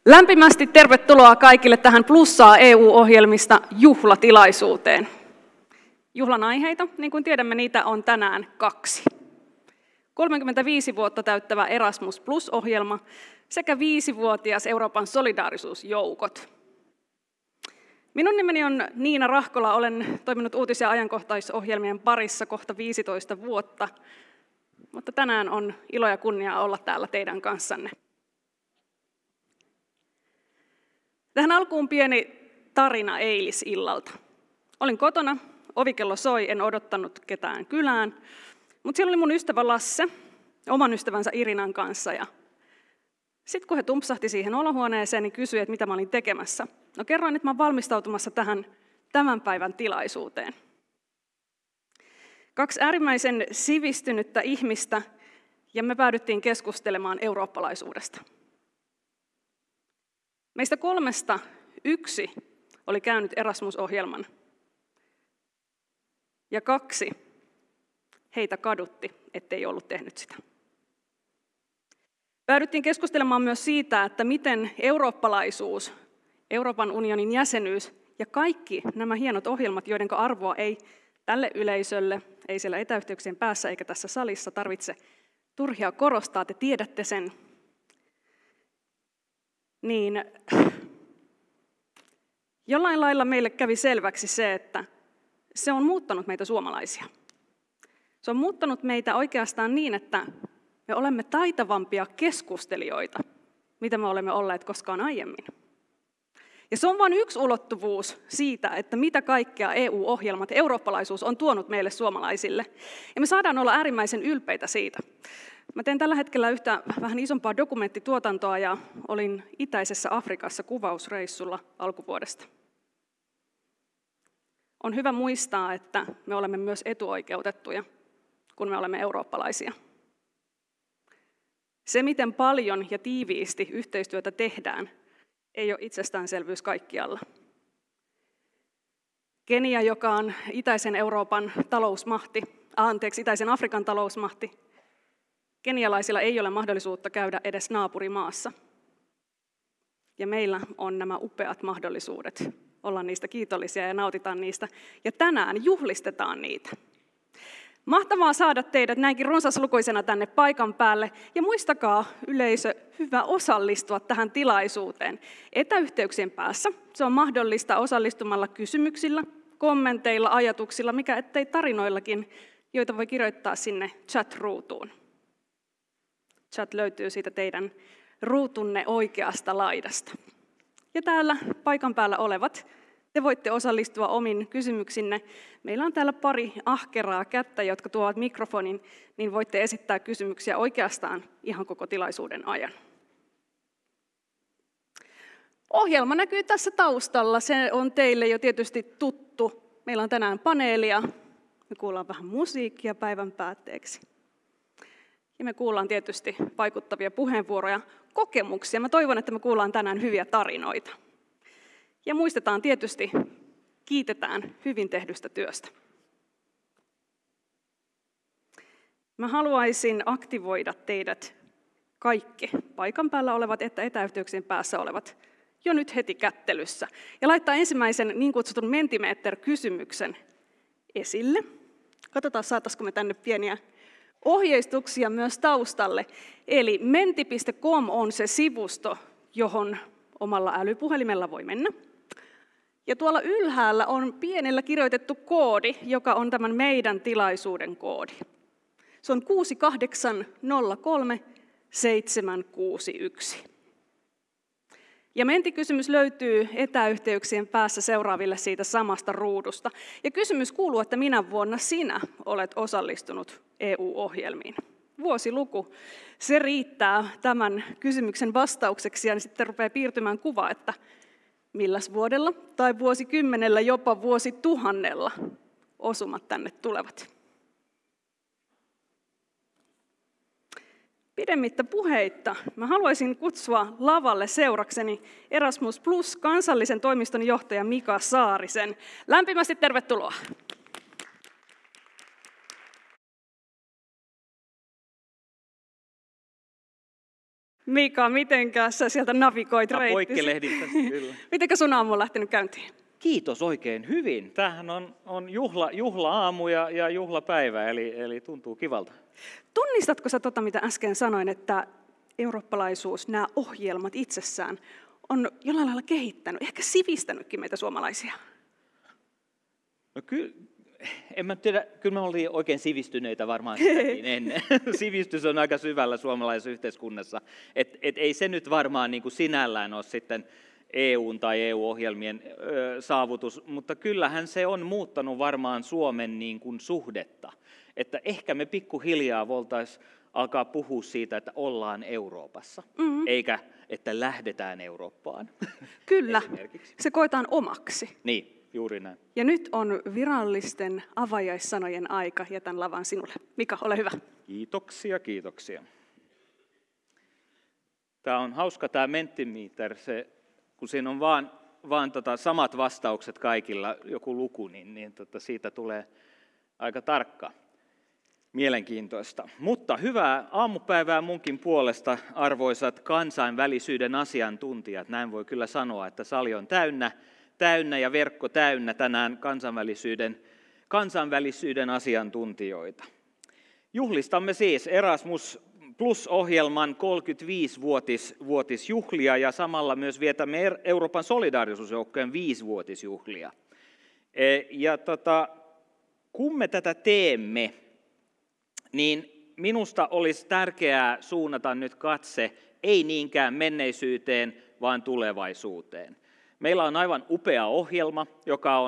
Lämpimästi tervetuloa kaikille tähän Plussaa EU-ohjelmista juhlatilaisuuteen. Juhlan aiheita, niin kuin tiedämme, niitä on tänään 2. 35 vuotta täyttävä Erasmus Plus-ohjelma sekä 5-vuotias Euroopan solidaarisuusjoukot. Minun nimeni on Niina Rahkola, olen toiminut uutis- ja ajankohtaisohjelmien parissa kohta 15 vuotta, mutta tänään on ilo ja kunnia olla täällä teidän kanssanne. Tähän alkuun pieni tarina eilisillalta. Olin kotona, ovikello soi, en odottanut ketään kylään, mutta siellä oli mun ystävä Lasse, oman ystävänsä Irinan kanssa. Ja sitten kun he tumpsahti siihen olohuoneeseen, niin kysyi, että mitä mä olin tekemässä. No kerroin, että mä olen valmistautumassa tähän tämän päivän tilaisuuteen. 2 äärimmäisen sivistynyttä ihmistä, ja me päädyttiin keskustelemaan eurooppalaisuudesta. Meistä 3 1 oli käynyt Erasmus-ohjelman, ja 2 heitä kadutti, ettei ollut tehnyt sitä. Päädyttiin keskustelemaan myös siitä, että miten eurooppalaisuus, Euroopan unionin jäsenyys ja kaikki nämä hienot ohjelmat, joiden arvoa ei tälle yleisölle, ei siellä etäyhteyksien päässä eikä tässä salissa tarvitse turhia korostaa, te tiedätte sen, niin jollain lailla meille kävi selväksi se, että se on muuttanut meitä suomalaisia. Se on muuttanut meitä oikeastaan niin, että me olemme taitavampia keskustelijoita, mitä me olemme olleet koskaan aiemmin. Ja se on vain yksi ulottuvuus siitä, että mitä kaikkea EU-ohjelmat, eurooppalaisuus on tuonut meille suomalaisille. Ja me saadaan olla äärimmäisen ylpeitä siitä. Mä teen tällä hetkellä yhtä vähän isompaa dokumenttituotantoa ja olin itäisessä Afrikassa kuvausreissulla alkuvuodesta. On hyvä muistaa, että me olemme myös etuoikeutettuja, kun me olemme eurooppalaisia. Se, miten paljon ja tiiviisti yhteistyötä tehdään, ei ole itsestäänselvyys kaikkialla. Kenia, joka on itäisen Afrikan talousmahti, kenialaisilla ei ole mahdollisuutta käydä edes naapurimaassa. Ja meillä on nämä upeat mahdollisuudet olla niistä kiitollisia ja nautitaan niistä. Ja tänään juhlistetaan niitä. Mahtavaa saada teidät näinkin runsaslukuisena tänne paikan päälle. Ja muistakaa, yleisö, hyvä osallistua tähän tilaisuuteen. Etäyhteyksien päässä se on mahdollista osallistumalla kysymyksillä, kommenteilla, ajatuksilla, mikä ettei tarinoillakin, joita voi kirjoittaa sinne chat-ruutuun. Chat löytyy siitä teidän ruutunne oikeasta laidasta. Ja täällä paikan päällä olevat, te voitte osallistua omin kysymyksinne. Meillä on täällä pari ahkeraa kättä, jotka tuovat mikrofonin, niin voitte esittää kysymyksiä oikeastaan ihan koko tilaisuuden ajan. Ohjelma näkyy tässä taustalla, se on teille jo tietysti tuttu. Meillä on tänään paneelia, me kuullaan vähän musiikkia päivän päätteeksi. Ja me kuullaan tietysti vaikuttavia puheenvuoroja, kokemuksia. Mä toivon, että me kuullaan tänään hyviä tarinoita. Ja muistetaan tietysti, kiitetään hyvin tehdystä työstä. Mä haluaisin aktivoida teidät kaikki, paikan päällä olevat että etäyhteyksien päässä olevat, jo nyt heti kättelyssä. Ja laittaa ensimmäisen niin kutsutun Mentimeter-kysymyksen esille. Katsotaan, saataisiko me tänne pieniä ohjeistuksia myös taustalle. Eli menti.com on se sivusto, johon omalla älypuhelimella voi mennä. Ja tuolla ylhäällä on pienellä kirjoitettu koodi, joka on tämän meidän tilaisuuden koodi. Se on 6803761. Ja mentikysymys löytyy etäyhteyksien päässä seuraaville siitä samasta ruudusta. Ja kysymys kuuluu, että minä vuonna sinä olet osallistunut EU-ohjelmiin. Vuosiluku, se riittää tämän kysymyksen vastaukseksi ja sitten rupeaa piirtymään kuva, että milläs vuodella tai vuosikymmenellä, jopa vuosituhannella osumat tänne tulevat. Pidemmittä puheitta mä haluaisin kutsua lavalle seurakseni Erasmus Plus kansallisen toimiston johtaja Mika Saarisen. Lämpimästi tervetuloa. Mika, mitenkä sä sieltä navigoit reittisi? Poikkelehdistä, kyllä. Mitenkä sun aamu on lähtenyt käyntiin? Kiitos oikein hyvin. Tämähän on juhla-aamu ja juhlapäivä, eli tuntuu kivalta. Tunnistatko sä mitä äsken sanoin, että eurooppalaisuus, nämä ohjelmat itsessään on jollain lailla kehittänyt, ehkä sivistänytkin meitä suomalaisia? No en mä tiedä, kyllä me oltiin oikein sivistyneitä varmaan sitäkin ennen. Sivistys on aika syvällä suomalaisessa yhteiskunnassa. Et ei se nyt varmaan niin kuin sinällään ole sitten EUn tai EU-ohjelmien saavutus, mutta kyllähän se on muuttanut varmaan Suomen niin kuin suhdetta. Että ehkä me pikkuhiljaa voitaisiin alkaa puhua siitä, että ollaan Euroopassa, eikä että lähdetään Eurooppaan. Kyllä, se koetaan omaksi. Niin. Juuri näin. Ja nyt on virallisten avajaissanojen aika. Jätän lavan sinulle. Mika, ole hyvä. Kiitoksia. Tämä on hauska tämä Mentimeter, kun siinä on vaan samat vastaukset kaikilla, joku luku, niin siitä tulee aika tarkka. Mielenkiintoista. Mutta hyvää aamupäivää munkin puolesta, arvoisat kansainvälisyyden asiantuntijat. Näin voi kyllä sanoa, että sali on täynnä ja verkko täynnä tänään kansainvälisyyden asiantuntijoita. Juhlistamme siis Erasmus Plus-ohjelman 35-vuotisjuhlia ja samalla myös vietämme Euroopan solidaarisuusjoukkojen 5-vuotisjuhlia. Kun me tätä teemme, niin minusta olisi tärkeää suunnata nyt katse ei niinkään menneisyyteen, vaan tulevaisuuteen. Meillä on aivan upea ohjelma, joka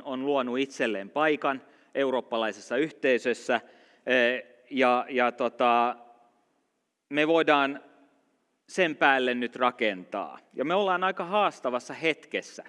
on luonut itselleen paikan eurooppalaisessa yhteisössä, me voidaan sen päälle nyt rakentaa. Ja me ollaan aika haastavassa hetkessä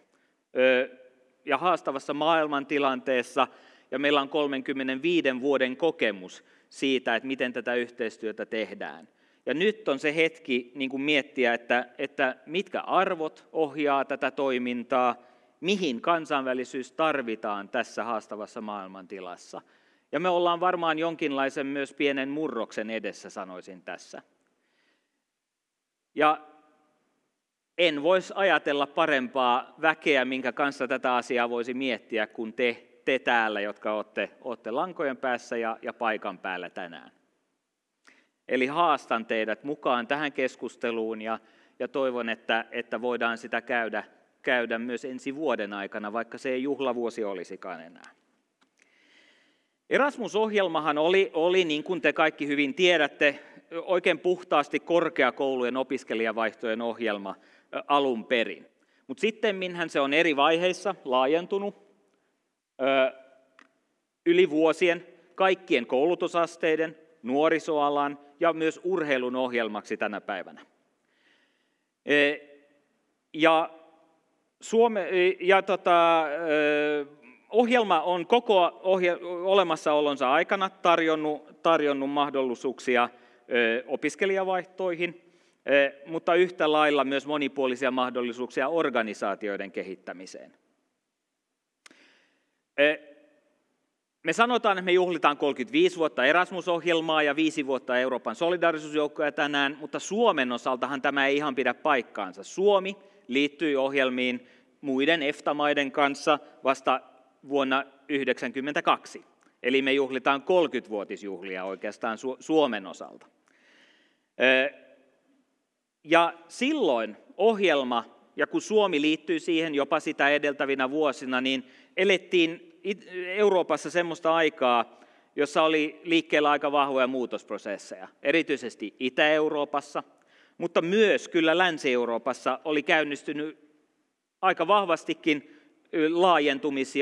ja haastavassa maailmantilanteessa, ja meillä on 35 vuoden kokemus siitä, että miten tätä yhteistyötä tehdään. Ja nyt on se hetki niin kuin miettiä, että mitkä arvot ohjaa tätä toimintaa, mihin kansainvälisyys tarvitaan tässä haastavassa maailmantilassa. Ja me ollaan varmaan jonkinlaisen myös pienen murroksen edessä, sanoisin tässä. Ja en voisi ajatella parempaa väkeä, minkä kanssa tätä asiaa voisi miettiä, kuin te täällä, jotka olette lankojen päässä ja paikan päällä tänään. Eli haastan teidät mukaan tähän keskusteluun ja toivon, että voidaan sitä käydä myös ensi vuoden aikana, vaikka se ei juhlavuosi olisikaan enää. Erasmus-ohjelmahan oli, niin kuin te kaikki hyvin tiedätte, oikein puhtaasti korkeakoulujen opiskelijavaihtojen ohjelma alun perin. Mutta sittemminhän se on eri vaiheissa laajentunut yli vuosien kaikkien koulutusasteiden, nuorisoalan ja myös urheilun ohjelmaksi tänä päivänä. Ohjelma on koko olemassaolonsa aikana tarjonnut mahdollisuuksia opiskelijavaihtoihin, mutta yhtä lailla myös monipuolisia mahdollisuuksia organisaatioiden kehittämiseen. Me sanotaan, että me juhlitaan 35 vuotta Erasmus-ohjelmaa ja 5 vuotta Euroopan solidaarisuusjoukkoja tänään, mutta Suomen osaltahan tämä ei ihan pidä paikkaansa. Suomi liittyi ohjelmiin muiden EFTA-maiden kanssa vasta vuonna 1992. Eli me juhlitaan 30-vuotisjuhlia oikeastaan Suomen osalta. Ja silloin ohjelma, ja kun Suomi liittyi siihen jopa sitä edeltävinä vuosina, niin elettiin Euroopassa semmoista aikaa, jossa oli liikkeellä aika vahvoja muutosprosesseja, erityisesti Itä-Euroopassa, mutta myös kyllä Länsi-Euroopassa oli käynnistynyt aika vahvastikin laajentumis-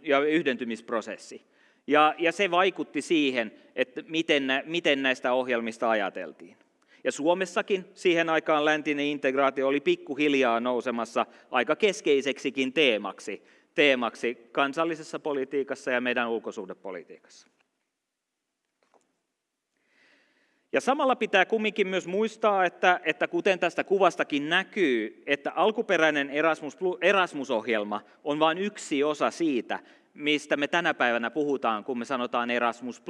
ja yhdentymisprosessi. Ja se vaikutti siihen, että miten näistä ohjelmista ajateltiin. Ja Suomessakin siihen aikaan läntinen integraatio oli pikkuhiljaa nousemassa aika keskeiseksikin teemaksi kansallisessa politiikassa ja meidän ulkosuhdepolitiikassa. Ja samalla pitää kumminkin myös muistaa, että kuten tästä kuvastakin näkyy, että alkuperäinen Erasmus-ohjelma on vain yksi osa siitä, mistä me tänä päivänä puhutaan, kun me sanotaan Erasmus+.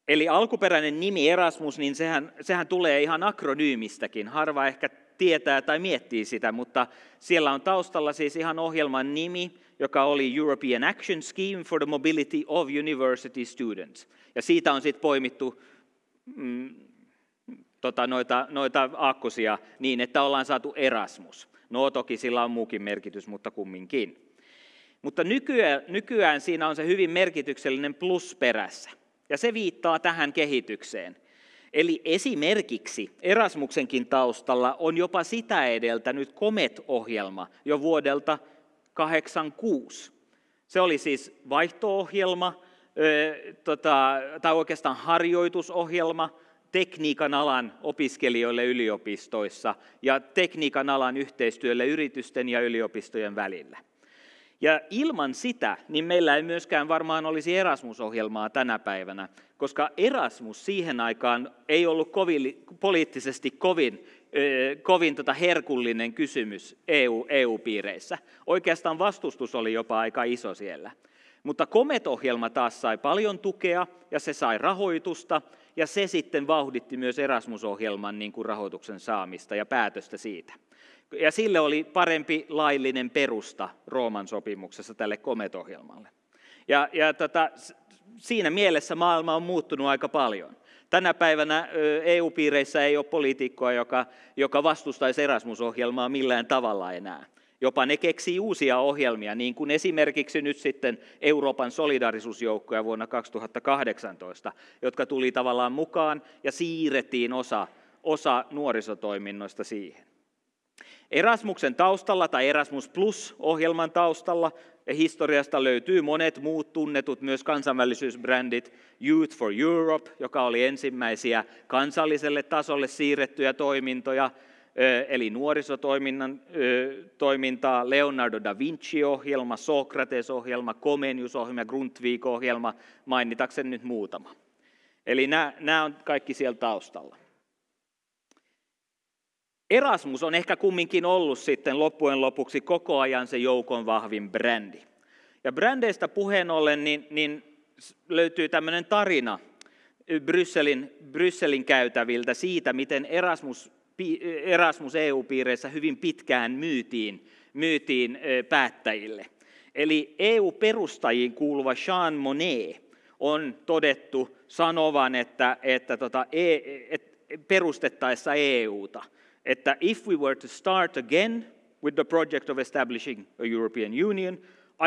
Eli alkuperäinen nimi Erasmus, niin sehän tulee ihan akronyymistäkin. Harva ehkä tietää tai miettii sitä, mutta siellä on taustalla siis ihan ohjelman nimi, joka oli European Action Scheme for the Mobility of University Students. Ja siitä on sitten poimittu noita aakkosia niin, että ollaan saatu Erasmus. No toki sillä on muukin merkitys, mutta kumminkin. Mutta nykyään siinä on se hyvin merkityksellinen plus perässä. Ja se viittaa tähän kehitykseen. Eli esimerkiksi Erasmuksenkin taustalla on jopa sitä edeltänyt COMET-ohjelma jo vuodelta 1986. Se oli siis vaihto-ohjelma, tai oikeastaan harjoitusohjelma tekniikan alan opiskelijoille yliopistoissa ja tekniikan alan yhteistyölle yritysten ja yliopistojen välillä. Ja ilman sitä, niin meillä ei myöskään varmaan olisi Erasmus-ohjelmaa tänä päivänä, koska Erasmus siihen aikaan ei ollut poliittisesti kovin herkullinen kysymys EU-piireissä. Oikeastaan vastustus oli jopa aika iso siellä. Mutta COMET-ohjelma taas sai paljon tukea ja se sai rahoitusta ja se sitten vauhditti myös Erasmus-ohjelman niin kuin rahoituksen saamista ja päätöstä siitä. Ja sille oli parempi laillinen perusta Rooman sopimuksessa tälle COMET-ohjelmalle. Ja siinä mielessä maailma on muuttunut aika paljon. Tänä päivänä EU-piireissä ei ole poliitikkoa, joka vastustaisi Erasmus-ohjelmaa millään tavalla enää. Jopa ne keksii uusia ohjelmia, niin kuin esimerkiksi nyt sitten Euroopan solidaarisuusjoukkoja vuonna 2018, jotka tuli tavallaan mukaan ja siirrettiin osa nuorisotoiminnoista siihen. Erasmuksen taustalla tai Erasmus Plus-ohjelman taustalla historiasta löytyy monet muut tunnetut myös kansainvälisyysbrändit. Youth for Europe, joka oli ensimmäisiä kansalliselle tasolle siirrettyjä toimintoja, eli nuorisotoimintaa, Leonardo da Vinci-ohjelma, Sokrates-ohjelma, Comenius-ohjelma, Grundtvig-ohjelma, mainitakseni nyt muutama. Eli nämä on kaikki siellä taustalla. Erasmus on ehkä kumminkin ollut sitten loppujen lopuksi koko ajan se joukon vahvin brändi. Ja brändeistä puheen ollen niin löytyy tämmöinen tarina Brysselin käytäviltä siitä, miten Erasmus EU-piireissä hyvin pitkään myytiin päättäjille. Eli EU-perustajiin kuuluva Jean Monnet on todettu sanovan, että perustettaessa EUta, että if we were to start again with the project of establishing a European Union,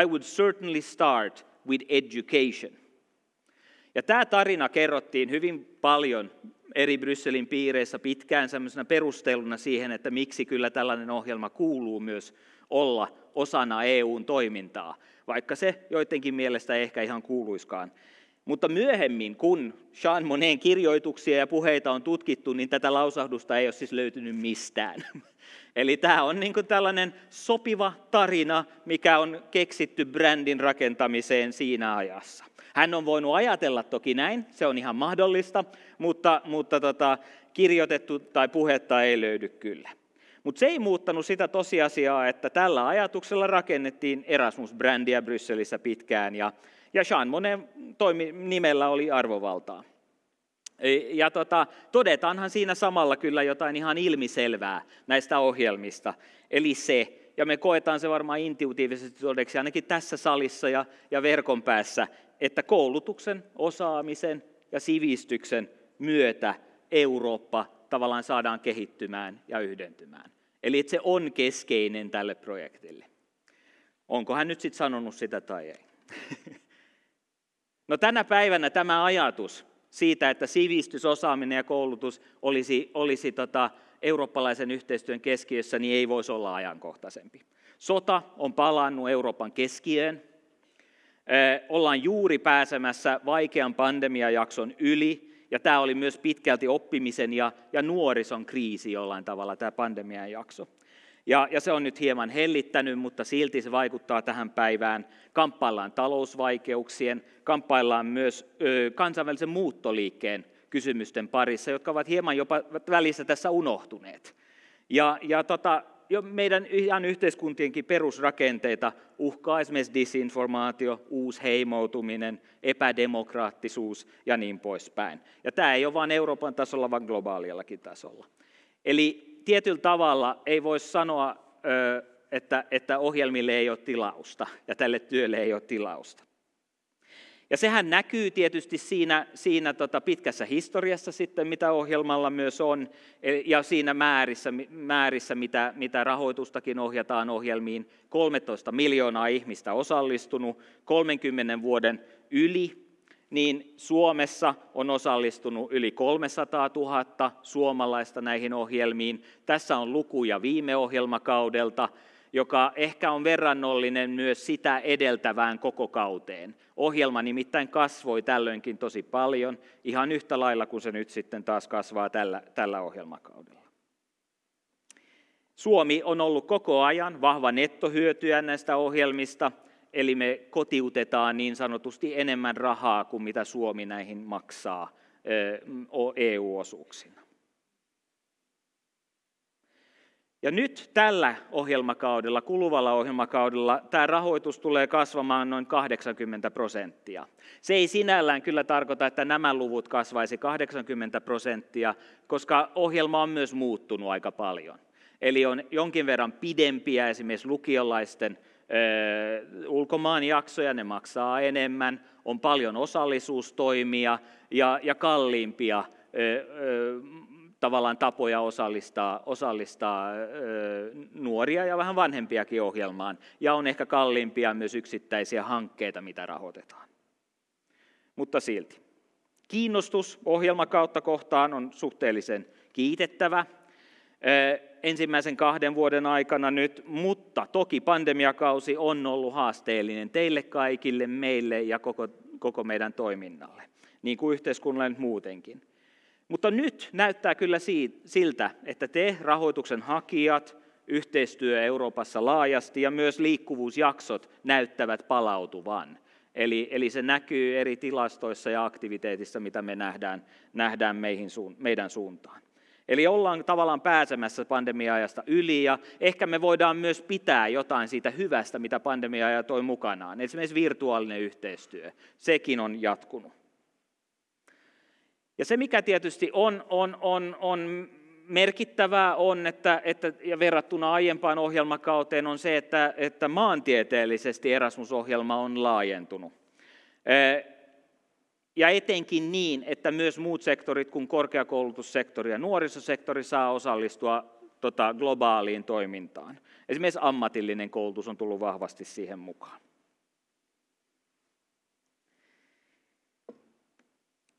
I would certainly start with education. Ja tämä tarina kerrottiin hyvin paljon eri Brysselin piireissä pitkään semmoisena perusteluna siihen, että miksi kyllä tällainen ohjelma kuuluu myös olla osana EUn toimintaa, vaikka se joidenkin mielestä ei ehkä ihan kuuluiskaan. Mutta myöhemmin, kun Jean Monnetin kirjoituksia ja puheita on tutkittu, niin tätä lausahdusta ei ole siis löytynyt mistään. Eli tämä on niin kuin tällainen sopiva tarina, mikä on keksitty brändin rakentamiseen siinä ajassa. Hän on voinut ajatella toki näin, se on ihan mahdollista, mutta kirjoitettu tai puhetta ei löydy kyllä. Mutta se ei muuttanut sitä tosiasiaa, että tällä ajatuksella rakennettiin Erasmus-brändiä Brysselissä pitkään ja Jean Monnetin nimellä oli arvovaltaa. Ja todetaanhan siinä samalla kyllä jotain ihan ilmiselvää näistä ohjelmista, eli se, ja me koetaan se varmaan intuitiivisesti todeksi ainakin tässä salissa ja verkon päässä, että koulutuksen, osaamisen ja sivistyksen myötä Eurooppa tavallaan saadaan kehittymään ja yhdentymään. Eli että se on keskeinen tälle projektille. Onko hän nyt sitten sanonut sitä tai ei? No tänä päivänä tämä ajatus siitä, että sivistys, osaaminen ja koulutus olisi eurooppalaisen yhteistyön keskiössä, niin ei voisi olla ajankohtaisempi. Sota on palannut Euroopan keskiöön. Ollaan juuri pääsemässä vaikean pandemiajakson yli, ja tämä oli myös pitkälti oppimisen ja nuorison kriisi jollain tavalla, tämä pandemiajakso. Ja se on nyt hieman hellittänyt, mutta silti se vaikuttaa tähän päivään. Kamppaillaan talousvaikeuksien, kamppaillaan myös kansainvälisen muuttoliikkeen kysymysten parissa, jotka ovat hieman jopa välissä tässä unohtuneet. Ja meidän ihan yhteiskuntienkin perusrakenteita uhkaa esimerkiksi disinformaatio, uusheimoutuminen, epädemokraattisuus ja niin poispäin. Ja tämä ei ole vain Euroopan tasolla, vaan globaalillakin tasolla. Eli tietyllä tavalla ei voi sanoa, että ohjelmille ei ole tilausta ja tälle työlle ei ole tilausta. Ja sehän näkyy tietysti siinä pitkässä historiassa sitten, mitä ohjelmalla myös on, ja siinä määrissä mitä rahoitustakin ohjataan ohjelmiin. 13 miljoonaa ihmistä osallistunut 30 vuoden yli, niin Suomessa on osallistunut yli 300 000 suomalaista näihin ohjelmiin. Tässä on lukuja viime ohjelmakaudelta, joka ehkä on verrannollinen myös sitä edeltävään koko kauteen. Ohjelma nimittäin kasvoi tällöinkin tosi paljon, ihan yhtä lailla kuin se nyt sitten taas kasvaa tällä ohjelmakaudella. Suomi on ollut koko ajan vahva nettohyötyjä näistä ohjelmista, eli me kotiutetaan niin sanotusti enemmän rahaa kuin mitä Suomi näihin maksaa EU-osuuksina. Ja nyt tällä ohjelmakaudella, kuluvalla ohjelmakaudella, tämä rahoitus tulee kasvamaan noin 80%. Se ei sinällään kyllä tarkoita, että nämä luvut kasvaisi 80%, koska ohjelma on myös muuttunut aika paljon. Eli on jonkin verran pidempiä esimerkiksi lukiolaisten ulkomaanjaksoja, ne maksaa enemmän, on paljon osallisuustoimia ja kalliimpia tavallaan tapoja osallistaa nuoria ja vähän vanhempiakin ohjelmaan, ja on ehkä kalliimpia myös yksittäisiä hankkeita, mitä rahoitetaan. Mutta silti. Kiinnostus ohjelmakautta kohtaan on suhteellisen kiitettävä ensimmäisen 2 vuoden aikana nyt, mutta toki pandemiakausi on ollut haasteellinen teille kaikille, meille ja koko meidän toiminnalle, niin kuin yhteiskunnalle nyt muutenkin. Mutta nyt näyttää kyllä siltä, että te rahoituksen hakijat, yhteistyö Euroopassa laajasti ja myös liikkuvuusjaksot näyttävät palautuvan. Eli se näkyy eri tilastoissa ja aktiviteetissa, mitä me nähdään meidän suuntaan. Eli ollaan tavallaan pääsemässä pandemia-ajasta yli ja ehkä me voidaan myös pitää jotain siitä hyvästä, mitä pandemia-aja toi mukanaan. Esimerkiksi virtuaalinen yhteistyö, sekin on jatkunut. Ja se, mikä tietysti on merkittävää, on, että ja verrattuna aiempaan ohjelmakauteen, on se, että maantieteellisesti Erasmus-ohjelma on laajentunut. Ja etenkin niin, että myös muut sektorit kuin korkeakoulutussektori ja nuorisosektori saa osallistua globaaliin toimintaan. Esimerkiksi ammatillinen koulutus on tullut vahvasti siihen mukaan.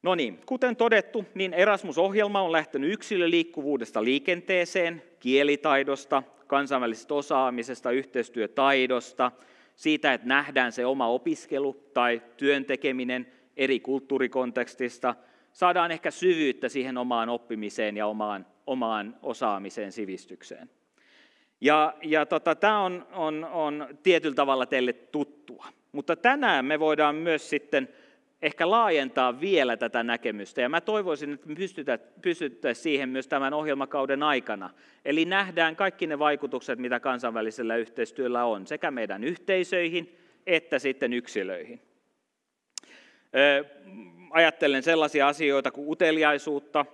No niin, kuten todettu, niin Erasmus-ohjelma on lähtenyt yksilöliikkuvuudesta liikenteeseen, kielitaidosta, kansainvälisestä osaamisesta, yhteistyötaidosta, siitä, että nähdään se oma opiskelu tai työn tekeminen eri kulttuurikontekstista, saadaan ehkä syvyyttä siihen omaan oppimiseen ja omaan osaamiseen, sivistykseen. Tämä on tietyllä tavalla teille tuttua, mutta tänään me voidaan myös sitten ehkä laajentaa vielä tätä näkemystä, ja mä toivoisin, että me pystyttäisiin siihen myös tämän ohjelmakauden aikana. Eli nähdään kaikki ne vaikutukset, mitä kansainvälisellä yhteistyöllä on, sekä meidän yhteisöihin että sitten yksilöihin. Ajattelen sellaisia asioita kuin uteliaisuutta,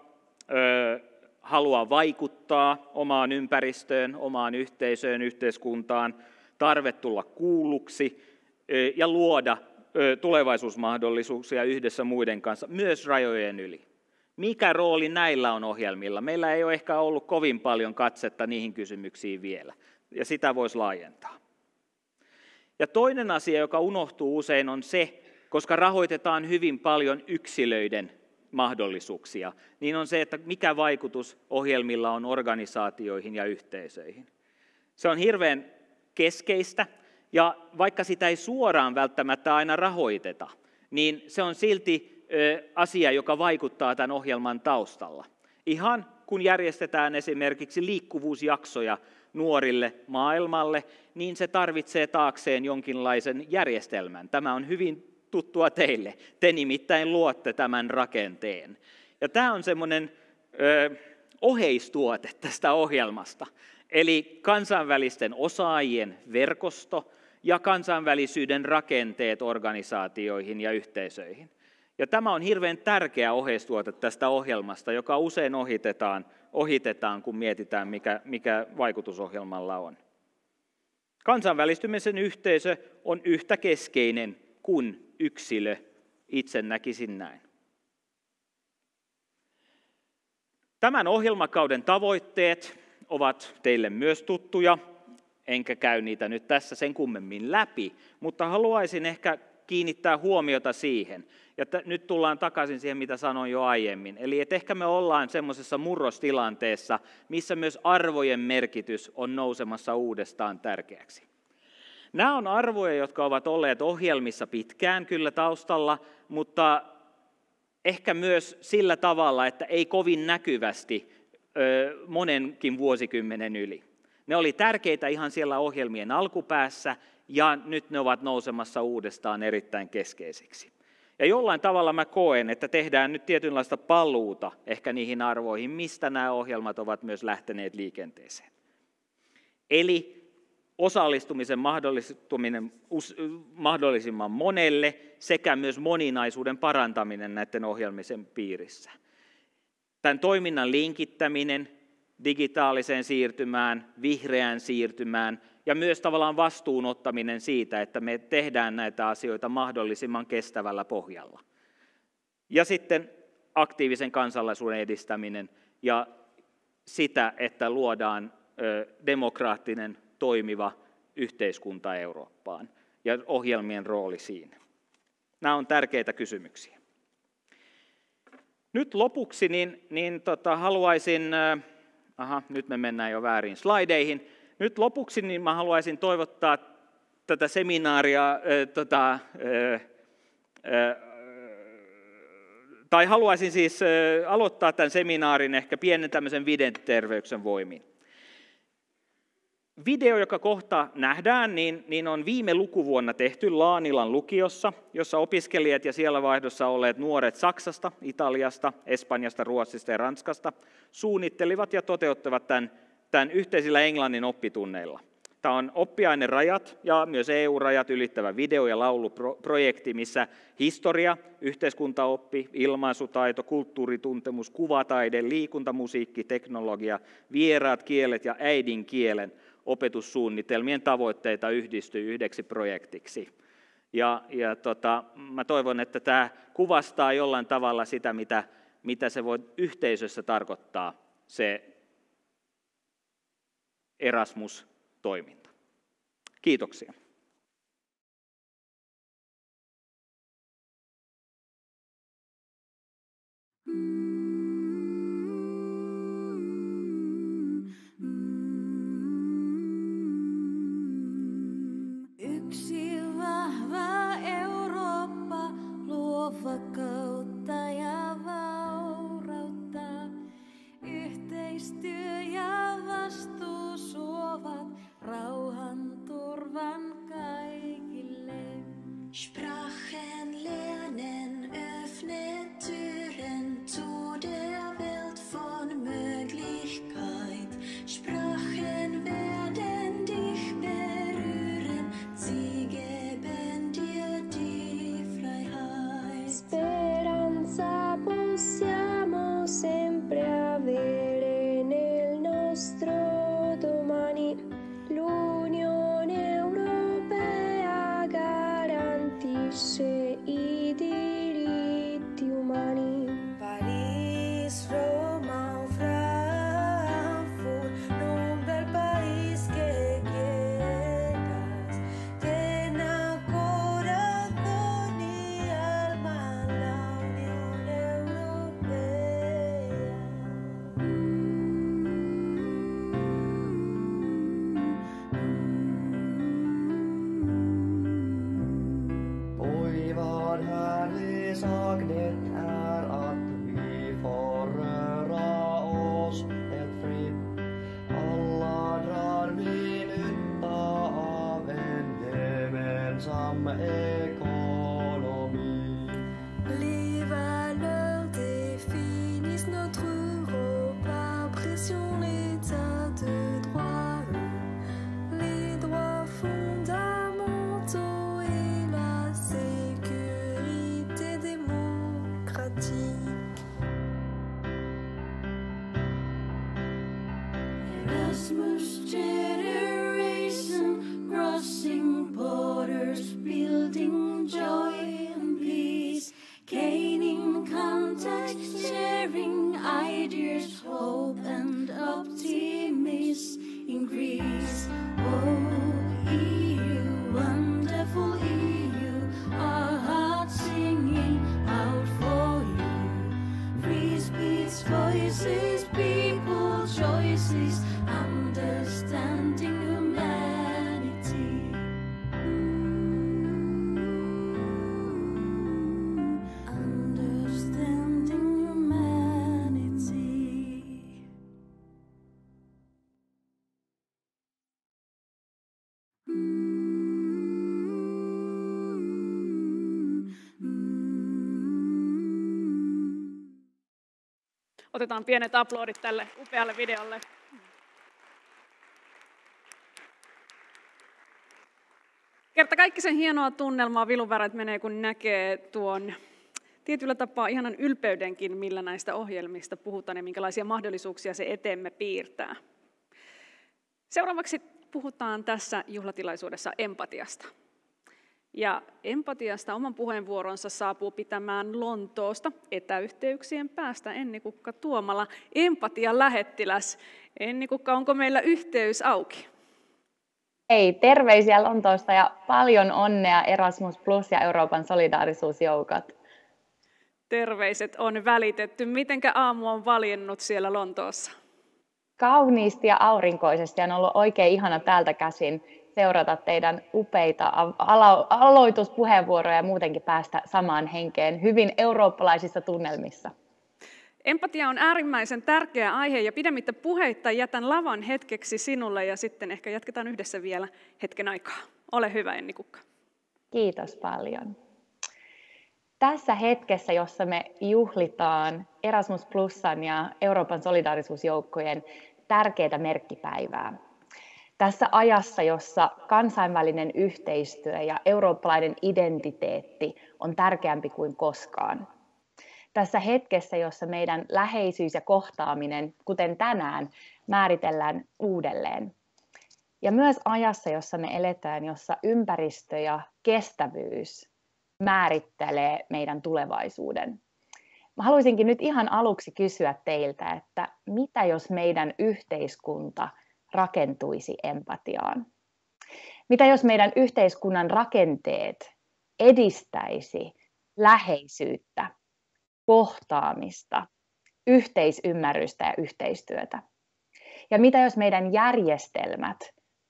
halua vaikuttaa omaan ympäristöön, omaan yhteisöön, yhteiskuntaan, tarve tulla kuulluksi ja luoda tulevaisuusmahdollisuuksia yhdessä muiden kanssa, myös rajojen yli. Mikä rooli näillä on ohjelmilla? Meillä ei ole ehkä ollut kovin paljon katsetta niihin kysymyksiin vielä, ja sitä voisi laajentaa. Ja toinen asia, joka unohtuu usein, on se, koska rahoitetaan hyvin paljon yksilöiden mahdollisuuksia, niin on se, että mikä vaikutus ohjelmilla on organisaatioihin ja yhteisöihin. Se on hirveän keskeistä, ja vaikka sitä ei suoraan välttämättä aina rahoiteta, niin se on silti asia, joka vaikuttaa tämän ohjelman taustalla. Ihan kun järjestetään esimerkiksi liikkuvuusjaksoja nuorille maailmalle, niin se tarvitsee taakseen jonkinlaisen järjestelmän. Tämä on hyvin tuttua teille. Te nimittäin luotte tämän rakenteen. Ja tämä on semmoinen oheistuote tästä ohjelmasta. eli kansainvälisten osaajien verkosto ja kansainvälisyyden rakenteet organisaatioihin ja yhteisöihin. Ja tämä on hirveän tärkeä oheistuote tästä ohjelmasta, joka usein ohitetaan kun mietitään, mikä vaikutusohjelmalla on. Kansainvälistymisen yhteisö on yhtä keskeinen kuin yksilö, itse näkisin näin. Tämän ohjelmakauden tavoitteet ovat teille myös tuttuja, enkä käy niitä nyt tässä sen kummemmin läpi, mutta haluaisin ehkä kiinnittää huomiota siihen. Ja nyt tullaan takaisin siihen, mitä sanoin jo aiemmin. Eli että ehkä me ollaan semmoisessa murrostilanteessa, missä myös arvojen merkitys on nousemassa uudestaan tärkeäksi. Nämä on arvoja, jotka ovat olleet ohjelmissa pitkään kyllä taustalla, mutta ehkä myös sillä tavalla, että ei kovin näkyvästi monenkin vuosikymmenen yli. Ne oli tärkeitä ihan siellä ohjelmien alkupäässä, ja nyt ne ovat nousemassa uudestaan erittäin keskeisiksi. Ja jollain tavalla mä koen, että tehdään nyt tietynlaista paluuta ehkä niihin arvoihin, mistä nämä ohjelmat ovat myös lähteneet liikenteeseen. Eli osallistumisen mahdollistuminen mahdollisimman monelle sekä myös moninaisuuden parantaminen näiden ohjelmien piirissä. Tämän toiminnan linkittäminen digitaaliseen siirtymään, vihreään siirtymään ja myös tavallaan vastuunottaminen siitä, että me tehdään näitä asioita mahdollisimman kestävällä pohjalla. Ja sitten aktiivisen kansalaisuuden edistäminen ja sitä, että luodaan demokraattinen, toimiva yhteiskunta Eurooppaan ja ohjelmien rooli siinä. Nämä on tärkeitä kysymyksiä. Nyt lopuksi haluaisin, nyt me mennään jo väärin slaideihin. Nyt lopuksi niin mä haluaisin toivottaa tätä seminaaria, tai haluaisin siis aloittaa tämän seminaarin ehkä pienen tämmöisen videoterveyksen voimin. Video, joka kohta nähdään, niin on viime lukuvuonna tehty Laanilan lukiossa, jossa opiskelijat ja siellä vaihdossa olleet nuoret Saksasta, Italiasta, Espanjasta, Ruotsista ja Ranskasta suunnittelivat ja toteuttavat tämän yhteisillä englannin oppitunneilla. Tämä on oppiainerajat ja myös EU-rajat ylittävä video- ja lauluprojekti, missä historia, yhteiskuntaoppi, ilmaisutaito, kulttuurituntemus, kuvataide, liikunta, musiikki, teknologia, vieraat kielet ja äidinkielen opetussuunnitelmien tavoitteita yhdistyy yhdeksi projektiksi. Mä toivon, että tämä kuvastaa jollain tavalla sitä, mitä se voi yhteisössä tarkoittaa, se Erasmus-toiminta. Kiitoksia. Yksi vahva Eurooppa luo vakautta ja vaurautta. Yhteistyö ja vastuu suovat rauhan turvan kaikille. Sprachen lernen öffnet Türen zu der Welt von Möglichkeit. Sprachen werden dich berühren, sie geben dir die Freiheit. Speranza possiamo sempre avere nel nostro domani. L'Unione Europea garantisce i diritti umani. Paris, Roma, Frankfurt, non bel país que quieras. Ten ancora ogni alma la Unione Europea. Oj, vad härlig sak det är att vi får röra oss helt fritt. Alla drar vi nytta av en gemensam ekonomi. Les valeurs définissent notre Europe, par pression l'état de droit. Erasmus generation, crossing borders, building joy and peace, gaining contact, sharing ideas, hope and optimism increase. Oh, EU, wonderful EU, our hearts singing out for you. Free speech, voices, people, choices, understanding humanity. Understanding humanity. Otetaan pienet aplodit tälle upealle videolle. Kertakaikkisen hienoa tunnelmaa Vilunväärät menee, kun näkee tuon tietyllä tapaa ihanan ylpeydenkin, millä näistä ohjelmista puhutaan ja minkälaisia mahdollisuuksia se eteemme piirtää. Seuraavaksi puhutaan tässä juhlatilaisuudessa empatiasta. Ja empatiasta oman puheenvuoronsa saapuu pitämään Lontoosta etäyhteyksien päästä Enni Kukka Tuomala, empatian lähettiläs. Enni Kukka, onko meillä yhteys auki? Hei, terveisiä Lontoosta ja paljon onnea Erasmus Plus ja Euroopan solidaarisuusjoukot. Terveiset on välitetty. Mitenkä aamu on valjennut siellä Lontoossa? Kauniisti ja aurinkoisesti on ollut oikein ihana täältä käsin seurata teidän upeita aloituspuheenvuoroja ja muutenkin päästä samaan henkeen hyvin eurooppalaisissa tunnelmissa. Empatia on äärimmäisen tärkeä aihe ja pidemmittä puheitta jätän lavan hetkeksi sinulle ja sitten ehkä jatketaan yhdessä vielä hetken aikaa. Ole hyvä, Enni Kukka. Kiitos paljon. Tässä hetkessä, jossa me juhlitaan Erasmus Plusan ja Euroopan solidaarisuusjoukkojen tärkeää merkkipäivää. Tässä ajassa, jossa kansainvälinen yhteistyö ja eurooppalainen identiteetti on tärkeämpi kuin koskaan. Tässä hetkessä, jossa meidän läheisyys ja kohtaaminen, kuten tänään, määritellään uudelleen. Ja myös ajassa, jossa me eletään, jossa ympäristö ja kestävyys määrittelee meidän tulevaisuuden. Mä haluaisinkin nyt ihan aluksi kysyä teiltä, että mitä jos meidän yhteiskunta rakentuisi empatiaan? Mitä jos meidän yhteiskunnan rakenteet edistäisi läheisyyttä, kohtaamista, yhteisymmärrystä ja yhteistyötä? Ja mitä jos meidän järjestelmät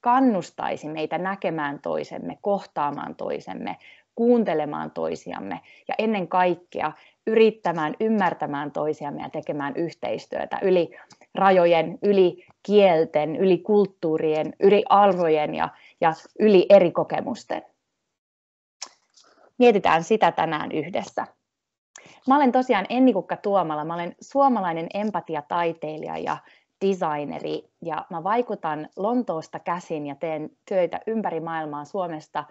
kannustaisi meitä näkemään toisemme, kohtaamaan toisemme, kuuntelemaan toisiamme ja ennen kaikkea yrittämään ymmärtämään toisiamme ja tekemään yhteistyötä yli rajojen, yli kielten, yli kulttuurien, yli arvojen ja yli eri kokemusten. Mietitään sitä tänään yhdessä. Mä olen tosiaan Enni Kukka Tuomala, mä olen suomalainen empatiataiteilija ja designeri ja mä vaikutan Lontoosta käsin ja teen töitä ympäri maailmaa Suomesta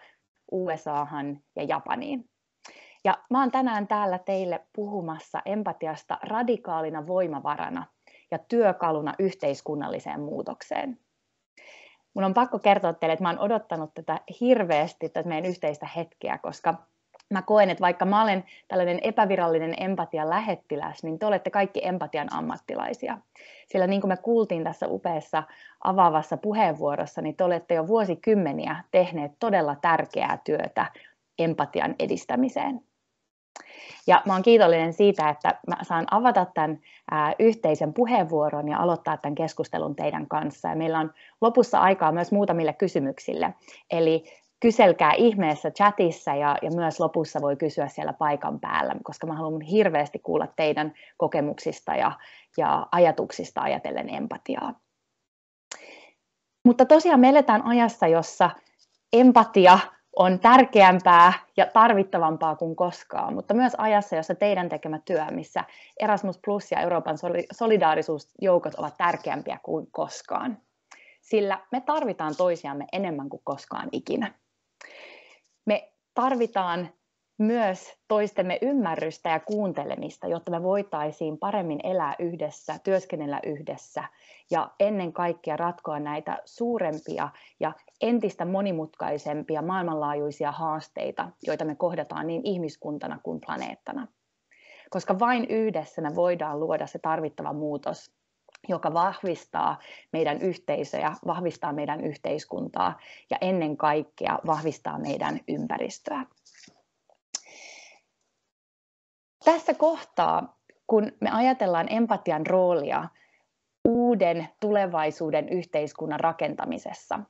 USAhan ja Japaniin. Ja mä oon tänään täällä teille puhumassa empatiasta radikaalina voimavarana ja työkaluna yhteiskunnalliseen muutokseen. Mun on pakko kertoa teille, että mä oon odottanut tätä hirveästi, tätä meidän yhteistä hetkeä, koska mä koen, että vaikka mä olen tällainen epävirallinen empatian lähettiläs, niin te olette kaikki empatian ammattilaisia. Sillä niin kuin me kuultiin tässä upeassa avaavassa puheenvuorossa, niin te olette jo vuosikymmeniä tehneet todella tärkeää työtä empatian edistämiseen. Ja mä oon kiitollinen siitä, että mä saan avata tämän yhteisen puheenvuoron ja aloittaa tämän keskustelun teidän kanssa. Ja meillä on lopussa aikaa myös muutamille kysymyksille. Eli kyselkää ihmeessä chatissa ja myös lopussa voi kysyä siellä paikan päällä, koska mä haluan hirveästi kuulla teidän kokemuksista ja ajatuksista ajatellen empatiaa. Mutta tosiaan me eletään ajassa, jossa empatia on tärkeämpää ja tarvittavampaa kuin koskaan, mutta myös ajassa, jossa teidän tekemä työ, missä Erasmus Plus ja Euroopan solidaarisuusjoukot ovat tärkeämpiä kuin koskaan. Sillä me tarvitaan toisiamme enemmän kuin koskaan ikinä. Me tarvitaan myös toistemme ymmärrystä ja kuuntelemista, jotta me voitaisiin paremmin elää yhdessä, työskennellä yhdessä ja ennen kaikkea ratkoa näitä suurempia ja entistä monimutkaisempia maailmanlaajuisia haasteita, joita me kohdataan niin ihmiskuntana kuin planeettana. Koska vain yhdessä me voidaan luoda se tarvittava muutos, joka vahvistaa meidän yhteisöjä, vahvistaa meidän yhteiskuntaa ja ennen kaikkea vahvistaa meidän ympäristöä. Tässä kohtaa, kun me ajatellaan empatian roolia uuden tulevaisuuden yhteiskunnan rakentamisessa,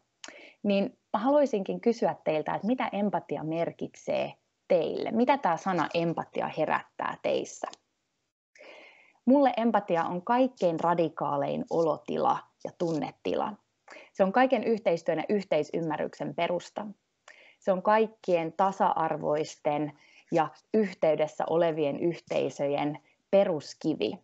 niin mä haluaisinkin kysyä teiltä, että mitä empatia merkitsee teille? Mitä tämä sana empatia herättää teissä? Mulle empatia on kaikkein radikaalein olotila ja tunnetila. Se on kaiken yhteistyön ja yhteisymmärryksen perusta. Se on kaikkien tasa-arvoisten ja yhteydessä olevien yhteisöjen peruskivi.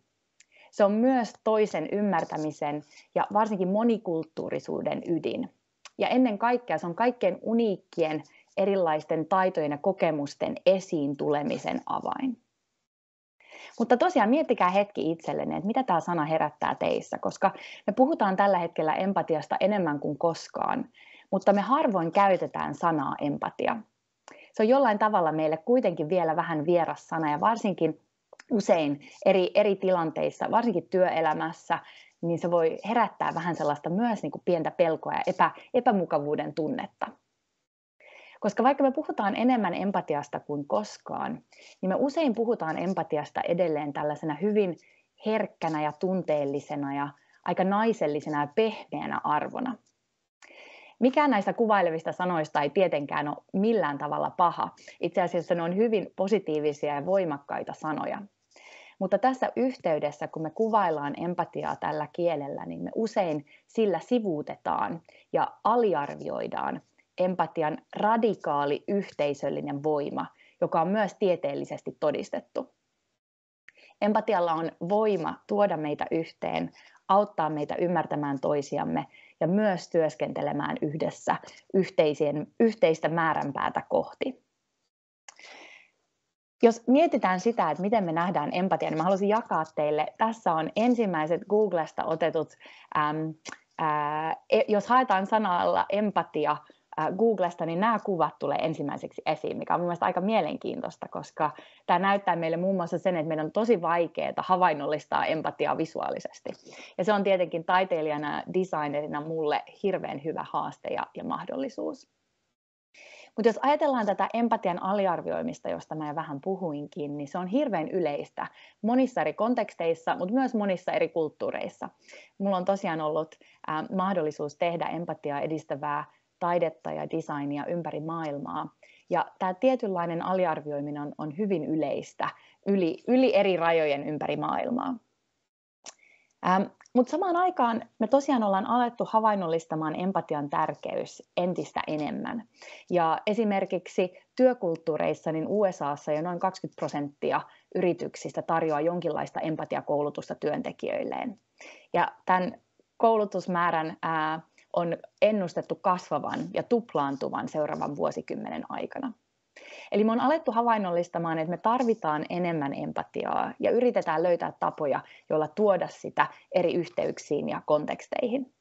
Se on myös toisen ymmärtämisen ja varsinkin monikulttuurisuuden ydin. Ja ennen kaikkea se on kaikkein uniikkien erilaisten taitojen ja kokemusten esiin tulemisen avain. Mutta tosiaan miettikää hetki itsellenne, että mitä tämä sana herättää teissä, koska me puhutaan tällä hetkellä empatiasta enemmän kuin koskaan, mutta me harvoin käytetään sanaa empatia. Se on jollain tavalla meille kuitenkin vielä vähän vieras sana ja varsinkin usein eri tilanteissa, varsinkin työelämässä, niin se voi herättää vähän sellaista myös niin kuin pientä pelkoa ja epämukavuuden tunnetta. Koska vaikka me puhutaan enemmän empatiasta kuin koskaan, niin me usein puhutaan empatiasta edelleen tällaisena hyvin herkkänä ja tunteellisena ja aika naisellisena ja pehmeänä arvona. Mikään näistä kuvailevista sanoista ei tietenkään ole millään tavalla paha. Itse asiassa ne on hyvin positiivisia ja voimakkaita sanoja. Mutta tässä yhteydessä, kun me kuvaillaan empatiaa tällä kielellä, niin me usein sillä sivuutetaan ja aliarvioidaan empatian radikaali yhteisöllinen voima, joka on myös tieteellisesti todistettu. Empatialla on voima tuoda meitä yhteen, auttaa meitä ymmärtämään toisiamme ja myös työskentelemään yhdessä yhteistä määränpäätä kohti. Jos mietitään sitä, että miten me nähdään empatia, niin mä haluaisin jakaa teille. Tässä on ensimmäiset Googlesta otetut, jos haetaan sanalla empatia Googlesta, niin nämä kuvat tulee ensimmäiseksi esiin, mikä on mielestäni aika mielenkiintoista, koska tämä näyttää meille muun muassa sen, että meidän on tosi vaikeaa havainnollistaa empatiaa visuaalisesti. Ja se on tietenkin taiteilijana ja designerina mulle hirveän hyvä haaste ja mahdollisuus. Mutta jos ajatellaan tätä empatian aliarvioimista, josta mä jo vähän puhuinkin, niin se on hirveän yleistä monissa eri konteksteissa, mutta myös monissa eri kulttuureissa. Mulla on tosiaan ollut mahdollisuus tehdä empatiaa edistävää taidetta ja designia ympäri maailmaa. Ja tämä tietynlainen aliarvioiminen on hyvin yleistä yli eri rajojen ympäri maailmaa. Mutta samaan aikaan me tosiaan ollaan alettu havainnollistamaan empatian tärkeys entistä enemmän. Ja esimerkiksi työkulttuureissa niin USAssa jo noin 20% yrityksistä tarjoaa jonkinlaista empatiakoulutusta työntekijöilleen. Ja tämän koulutusmäärän on ennustettu kasvavan ja tuplaantuvan seuraavan vuosikymmenen aikana. Eli me on alettu havainnollistamaan, että me tarvitaan enemmän empatiaa ja yritetään löytää tapoja, joilla tuoda sitä eri yhteyksiin ja konteksteihin.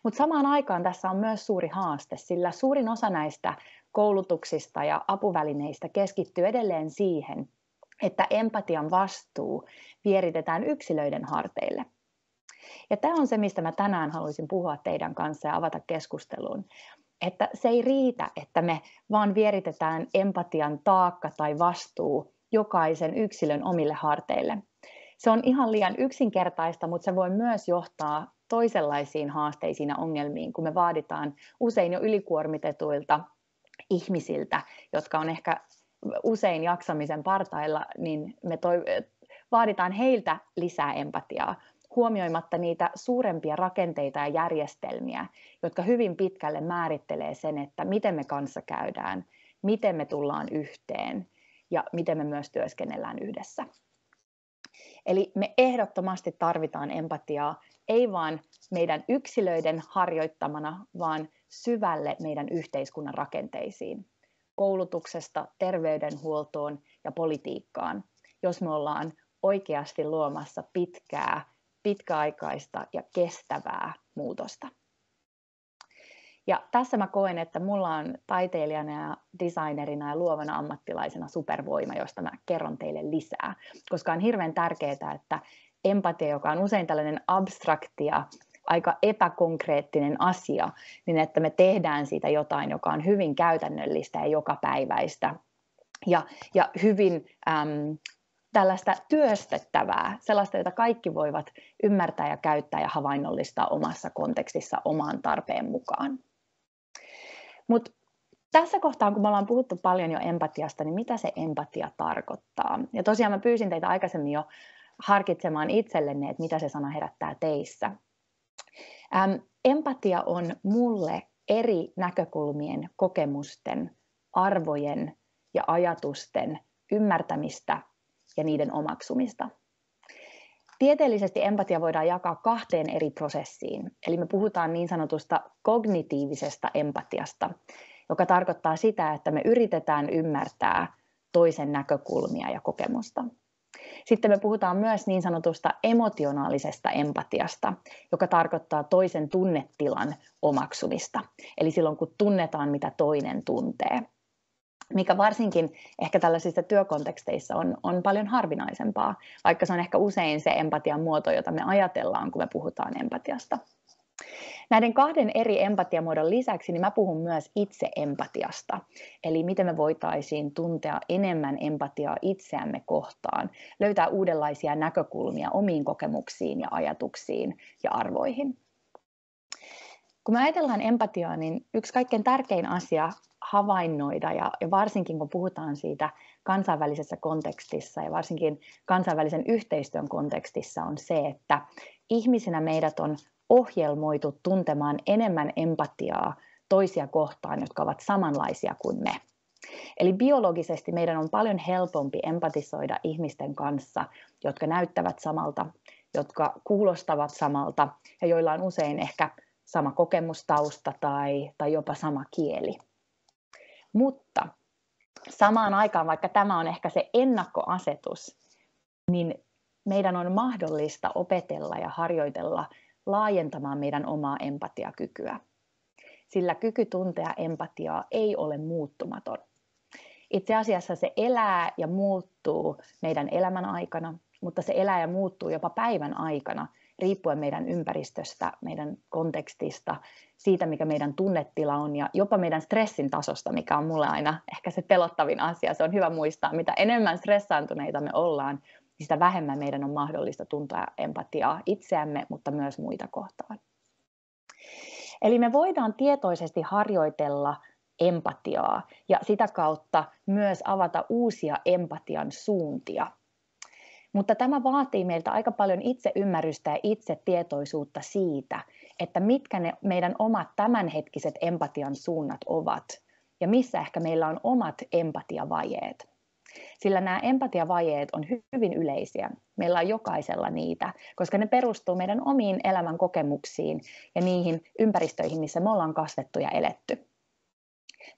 Mutta samaan aikaan tässä on myös suuri haaste, sillä suurin osa näistä koulutuksista ja apuvälineistä keskittyy edelleen siihen, että empatian vastuu vieritetään yksilöiden harteille. Ja tämä on se, mistä mä tänään haluaisin puhua teidän kanssa ja avata keskustelun. Että se ei riitä, että me vaan vieritetään empatian taakka tai vastuu jokaisen yksilön omille harteille. Se on ihan liian yksinkertaista, mutta se voi myös johtaa toisenlaisiin haasteisiin ja ongelmiin, kun me vaaditaan usein jo ylikuormitetuilta ihmisiltä, jotka on ehkä usein jaksamisen partailla, niin me vaaditaan heiltä lisää empatiaa, huomioimatta niitä suurempia rakenteita ja järjestelmiä, jotka hyvin pitkälle määrittelee sen, että miten me kanssa käydään, miten me tullaan yhteen ja miten me myös työskennellään yhdessä. Eli me ehdottomasti tarvitaan empatiaa, ei vaan meidän yksilöiden harjoittamana, vaan syvälle meidän yhteiskunnan rakenteisiin. koulutuksesta terveydenhuoltoon ja politiikkaan, jos me ollaan oikeasti luomassa pitkäaikaista ja kestävää muutosta. Ja tässä mä koen, että mulla on taiteilijana ja designerina ja luovana ammattilaisena supervoima, josta mä kerron teille lisää, koska on hirveän tärkeää, että empatia, joka on usein tällainen abstrakti ja aika epäkonkreettinen asia, niin että me tehdään siitä jotain, joka on hyvin käytännöllistä ja jokapäiväistä ja hyvin tällaista työstettävää, sellaista, jota kaikki voivat ymmärtää ja käyttää ja havainnollistaa omassa kontekstissa omaan tarpeen mukaan. Mutta tässä kohtaa, kun me ollaan puhuttu paljon jo empatiasta, niin mitä se empatia tarkoittaa? Ja tosiaan mä pyysin teitä aikaisemmin jo harkitsemaan itsellenne, että mitä se sana herättää teissä. Empatia on mulle eri näkökulmien, kokemusten, arvojen ja ajatusten ymmärtämistä ja niiden omaksumista. Tieteellisesti empatia voidaan jakaa 2 eri prosessiin. Eli me puhutaan niin sanotusta kognitiivisesta empatiasta, joka tarkoittaa sitä, että me yritetään ymmärtää toisen näkökulmia ja kokemusta. Sitten me puhutaan myös niin sanotusta emotionaalisesta empatiasta, joka tarkoittaa toisen tunnetilan omaksumista. Eli silloin kun tunnetaan, mitä toinen tuntee, mikä varsinkin ehkä tällaisissa työkonteksteissa on paljon harvinaisempaa, vaikka se on ehkä usein se empatian muoto, jota me ajatellaan, kun me puhutaan empatiasta. Näiden 2 eri empatiamuodon lisäksi niin mä puhun myös itse-empatiasta, eli miten me voitaisiin tuntea enemmän empatiaa itseämme kohtaan, löytää uudenlaisia näkökulmia omiin kokemuksiin ja ajatuksiin ja arvoihin. Kun me ajatellaan empatiaa, niin yksi kaikkein tärkein asia havainnoida, ja varsinkin kun puhutaan siitä kansainvälisessä kontekstissa ja varsinkin kansainvälisen yhteistyön kontekstissa on se, että ihmisinä meidät on ohjelmoitu tuntemaan enemmän empatiaa toisia kohtaan, jotka ovat samanlaisia kuin me. Eli biologisesti meidän on paljon helpompi empatisoida ihmisten kanssa, jotka näyttävät samalta, jotka kuulostavat samalta ja joilla on usein ehkä sama kokemustausta tai jopa sama kieli. Mutta samaan aikaan, vaikka tämä on ehkä se ennakkoasetus, niin meidän on mahdollista opetella ja harjoitella laajentamaan meidän omaa empatiakykyä. Sillä kyky tuntea empatiaa ei ole muuttumaton. Itse asiassa se elää ja muuttuu meidän elämän aikana, mutta se elää ja muuttuu jopa päivän aikana, riippuen meidän ympäristöstä, meidän kontekstista, siitä mikä meidän tunnetila on ja jopa meidän stressin tasosta, mikä on mulle aina ehkä se pelottavin asia. Se on hyvä muistaa, mitä enemmän stressaantuneita me ollaan, niin sitä vähemmän meidän on mahdollista tuntea empatiaa itseämme, mutta myös muita kohtaan. Eli me voidaan tietoisesti harjoitella empatiaa ja sitä kautta myös avata uusia empatian suuntia. Mutta tämä vaatii meiltä aika paljon itseymmärrystä ja itsetietoisuutta siitä, että mitkä ne meidän omat tämänhetkiset empatian suunnat ovat ja missä ehkä meillä on omat empatiavajeet. Sillä nämä empatiavajeet on hyvin yleisiä. Meillä on jokaisella niitä, koska ne perustuu meidän omiin elämän kokemuksiin ja niihin ympäristöihin, missä me ollaan kasvettu ja eletty.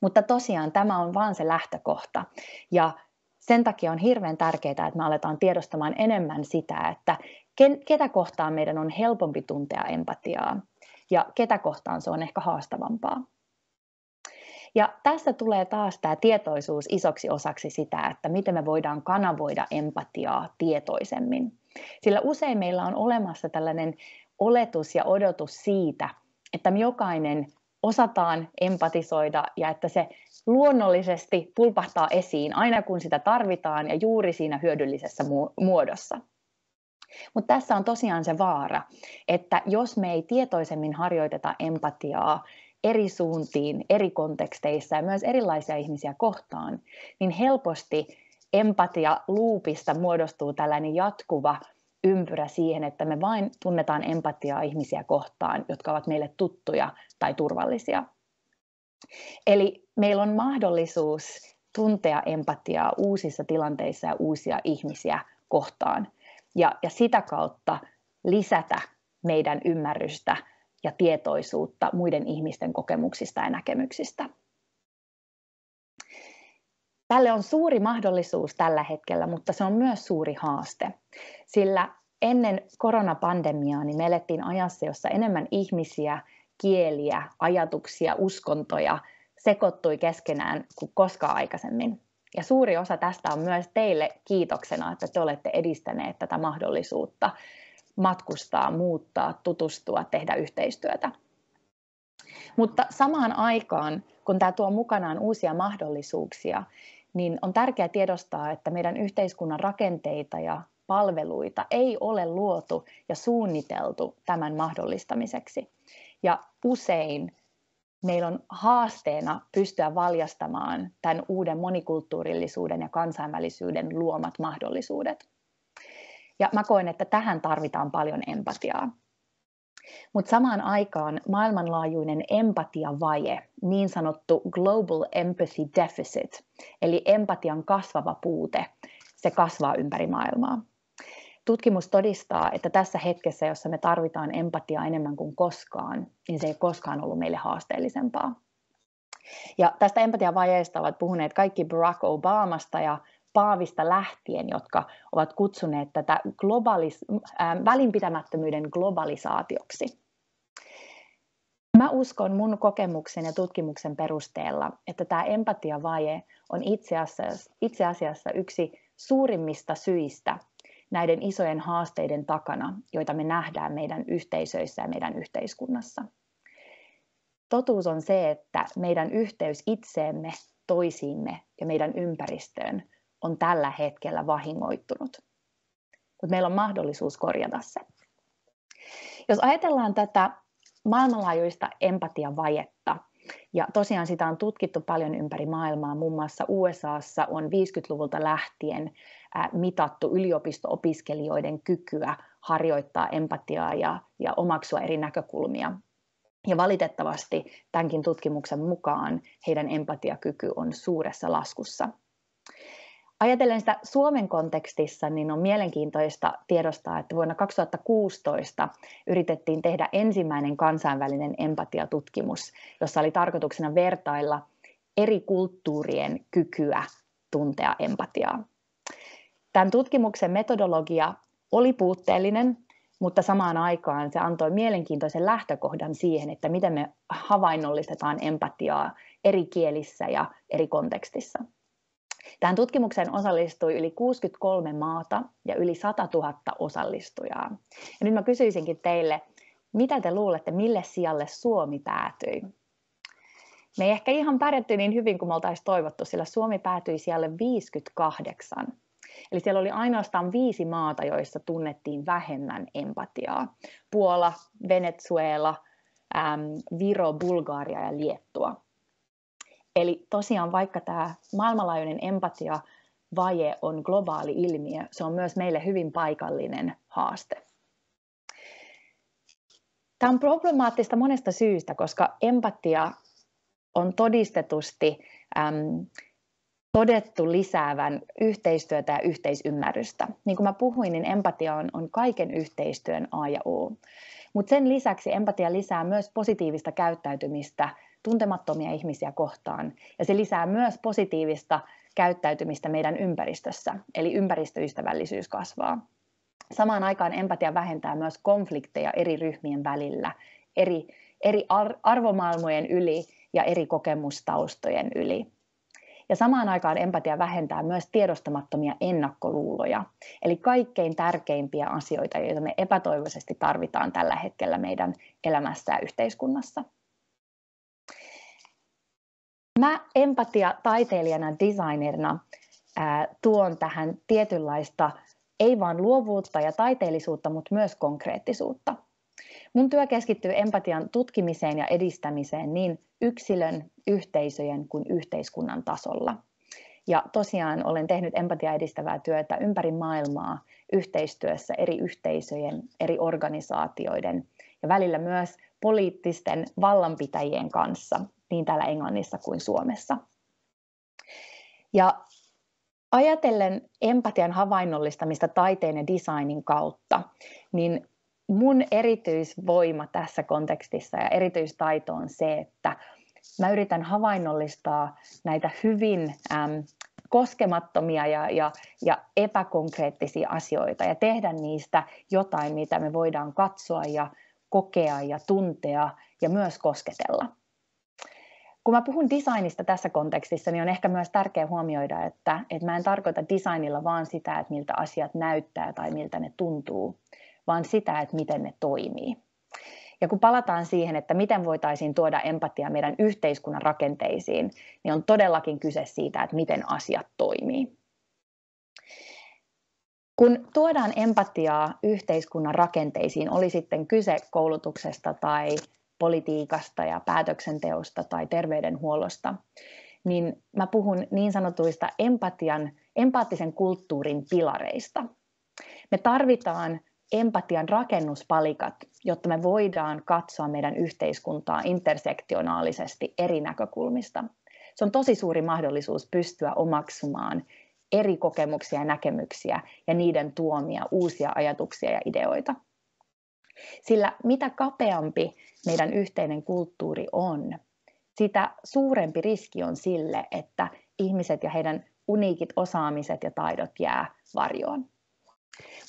Mutta tosiaan tämä on vaan se lähtökohta. Ja sen takia on hirveän tärkeää, että me aletaan tiedostamaan enemmän sitä, että ketä kohtaan meidän on helpompi tuntea empatiaa ja ketä kohtaan se on ehkä haastavampaa. Ja tässä tulee taas tämä tietoisuus isoksi osaksi sitä, että miten me voidaan kanavoida empatiaa tietoisemmin. Sillä usein meillä on olemassa tällainen oletus ja odotus siitä, että me jokainen osataan empatisoida ja että se luonnollisesti pulpahtaa esiin aina kun sitä tarvitaan ja juuri siinä hyödyllisessä muodossa. Mutta tässä on tosiaan se vaara, että jos me ei tietoisemmin harjoiteta empatiaa eri suuntiin, eri konteksteissa ja myös erilaisia ihmisiä kohtaan, niin helposti empatialuupista muodostuu tällainen jatkuva ympyrä siihen, että me vain tunnetaan empatiaa ihmisiä kohtaan, jotka ovat meille tuttuja tai turvallisia. Eli meillä on mahdollisuus tuntea empatiaa uusissa tilanteissa ja uusia ihmisiä kohtaan ja sitä kautta lisätä meidän ymmärrystä ja tietoisuutta muiden ihmisten kokemuksista ja näkemyksistä. Tälle on suuri mahdollisuus tällä hetkellä, mutta se on myös suuri haaste, sillä ennen koronapandemiaa niin me elettiin ajassa, jossa enemmän ihmisiä, kieliä, ajatuksia, uskontoja sekoittui keskenään kuin koskaan aikaisemmin. Ja suuri osa tästä on myös teille kiitoksena, että te olette edistäneet tätä mahdollisuutta matkustaa, muuttaa, tutustua, tehdä yhteistyötä. Mutta samaan aikaan, kun tämä tuo mukanaan uusia mahdollisuuksia, niin on tärkeää tiedostaa, että meidän yhteiskunnan rakenteita ja palveluita ei ole luotu ja suunniteltu tämän mahdollistamiseksi. Ja usein meillä on haasteena pystyä valjastamaan tämän uuden monikulttuurillisuuden ja kansainvälisyyden luomat mahdollisuudet. Ja mä koen, että tähän tarvitaan paljon empatiaa. Mutta samaan aikaan maailmanlaajuinen empatiavaje, niin sanottu global empathy deficit, eli empatian kasvava puute, se kasvaa ympäri maailmaa. Tutkimus todistaa, että tässä hetkessä, jossa me tarvitaan empatiaa enemmän kuin koskaan, niin se ei koskaan ollut meille haasteellisempaa. Ja tästä empatiavajeesta ovat puhuneet kaikki Barack Obamasta ja Paavista lähtien, jotka ovat kutsuneet tätä välinpitämättömyyden globalisaatioksi. Mä uskon mun kokemuksen ja tutkimuksen perusteella, että tämä empatiavaje on itse asiassa yksi suurimmista syistä näiden isojen haasteiden takana, joita me nähdään meidän yhteisöissä ja meidän yhteiskunnassa. Totuus on se, että meidän yhteys itseemme, toisiimme ja meidän ympäristöön on tällä hetkellä vahingoittunut. Mutta meillä on mahdollisuus korjata se. Jos ajatellaan tätä maailmanlaajuista empatiavajetta, ja tosiaan sitä on tutkittu paljon ympäri maailmaa, muun muassa USAssa on 50-luvulta lähtien mitattu yliopisto-opiskelijoiden kykyä harjoittaa empatiaa ja omaksua eri näkökulmia. Ja valitettavasti tämänkin tutkimuksen mukaan heidän empatiakyky on suuressa laskussa. Ajatellen sitä Suomen kontekstissa, niin on mielenkiintoista tiedostaa, että vuonna 2016 yritettiin tehdä ensimmäinen kansainvälinen empatiatutkimus, jossa oli tarkoituksena vertailla eri kulttuurien kykyä tuntea empatiaa. Tämän tutkimuksen metodologia oli puutteellinen, mutta samaan aikaan se antoi mielenkiintoisen lähtökohdan siihen, että miten me havainnollistetaan empatiaa eri kielissä ja eri kontekstissa. Tähän tutkimukseen osallistui yli 63 maata ja yli 100 000 osallistujaa. Ja nyt mä kysyisinkin teille, mitä te luulette, mille sijalle Suomi päätyi? Me ei ehkä ihan pärjätty niin hyvin kuin me oltaisiin toivottu, sillä Suomi päätyi sijalle 58. Eli siellä oli ainoastaan 5 maata, joissa tunnettiin vähemmän empatiaa. Puola, Venezuela, Viro, Bulgaria ja Liettua. Eli tosiaan vaikka tämä maailmanlaajuinen empatiavaje on globaali ilmiö, se on myös meille hyvin paikallinen haaste. Tämä on problemaattista monesta syystä, koska empatia on todistetusti todettu lisäävän yhteistyötä ja yhteisymmärrystä. Niin kuin mä puhuin, niin empatia on kaiken yhteistyön A ja O. Mutta sen lisäksi empatia lisää myös positiivista käyttäytymistä tuntemattomia ihmisiä kohtaan. Ja se lisää myös positiivista käyttäytymistä meidän ympäristössä, eli ympäristöystävällisyys kasvaa. Samaan aikaan empatia vähentää myös konflikteja eri ryhmien välillä, eri arvomaailmojen yli ja eri kokemustaustojen yli. Ja samaan aikaan empatia vähentää myös tiedostamattomia ennakkoluuloja, eli kaikkein tärkeimpiä asioita, joita me epätoivoisesti tarvitaan tällä hetkellä meidän elämässä ja yhteiskunnassa. Mä empatiataiteilijana, designerina tuon tähän tietynlaista ei vain luovuutta ja taiteellisuutta, mutta myös konkreettisuutta. Mun työ keskittyy empatian tutkimiseen ja edistämiseen niin yksilön, yhteisöjen kuin yhteiskunnan tasolla. Ja tosiaan olen tehnyt empatiaa edistävää työtä ympäri maailmaa yhteistyössä eri yhteisöjen, eri organisaatioiden ja välillä myös poliittisten vallanpitäjien kanssa, niin täällä Englannissa kuin Suomessa. Ja ajatellen empatian havainnollistamista taiteen ja designin kautta, niin mun erityisvoima tässä kontekstissa ja erityistaito on se, että mä yritän havainnollistaa näitä hyvin koskemattomia ja epäkonkreettisia asioita ja tehdä niistä jotain, mitä me voidaan katsoa ja kokea ja tuntea ja myös kosketella. Kun mä puhun designista tässä kontekstissa, niin on ehkä myös tärkeää huomioida, että mä en tarkoita designilla vaan sitä, että miltä asiat näyttää tai miltä ne tuntuu, vaan sitä, että miten ne toimii. Ja kun palataan siihen, että miten voitaisiin tuoda empatiaa meidän yhteiskunnan rakenteisiin, niin on todellakin kyse siitä, että miten asiat toimii. Kun tuodaan empatiaa yhteiskunnan rakenteisiin, oli sitten kyse koulutuksesta tai politiikasta ja päätöksenteosta tai terveydenhuollosta, niin mä puhun niin sanotuista empaattisen kulttuurin pilareista. Me tarvitaan empatian rakennuspalikat, jotta me voidaan katsoa meidän yhteiskuntaa intersektionaalisesti eri näkökulmista. Se on tosi suuri mahdollisuus pystyä omaksumaan eri kokemuksia ja näkemyksiä ja niiden tuomia uusia ajatuksia ja ideoita. Sillä mitä kapeampi meidän yhteinen kulttuuri on, sitä suurempi riski on sille, että ihmiset ja heidän uniikit osaamiset ja taidot jää varjoon.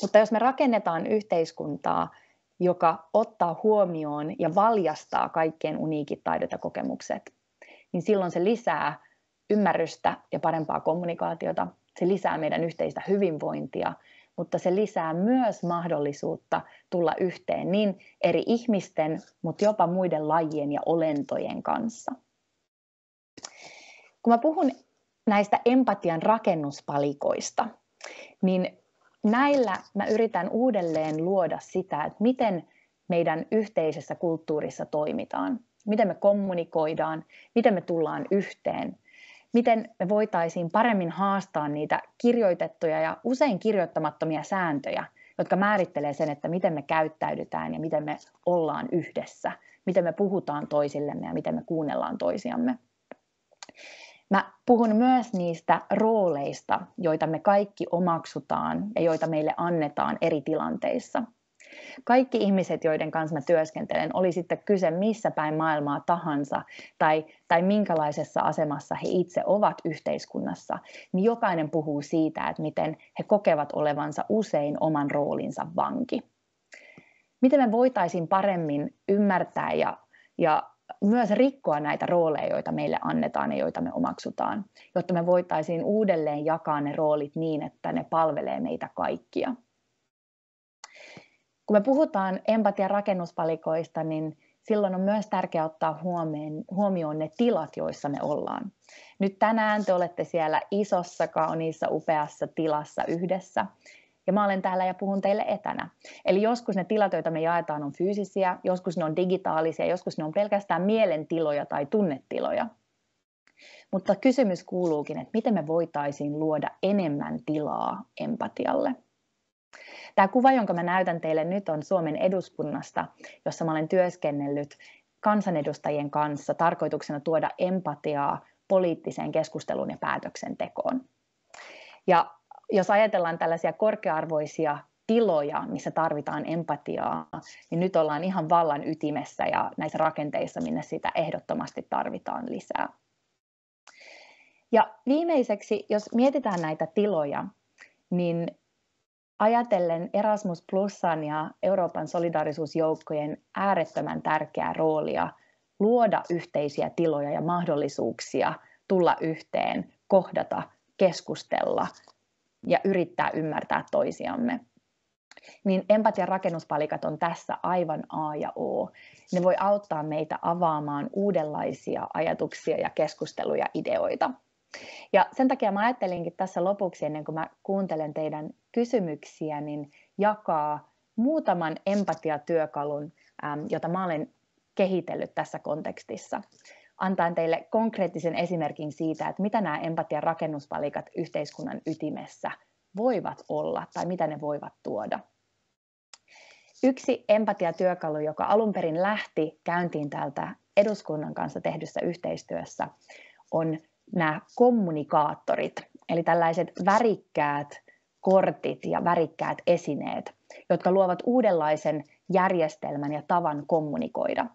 Mutta jos me rakennetaan yhteiskuntaa, joka ottaa huomioon ja valjastaa kaikkien uniikit taidot ja kokemukset, niin silloin se lisää ymmärrystä ja parempaa kommunikaatiota, se lisää meidän yhteistä hyvinvointia, mutta se lisää myös mahdollisuutta tulla yhteen niin eri ihmisten, mutta jopa muiden lajien ja olentojen kanssa. Kun mä puhun näistä empatian rakennuspalikoista, niin näillä mä yritän uudelleen luoda sitä, että miten meidän yhteisessä kulttuurissa toimitaan, miten me kommunikoidaan, miten me tullaan yhteen, miten me voitaisiin paremmin haastaa niitä kirjoitettuja ja usein kirjoittamattomia sääntöjä, jotka määrittelee sen, että miten me käyttäydytään ja miten me ollaan yhdessä, miten me puhutaan toisillemme ja miten me kuunnellaan toisiamme. Mä puhun myös niistä rooleista, joita me kaikki omaksutaan ja joita meille annetaan eri tilanteissa. Kaikki ihmiset, joiden kanssa mä työskentelen, oli sitten kyse missä päin maailmaa tahansa tai minkälaisessa asemassa he itse ovat yhteiskunnassa, niin jokainen puhuu siitä, että miten he kokevat olevansa usein oman roolinsa vanki. Miten me voitaisiin paremmin ymmärtää ja myös rikkoa näitä rooleja, joita meille annetaan ja joita me omaksutaan, jotta me voitaisiin uudelleen jakaa ne roolit niin, että ne palvelee meitä kaikkia. Kun me puhutaan empatian rakennuspalikoista, niin silloin on myös tärkeää ottaa huomioon ne tilat, joissa me ollaan. Nyt tänään te olette siellä isossa, kauniissa, upeassa tilassa yhdessä. Ja mä olen täällä ja puhun teille etänä. Eli joskus ne tilat, joita me jaetaan, on fyysisiä, joskus ne on digitaalisia, joskus ne on pelkästään mielentiloja tai tunnetiloja. Mutta kysymys kuuluukin, että miten me voitaisiin luoda enemmän tilaa empatialle. Tämä kuva, jonka mä näytän teille nyt, on Suomen eduskunnasta, jossa mä olen työskennellyt kansanedustajien kanssa tarkoituksena tuoda empatiaa poliittiseen keskusteluun ja päätöksentekoon. Ja jos ajatellaan tällaisia korkea-arvoisia tiloja, missä tarvitaan empatiaa, niin nyt ollaan ihan vallan ytimessä ja näissä rakenteissa, minne sitä ehdottomasti tarvitaan lisää. Ja viimeiseksi, jos mietitään näitä tiloja, niin ajatellen Erasmus Plusan ja Euroopan solidaarisuusjoukkojen äärettömän tärkeää roolia luoda yhteisiä tiloja ja mahdollisuuksia tulla yhteen, kohdata, keskustella ja yrittää ymmärtää toisiamme, niin empatian rakennuspalikat on tässä aivan A ja O. Ne voi auttaa meitä avaamaan uudenlaisia ajatuksia ja keskusteluja, ideoita. Ja sen takia mä ajattelinkin tässä lopuksi, ennen kuin mä kuuntelen teidän kysymyksiä, niin jakaa muutaman empatiatyökalun, jota mä olen kehitellyt tässä kontekstissa. Antaen teille konkreettisen esimerkin siitä, että mitä nämä empatian rakennuspalikat yhteiskunnan ytimessä voivat olla tai mitä ne voivat tuoda. Yksi empatiatyökalu, joka alun perin lähti käyntiin täältä eduskunnan kanssa tehdyssä yhteistyössä, on nämä kommunikaattorit, eli tällaiset värikkäät kortit ja värikkäät esineet, jotka luovat uudenlaisen järjestelmän ja tavan kommunikoida.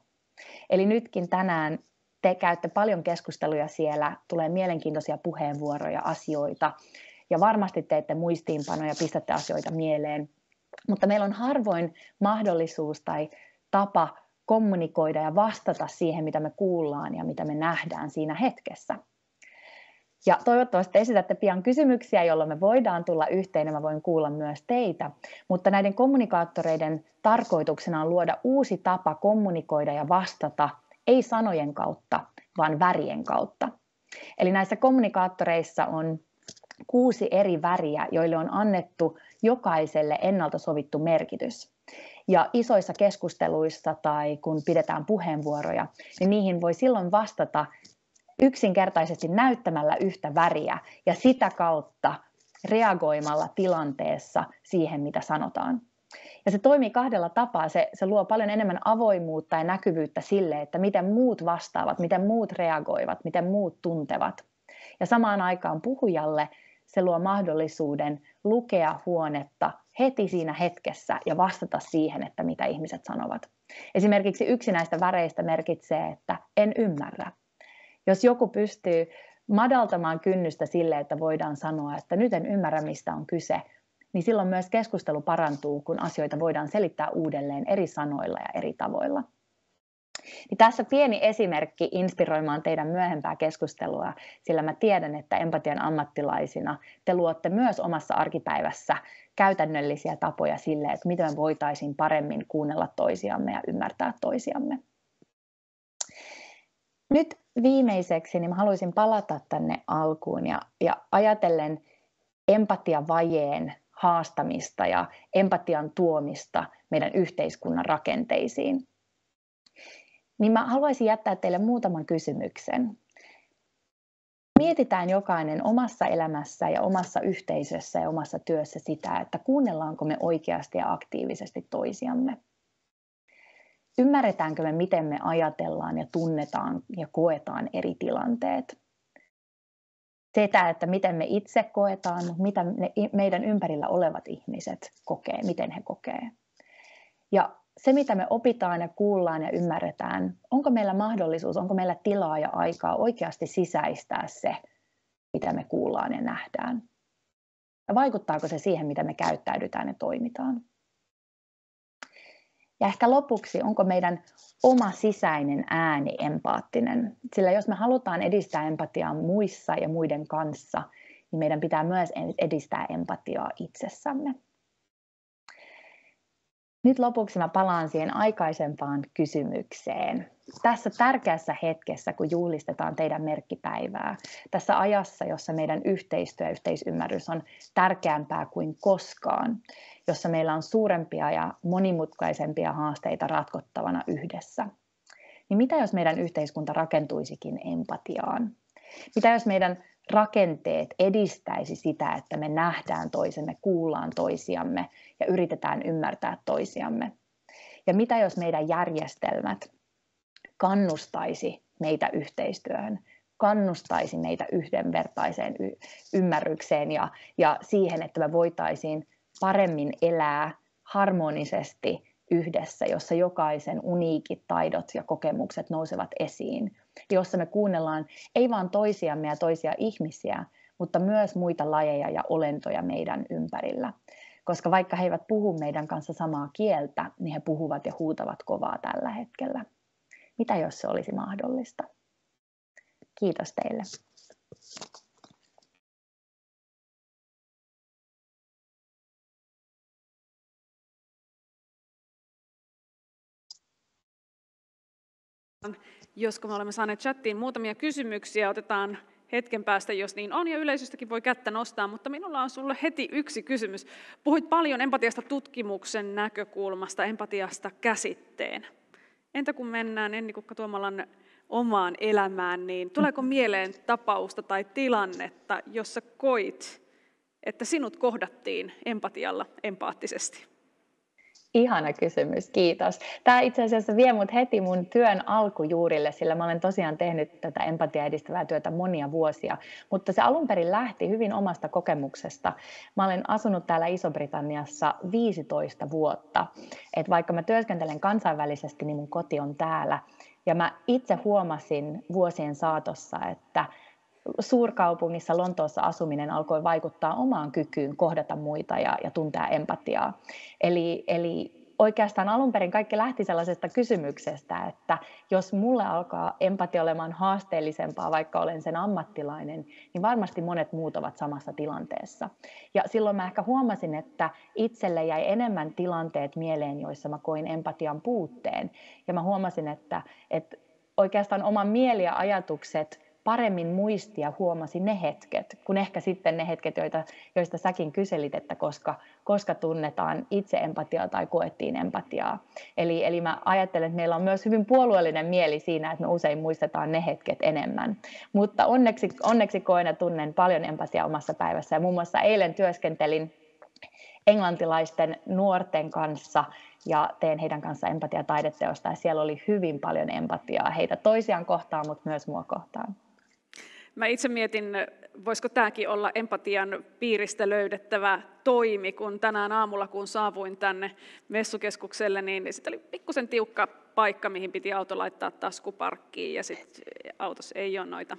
Eli nytkin tänään Te käytte paljon keskusteluja siellä, tulee mielenkiintoisia puheenvuoroja, asioita ja varmasti teette muistiinpanoja, pistätte asioita mieleen. Mutta meillä on harvoin mahdollisuus tai tapa kommunikoida ja vastata siihen, mitä me kuullaan ja mitä me nähdään siinä hetkessä. Ja toivottavasti esitätte pian kysymyksiä, jolloin me voidaan tulla yhteen ja mä voin kuulla myös teitä. Mutta näiden kommunikaattoreiden tarkoituksena on luoda uusi tapa kommunikoida ja vastata, ei sanojen kautta, vaan värien kautta. Eli näissä kommunikaattoreissa on 6 eri väriä, joille on annettu jokaiselle ennalta sovittu merkitys. Ja isoissa keskusteluissa tai kun pidetään puheenvuoroja, niin niihin voi silloin vastata yksinkertaisesti näyttämällä yhtä väriä ja sitä kautta reagoimalla tilanteessa siihen, mitä sanotaan. Ja se toimii 2 tapaa. Se luo paljon enemmän avoimuutta ja näkyvyyttä sille, että miten muut vastaavat, miten muut reagoivat, miten muut tuntevat. Ja samaan aikaan puhujalle se luo mahdollisuuden lukea huonetta heti siinä hetkessä ja vastata siihen, että mitä ihmiset sanovat. Esimerkiksi yksi näistä väreistä merkitsee, että en ymmärrä. Jos joku pystyy madaltamaan kynnystä sille, että voidaan sanoa, että nyt en ymmärrä, mistä on kyse, niin silloin myös keskustelu parantuu, kun asioita voidaan selittää uudelleen eri sanoilla ja eri tavoilla. Niin tässä pieni esimerkki inspiroimaan teidän myöhempää keskustelua, sillä mä tiedän, että empatian ammattilaisina te luotte myös omassa arkipäivässä käytännöllisiä tapoja sille, että miten me voitaisiin paremmin kuunnella toisiamme ja ymmärtää toisiamme. Nyt viimeiseksi niin mä haluaisin palata tänne alkuun ja ajatellen empatiavajeen haastamista ja empatian tuomista meidän yhteiskunnan rakenteisiin. Niin mä haluaisin jättää teille muutaman kysymyksen. Mietitään jokainen omassa elämässä ja omassa yhteisössä ja omassa työssä sitä, että kuunnellaanko me oikeasti ja aktiivisesti toisiamme. Ymmärretäänkö me, miten me ajatellaan ja tunnetaan ja koetaan eri tilanteet. Sitä, että miten me itse koetaan, mutta mitä meidän ympärillä olevat ihmiset kokee, miten he kokee. Ja se, mitä me opitaan ja kuullaan ja ymmärretään, onko meillä mahdollisuus, onko meillä tilaa ja aikaa oikeasti sisäistää se, mitä me kuullaan ja nähdään. Ja vaikuttaako se siihen, mitä me käyttäydytään ja toimitaan. Ja ehkä lopuksi, onko meidän oma sisäinen ääni empaattinen? Sillä jos me halutaan edistää empatiaa muissa ja muiden kanssa, niin meidän pitää myös edistää empatiaa itsessämme. Nyt lopuksi mä palaan siihen aikaisempaan kysymykseen. Tässä tärkeässä hetkessä, kun juhlistetaan teidän merkkipäivää, tässä ajassa, jossa meidän yhteistyö ja yhteisymmärrys on tärkeämpää kuin koskaan, jossa meillä on suurempia ja monimutkaisempia haasteita ratkottavana yhdessä, niin mitä jos meidän yhteiskunta rakentuisikin empatiaan? Mitä jos meidän rakenteet edistäisi sitä, että me nähdään toisemme, kuullaan toisiamme ja yritetään ymmärtää toisiamme? Ja mitä jos meidän järjestelmät kannustaisi meitä yhteistyöhön, kannustaisi meitä yhdenvertaiseen ymmärrykseen ja siihen, että me voitaisiin paremmin elää harmonisesti yhdessä, jossa jokaisen uniikit taidot ja kokemukset nousevat esiin, jossa me kuunnellaan ei vain toisiamme ja toisia ihmisiä, mutta myös muita lajeja ja olentoja meidän ympärillä. Koska vaikka he eivät puhu meidän kanssa samaa kieltä, niin he puhuvat ja huutavat kovaa tällä hetkellä. Mitä jos se olisi mahdollista? Kiitos teille. Josko me olemme saaneet chattiin muutamia kysymyksiä, otetaan hetken päästä, jos niin on, ja yleisöstäkin voi kättä nostaa, mutta minulla on sulle heti yksi kysymys. Puhuit paljon empatiasta tutkimuksen näkökulmasta, empatiasta käsitteen. Entä kun mennään Enni-Kukka Tuomalan omaan elämään, niin tuleeko mieleen tapausta tai tilannetta, jossa koit, että sinut kohdattiin empatialla empaattisesti? Ihana kysymys, kiitos. Tämä itse asiassa vie mut heti mun työn alkujuurille, sillä mä olen tosiaan tehnyt tätä empatiaa edistävää työtä monia vuosia, mutta se alun perin lähti hyvin omasta kokemuksesta. Mä olen asunut täällä Iso-Britanniassa 15 vuotta, että vaikka mä työskentelen kansainvälisesti, niin mun koti on täällä, Ja mä itse huomasin vuosien saatossa, että suurkaupungissa Lontoossa asuminen alkoi vaikuttaa omaan kykyyn kohdata muita ja tuntea empatiaa. Eli oikeastaan alun perin kaikki lähti sellaisesta kysymyksestä, että jos mulle alkaa empatia olemaan haasteellisempaa, vaikka olen sen ammattilainen, niin varmasti monet muut ovat samassa tilanteessa. Ja silloin mä ehkä huomasin, että itselle jäi enemmän tilanteet mieleen, joissa mä koin empatian puutteen. Ja mä huomasin, että oikeastaan oma mieli ja ajatukset paremmin muisti ja huomasi ne hetket, kun ehkä sitten ne hetket, joista säkin kyselit, että koska tunnetaan itse empatiaa tai koettiin empatiaa. Eli mä ajattelen, että meillä on myös hyvin puolueellinen mieli siinä, että me usein muistetaan ne hetket enemmän. Mutta onneksi koen ja tunnen paljon empatiaa omassa päivässä. Ja muun muassa eilen työskentelin englantilaisten nuorten kanssa ja teen heidän kanssa empatiataideteosta. Ja siellä oli hyvin paljon empatiaa heitä toisiaan kohtaan, mutta myös mua kohtaan. Mä itse mietin, voisiko tämäkin olla empatian piiristä löydettävä toimi, kun tänään aamulla, kun saavuin tänne messukeskukselle, niin sitten oli pikkusen tiukka paikka, mihin piti auto laittaa taskuparkkiin, ja sitten autossa ei ole noita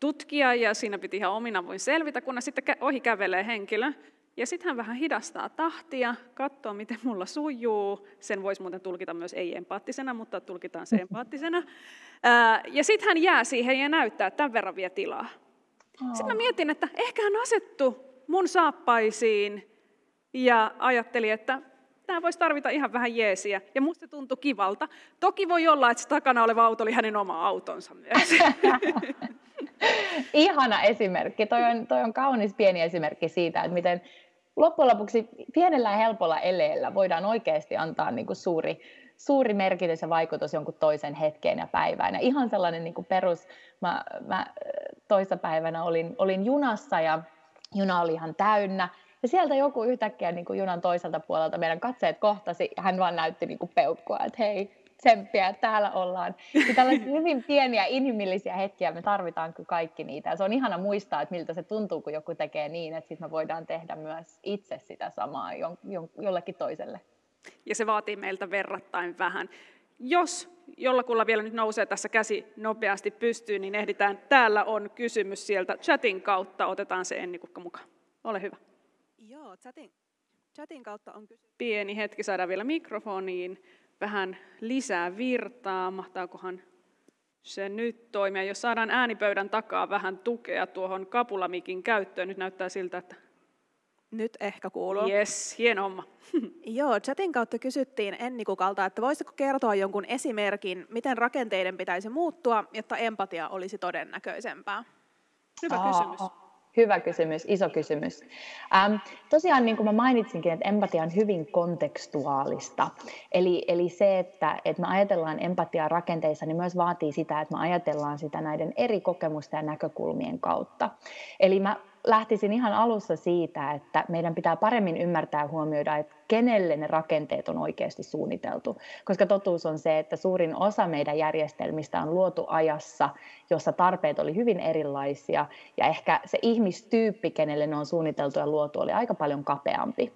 tutkia, ja siinä piti ihan omin avuin selvitä, kunnes sitten ohi kävelee henkilö. Ja sitten hän vähän hidastaa tahtia, katsoo miten mulla sujuu. Sen voisi muuten tulkita myös ei-empaattisena, mutta tulkitaan se empaattisena. Ja sitten hän jää siihen ja näyttää, että tämän verran vie tilaa. Sitten mä mietin, että ehkä hän asettu mun saappaisiin ja ajatteli, että tämä voisi tarvita ihan vähän jeesiä. Ja musta se tuntui kivalta. Toki voi olla, että se takana oleva auto oli hänen oma autonsa myös. Ihana esimerkki. Toi on kaunis pieni esimerkki siitä, että miten loppujen lopuksi pienellä ja helpolla eleellä voidaan oikeasti antaa niin kuin suuri merkitys ja vaikutus jonkun toisen hetkeen ja päivään. Ja ihan sellainen niin kuin perus, mä toissapäivänä olin junassa ja juna oli ihan täynnä. Ja sieltä joku yhtäkkiä niin kuin junan toiselta puolelta meidän katseet kohtasi ja hän vaan näytti niin kuin peukkua, että hei, tsemppiä, täällä ollaan. Ja tällaisia hyvin pieniä inhimillisiä hetkiä me tarvitaan kyllä kaikki niitä. Ja se on ihana muistaa, että miltä se tuntuu, kun joku tekee niin, että sitten me voidaan tehdä myös itse sitä samaa jollekin toiselle. Ja se vaatii meiltä verrattain vähän. Jos jollakulla vielä nyt nousee tässä käsi nopeasti pystyyn, niin ehditään. Täällä on kysymys sieltä chatin kautta. Otetaan se Ennikukka mukaan. Ole hyvä. Joo, chatin kautta on kysymys. Pieni hetki, saadaan vielä mikrofoniin. Vähän lisää virtaa, mahtaakohan se nyt toimia. Jos saadaan äänipöydän takaa vähän tukea tuohon kapulamikin käyttöön, nyt näyttää siltä, että... Nyt ehkä kuuluu. Yes, hieno homma. Joo, chatin kautta kysyttiin Ennikukalta, että voisitko kertoa jonkun esimerkin, miten rakenteiden pitäisi muuttua, jotta empatia olisi todennäköisempää? Hyvä kysymys. Hyvä kysymys, iso kysymys. Tosiaan niin kuin mä mainitsinkin, että empatia on hyvin kontekstuaalista. Eli se, että me ajatellaan empatiaa rakenteissa, niin myös vaatii sitä, että me ajatellaan sitä näiden eri kokemusten ja näkökulmien kautta. Eli mä lähtisin ihan alussa siitä, että meidän pitää paremmin ymmärtää ja huomioida, että kenelle ne rakenteet on oikeasti suunniteltu. Koska totuus on se, että suurin osa meidän järjestelmistä on luotu ajassa, jossa tarpeet oli hyvin erilaisia. Ja ehkä se ihmistyyppi, kenelle ne on suunniteltu ja luotu, oli aika paljon kapeampi.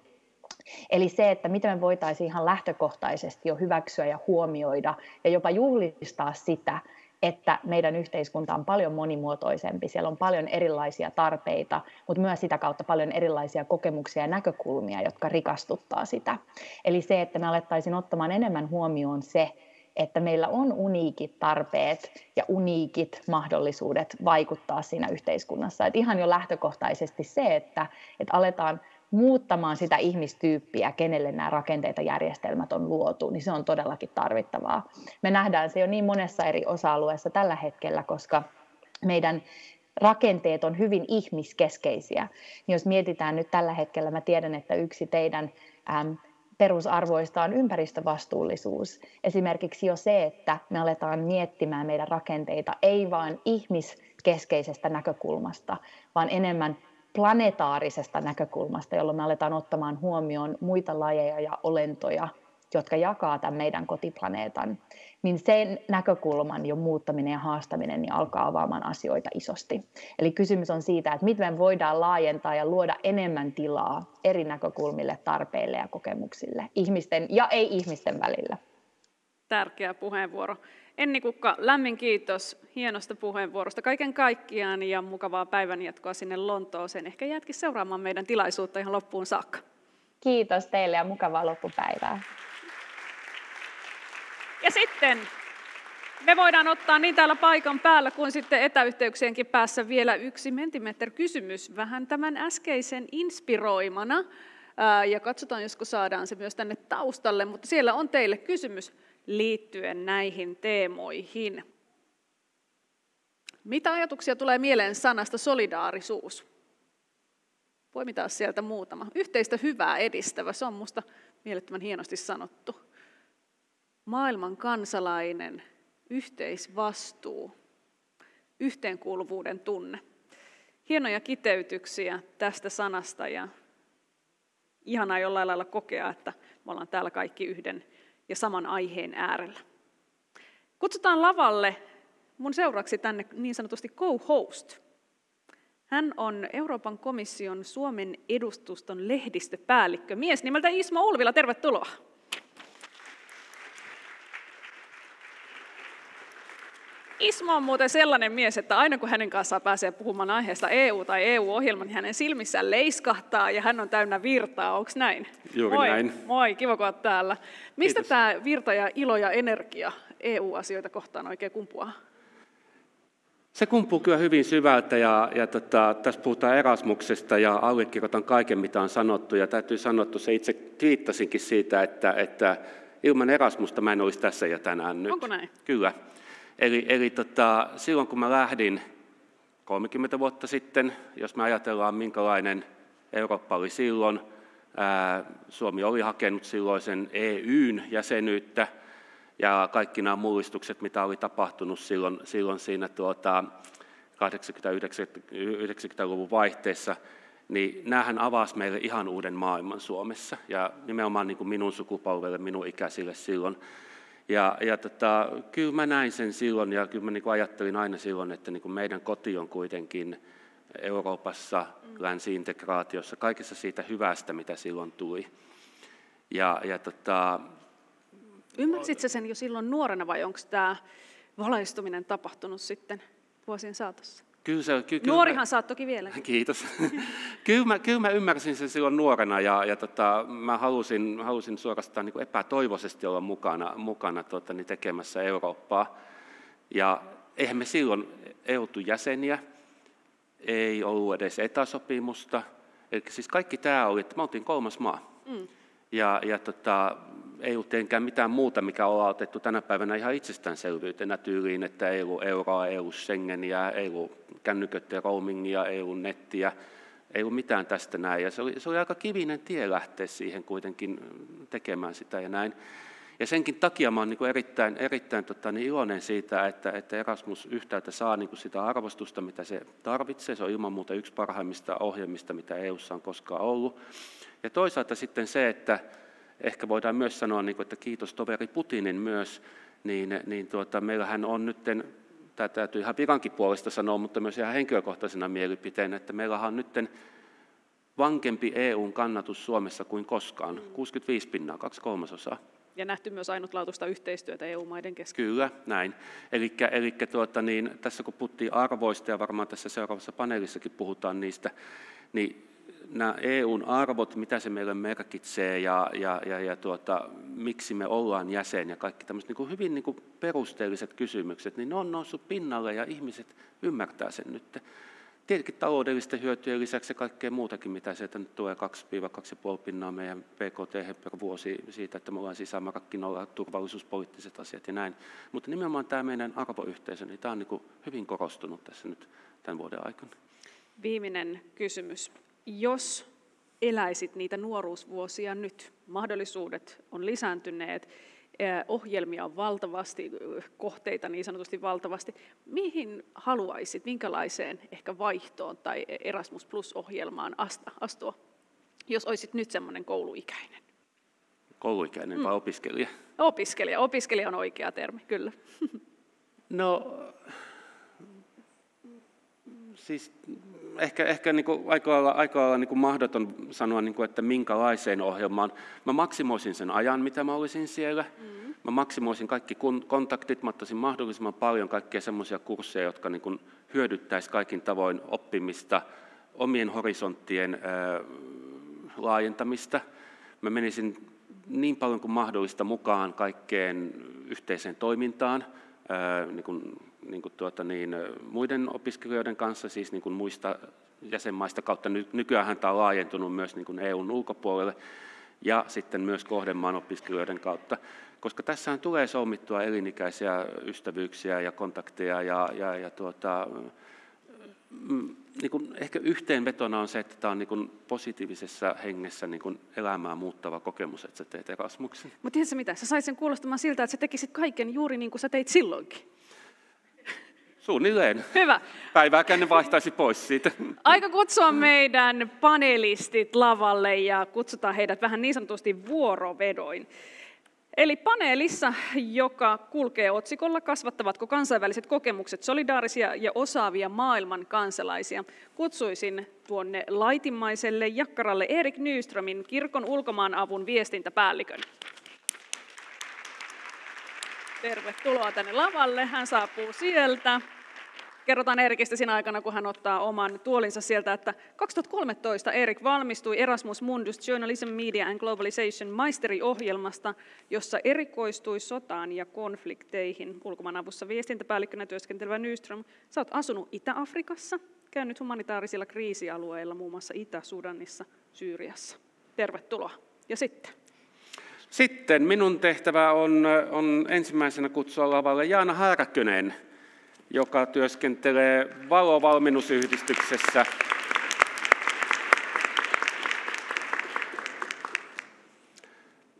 Eli se, että miten me voitaisiin ihan lähtökohtaisesti jo hyväksyä ja huomioida ja jopa juhlistaa sitä, että meidän yhteiskunta on paljon monimuotoisempi, siellä on paljon erilaisia tarpeita, mutta myös sitä kautta paljon erilaisia kokemuksia ja näkökulmia, jotka rikastuttaa sitä. Eli se, että me alettaisiin ottamaan enemmän huomioon se, että meillä on uniikit tarpeet ja uniikit mahdollisuudet vaikuttaa siinä yhteiskunnassa. Et ihan jo lähtökohtaisesti se, että aletaan muuttamaan sitä ihmistyyppiä, kenelle nämä rakenteet ja järjestelmät on luotu, niin se on todellakin tarvittavaa. Me nähdään se jo niin monessa eri osa-alueessa tällä hetkellä, koska meidän rakenteet on hyvin ihmiskeskeisiä. Niin jos mietitään nyt tällä hetkellä, mä tiedän, että yksi teidän perusarvoista on ympäristövastuullisuus. Esimerkiksi jo se, että me aletaan miettimään meidän rakenteita ei vain ihmiskeskeisestä näkökulmasta, vaan enemmän planetaarisesta näkökulmasta, jolloin me aletaan ottamaan huomioon muita lajeja ja olentoja, jotka jakaa tämän meidän kotiplaneetan, niin sen näkökulman jo muuttaminen ja haastaminen niin alkaa avaamaan asioita isosti. Eli kysymys on siitä, että miten me voidaan laajentaa ja luoda enemmän tilaa eri näkökulmille, tarpeille ja kokemuksille, ihmisten ja ei-ihmisten välillä. Tärkeä puheenvuoro. Enni Kukka, lämmin kiitos hienosta puheenvuorosta kaiken kaikkiaan ja mukavaa päivänjatkoa sinne Lontooseen. Ehkä jäätkin seuraamaan meidän tilaisuutta ihan loppuun saakka. Kiitos teille ja mukavaa loppupäivää. Ja sitten me voidaan ottaa niin täällä paikan päällä kuin sitten etäyhteyksienkin päässä vielä yksi Mentimeter-kysymys vähän tämän äskeisen inspiroimana. Ja katsotaan, josko saadaan se myös tänne taustalle, mutta siellä on teille kysymys liittyen näihin teemoihin. Mitä ajatuksia tulee mieleen sanasta solidaarisuus? Poimitaan sieltä muutama. Yhteistä hyvää edistävä, se on minusta mielettömän hienosti sanottu. Maailman kansalainen, yhteisvastuu, yhteenkuuluvuuden tunne. Hienoja kiteytyksiä tästä sanasta ja ihanaa jollain lailla kokea, että me ollaan täällä kaikki yhden ja saman aiheen äärellä. Kutsutaan lavalle mun seuraksi tänne niin sanotusti co-host. Hän on Euroopan komission Suomen edustuston lehdistöpäällikkö, mies nimeltä Ismo Ulvila. Tervetuloa. Ismo on muuten sellainen mies, että aina kun hänen kanssaan pääsee puhumaan aiheesta EU tai EU-ohjelma, niin hänen silmissään leiskahtaa ja hän on täynnä virtaa. Onko näin? Juuri Moi, näin. moi, kiva kun olet täällä. Mistä Kiitos. tämä virta ja ilo ja energia EU-asioita kohtaan oikein kumpuaa? Se kumpuu kyllä hyvin syvältä ja tässä puhutaan Erasmuksesta ja allekirjoitan kaiken, mitä on sanottu. Ja täytyy sanoa, että se itse twiittasinkin siitä, että ilman Erasmusta mä en olisi tässä ja tänään nyt. Onko näin? Kyllä. Eli silloin kun mä lähdin 30 vuotta sitten, jos me ajatellaan minkälainen Eurooppa oli silloin, Suomi oli hakenut silloisen EUn jäsenyyttä ja kaikki nämä mullistukset, mitä oli tapahtunut silloin siinä 80-90-luvun vaihteessa, niin näähän avasi meille ihan uuden maailman Suomessa ja nimenomaan niin kuin minun sukupolvelle, minun ikäisille silloin. Ja kyllä mä näin sen silloin ja kyllä mä niin kuin ajattelin aina silloin, että niin kuin meidän koti on kuitenkin Euroopassa, länsi-integraatiossa, kaikessa siitä hyvästä, mitä silloin tuli. Ymmärsitkö sen jo silloin nuorena vai onko tämä valaistuminen tapahtunut sitten vuosien saatossa? Kyllä Nuorihan saat toki vielä. Kiitos. Kyllä mä ymmärsin sen silloin nuorena ja mä halusin suorastaan niin kuin epätoivoisesti olla mukana tekemässä Eurooppaa. Ja eihän me silloin oltu jäseniä, ei ollut edes etäsopimusta. Eli siis kaikki tämä oli, että me oltiin 3. maa. Ja ei ollut tietenkään mitään muuta, mikä ollaan otettu tänä päivänä ihan itsestäänselvyytenä tyyliin, että ei ollut euroa, ei ollut Schengeniä, ei ollut kännyköiden roamingia, ei ollut nettiä, ei ollut mitään tästä näin. Ja se oli aika kivinen tie lähteä siihen kuitenkin tekemään sitä ja näin. Ja senkin takia mä oon niin erittäin iloinen siitä, että Erasmus yhtäältä saa niin kuin sitä arvostusta, mitä se tarvitsee. Se on ilman muuta yksi parhaimmista ohjelmista, mitä EU:ssa on koskaan ollut. Ja toisaalta sitten että ehkä voidaan myös sanoa, että kiitos toveri Putinin myös, meillähän on nyt, tämä täytyy ihan virankin puolesta sanoa, mutta myös ihan henkilökohtaisena mielipiteenä, että meillähän on nyt vankempi EUn kannatus Suomessa kuin koskaan, 65%, 2/3. Ja nähty myös ainutlaatuista yhteistyötä EU-maiden kesken. Kyllä, näin. Eli tässä kun puhuttiin arvoista ja varmaan tässä seuraavassa paneelissakin puhutaan niistä, niin nämä EUn arvot, mitä se meille merkitsee ja miksi me ollaan jäsen ja kaikki tämmöiset niin hyvin niin perusteelliset kysymykset, niin ne on noussut pinnalle ja ihmiset ymmärtää sen nyt. Tietenkin taloudellisten hyötyjen lisäksi kaikkea muutakin, mitä sieltä nyt tulee 2-2,5% meidän PKT per vuosi siitä, että me ollaan sisämarkkinoilla, turvallisuuspoliittiset asiat ja näin. Mutta nimenomaan tämä meidän arvoyhteisö, niin tämä on niin hyvin korostunut tässä nyt tämän vuoden aikana. Viimeinen kysymys. Jos eläisit niitä nuoruusvuosia nyt, mahdollisuudet on lisääntyneet, ohjelmia on valtavasti, kohteita niin sanotusti valtavasti, mihin haluaisit, minkälaiseen ehkä vaihtoon tai Erasmus Plus-ohjelmaan astua, jos olisit nyt semmoinen kouluikäinen? Kouluikäinen vai opiskelija? Opiskelija on oikea termi, kyllä. No, siis ehkä niin kuin aika lailla niin kuin mahdoton sanoa, niin kuin, että minkälaiseen ohjelmaan. Mä maksimoisin sen ajan, mitä mä olisin siellä. Mä maksimoisin kaikki kontaktit, mä ottaisin mahdollisimman paljon kaikkia semmoisia kursseja, jotka niin kuin hyödyttäisi kaikin tavoin oppimista, omien horisonttien laajentamista. Mä menisin niin paljon kuin mahdollista mukaan kaikkeen yhteiseen toimintaan, muiden opiskelijoiden kanssa, siis niin kuin muista jäsenmaista kautta. Nykyään tämä on laajentunut myös niin kuin EUn ulkopuolelle ja sitten myös kohdemaan opiskelijoiden kautta, koska tässähän tulee solmittua elinikäisiä ystävyyksiä ja kontakteja niin kuin ehkä yhteenvetona on se, että tämä on niin kuin positiivisessa hengessä niin kuin elämää muuttava kokemus, että sä teet Erasmuksen. Mutta tiedätkö mitä, sä sait sen kuulostamaan siltä, että sä tekisit kaiken juuri niin kuin sä teit silloinkin. Suunnilleen. Hyvä. Päivääkään ne vaihtaisi pois siitä. Aika kutsua meidän panelistit lavalle ja kutsutaan heidät vähän niin sanotusti vuorovedoin. Eli paneelissa, joka kulkee otsikolla Kasvattavatko kansainväliset kokemukset solidaarisia ja osaavia maailman kansalaisia, kutsuisin tuonne laitimmaiselle jakkaralle Erik Nyströmin, kirkon ulkomaanavun viestintäpäällikön. Tervetuloa tänne lavalle, hän saapuu sieltä. Kerrotaan Erikistä siinä aikana, kun hän ottaa oman tuolinsa sieltä, että 2013 Erik valmistui Erasmus Mundus Journalism, Media and Globalization maisteriohjelmasta, jossa erikoistui sotaan ja konflikteihin. Ulkomaanavussa viestintäpäällikkönä työskentelevä Nyström, sä oot asunut Itä-Afrikassa, käynyt humanitaarisilla kriisialueilla, muun muassa Itä-Sudanissa, Syyriassa. Tervetuloa. Ja sitten? Sitten minun tehtävä on ensimmäisenä kutsua lavalle Jaana Härkönen, joka työskentelee Valo-valmennusyhdistyksessä.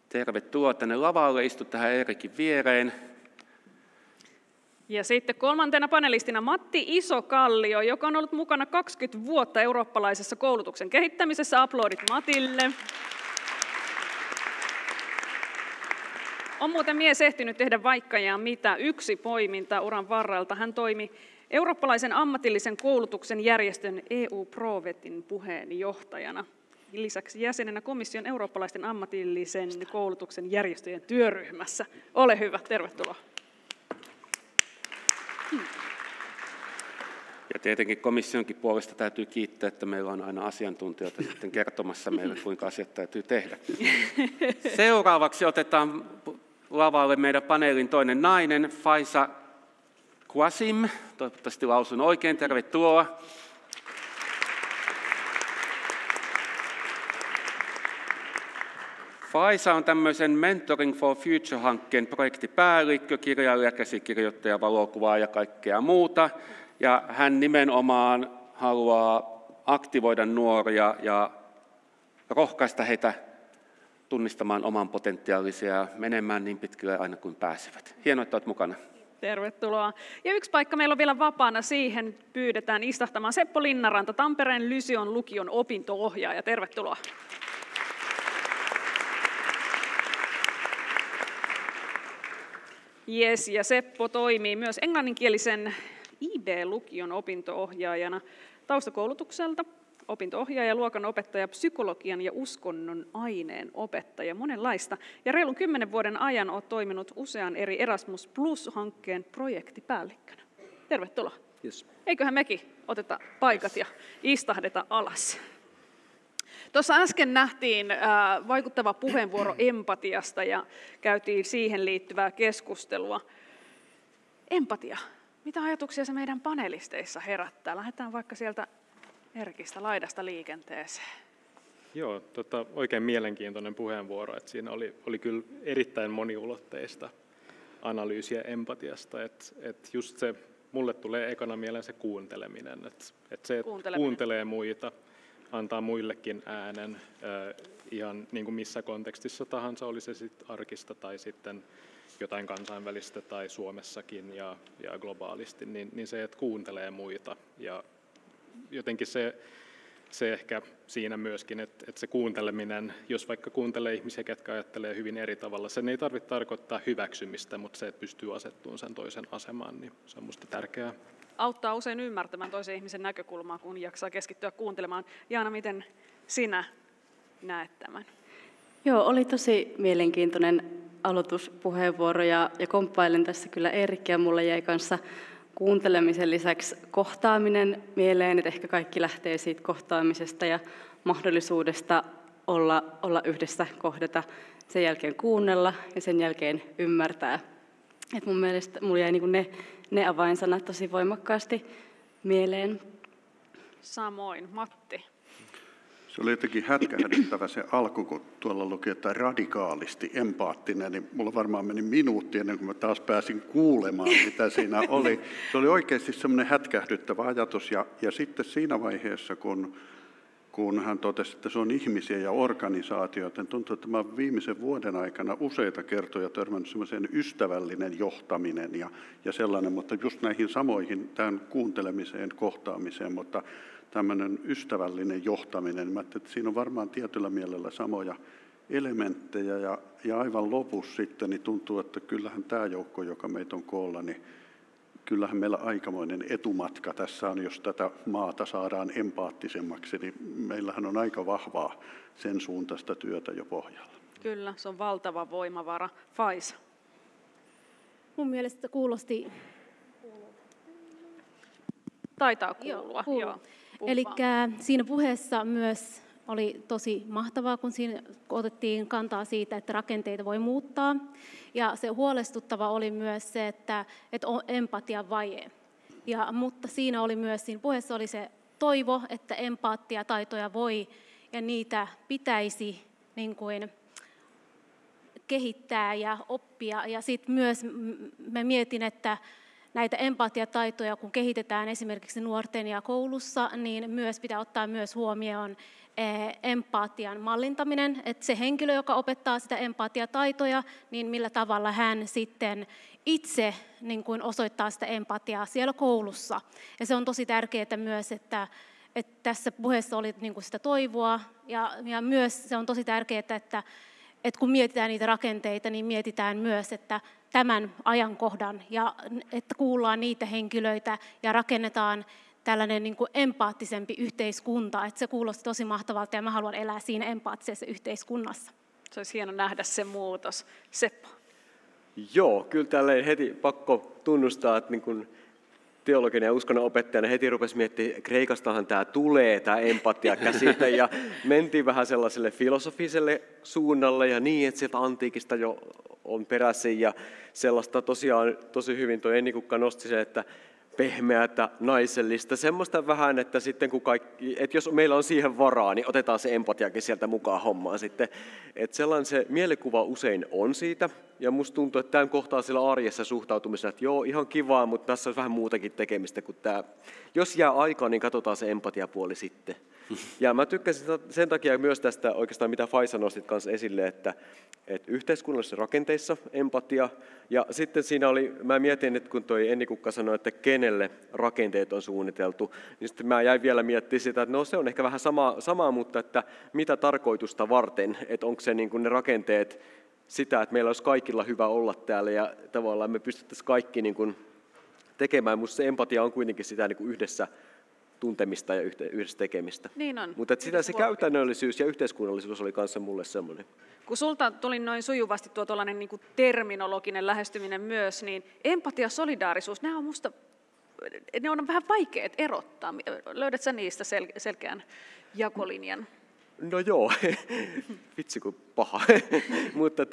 Tervetuloa tänne lavalle, istu tähän Erikin viereen. Ja sitten kolmantena panelistina Matti Isokallio, joka on ollut mukana 20 vuotta eurooppalaisessa koulutuksen kehittämisessä. Aplodit Matille. On muuten mies ehtinyt tehdä vaikka ja mitä yksi poiminta uran varrelta. Hän toimi eurooppalaisen ammatillisen koulutuksen järjestön EU-Provetin puheenjohtajana. Lisäksi jäsenenä komission eurooppalaisten ammatillisen koulutuksen järjestöjen työryhmässä. Ole hyvä, tervetuloa. Ja tietenkin komissionkin puolesta täytyy kiittää, että meillä on aina asiantuntijoita sitten kertomassa meille, kuinka asiat täytyy tehdä. Seuraavaksi otetaan lavalle meidän paneelin toinen nainen, Faisa Qasim. Toivottavasti lausun oikein. Tervetuloa. Faisa on tämmöisen Mentoring for Future-hankkeen projektipäällikkö, kirjailija, käsikirjoittaja, valokuvaaja ja kaikkea muuta. Ja hän nimenomaan haluaa aktivoida nuoria ja rohkaista heitä tunnistamaan oman potentiaalisia ja menemään niin pitkälle aina kuin pääsevät. Hienoa, että olet mukana. Tervetuloa. Ja yksi paikka meillä on vielä vapaana, siihen pyydetään istahtamaan Seppo Linnaranta, Tampereen Lyseon lukion opinto-ohjaaja. Tervetuloa. Yes, ja Seppo toimii myös englanninkielisen IB-lukion opinto-ohjaajana taustakoulutukselta. Opinto-ohjaaja, luokanopettaja, psykologian ja uskonnon aineen opettaja, monenlaista. Ja reilun 10 vuoden ajan olet toiminut usean eri Erasmus Plus-hankkeen projektipäällikkönä. Tervetuloa. Yes. Eiköhän mekin oteta paikat ja istahdeta alas. Tuossa äsken nähtiin vaikuttava puheenvuoro empatiasta ja käytiin siihen liittyvää keskustelua. Empatia. Mitä ajatuksia se meidän panelisteissa herättää? Lähdetään vaikka sieltä Erkistä laidasta liikenteeseen. Joo, oikein mielenkiintoinen puheenvuoro. Että siinä oli kyllä erittäin moniulotteista analyysiä empatiasta. Että just se, mulle tulee ekana mieleen se kuunteleminen. Että se, että kuuntelee muita, antaa muillekin äänen ihan niin kuin missä kontekstissa tahansa, oli se sitten arkista tai sitten jotain kansainvälistä tai Suomessakin ja globaalisti, niin se, että kuuntelee muita ja jotenkin se ehkä siinä myöskin, että se kuunteleminen, jos vaikka kuuntelee ihmisiä, ketkä ajattelee hyvin eri tavalla, sen ei tarvitse tarkoittaa hyväksymistä, mutta se, että pystyy asettumaan sen toisen asemaan, niin se on minusta tärkeää. Auttaa usein ymmärtämään toisen ihmisen näkökulmaa, kun jaksaa keskittyä kuuntelemaan. Jaana, miten sinä näet tämän? Joo, oli tosi mielenkiintoinen aloituspuheenvuoro ja komppailen tässä kyllä Eerikkiä. Mulle jäi kanssa kuuntelemisen lisäksi kohtaaminen mieleen, että ehkä kaikki lähtee siitä kohtaamisesta ja mahdollisuudesta olla yhdessä, kohdata, sen jälkeen kuunnella ja sen jälkeen ymmärtää. Et mun mielestä mulla jäi niin ne avainsanat tosi voimakkaasti mieleen. Samoin. Matti. Se oli jotenkin hätkähdyttävä se alku, kun tuolla luki, että radikaalisti empaattinen, niin mulla varmaan meni minuutti ennen kuin mä taas pääsin kuulemaan, mitä siinä oli. Se oli oikeasti semmoinen hätkähdyttävä ajatus, ja sitten siinä vaiheessa, kun hän totesi, että se on ihmisiä ja organisaatioita, niin tuntuu, että mä olen viimeisen vuoden aikana useita kertoja törmännyt semmoiseen ystävällinen johtaminen ja sellainen, mutta just näihin samoihin, tähän kuuntelemiseen, kohtaamiseen, mutta tämmöinen ystävällinen johtaminen, mä ajattelin, että siinä on varmaan tietyllä mielellä samoja elementtejä ja aivan lopussa sitten niin tuntuu, että kyllähän tämä joukko, joka meitä on koolla, niin kyllähän meillä aikamoinen etumatka tässä on, jos tätä maata saadaan empaattisemmaksi, niin meillähän on aika vahvaa sen suuntaista työtä jo pohjalla. Kyllä, se on valtava voimavara. Faisa. Mun mielestä kuulosti... Taitaa kuulua. Joo. Eli siinä puheessa myös oli tosi mahtavaa, kun siinä otettiin kantaa siitä, että rakenteita voi muuttaa. Ja se huolestuttava oli myös se, että on empatian vaje. Mutta siinä puheessa oli se toivo, että empatiataitoja voi ja niitä pitäisi niin kuin kehittää ja oppia. Ja sitten myös mä mietin, että näitä empatiataitoja, kun kehitetään esimerkiksi nuorten ja koulussa, niin myös pitää ottaa myös huomioon empatian mallintaminen, että se henkilö, joka opettaa sitä empatiataitoja, niin millä tavalla hän sitten itse niin kuin osoittaa sitä empatiaa siellä koulussa. Ja se on tosi tärkeää myös, että tässä puheessa oli niin kuin sitä toivoa, ja myös se on tosi tärkeää, että kun mietitään niitä rakenteita, niin mietitään myös, että tämän ajankohdan ja että kuullaan niitä henkilöitä ja rakennetaan tällainen niin kuin empaattisempi yhteiskunta. Että se kuulosti tosi mahtavalta ja mä haluan elää siinä empaattisessa yhteiskunnassa. Se olisi hieno nähdä se muutos. Seppo. Joo, kyllä tälleen heti pakko tunnustaa, että niin kuin teologinen ja uskonnon opettajana heti rupesi miettimään, Kreikastahan tämä tulee, tämä empatia-käsite, ja mentiin vähän sellaiselle filosofiselle suunnalle, ja niin, että sieltä antiikista jo on peräisin, ja sellaista tosiaan tosi hyvin tuo Ennikukka nosti se, että pehmeätä, naisellista, semmoista vähän, että sitten kun että jos meillä on siihen varaa, niin otetaan se empatiakin sieltä mukaan hommaan sitten. Että sellainen se mielikuva usein on siitä, ja musta tuntuu, että tämän kohtaa sillä arjessa suhtautumisena, että joo, ihan kivaa, mutta tässä on vähän muutakin tekemistä kuin tämä. Jos jää aikaa, niin katsotaan se empatiapuoli sitten. Ja mä tykkäsin sen takia myös tästä oikeastaan, mitä Faisa nostit kanssa esille, että yhteiskunnallisissa rakenteissa empatia, ja sitten siinä oli, mä mietin, että kun toi Ennikukka sanoi, että kenelle rakenteet on suunniteltu, niin sitten mä jäin vielä miettimään sitä, että no se on ehkä vähän samaa, mutta että mitä tarkoitusta varten, että onko se niin kuin ne rakenteet sitä, että meillä olisi kaikilla hyvä olla täällä, ja tavallaan me pystyttäisiin kaikki niin kuin tekemään, mutta se empatia on kuitenkin sitä niin kuin yhdessä tuntemista ja yhdessä tekemistä. Niin on. Mutta sitä se käytännöllisyys ja yhteiskunnallisuus oli kanssa mulle semmoinen. Kun sulta tuli noin sujuvasti tuo tuollainen niin kuin terminologinen lähestyminen myös, niin empatia ja solidaarisuus, ne on vähän vaikeat erottaa. Löydät sä niistä selkeän jakolinjan? No joo, vitsi kun paha. Mutta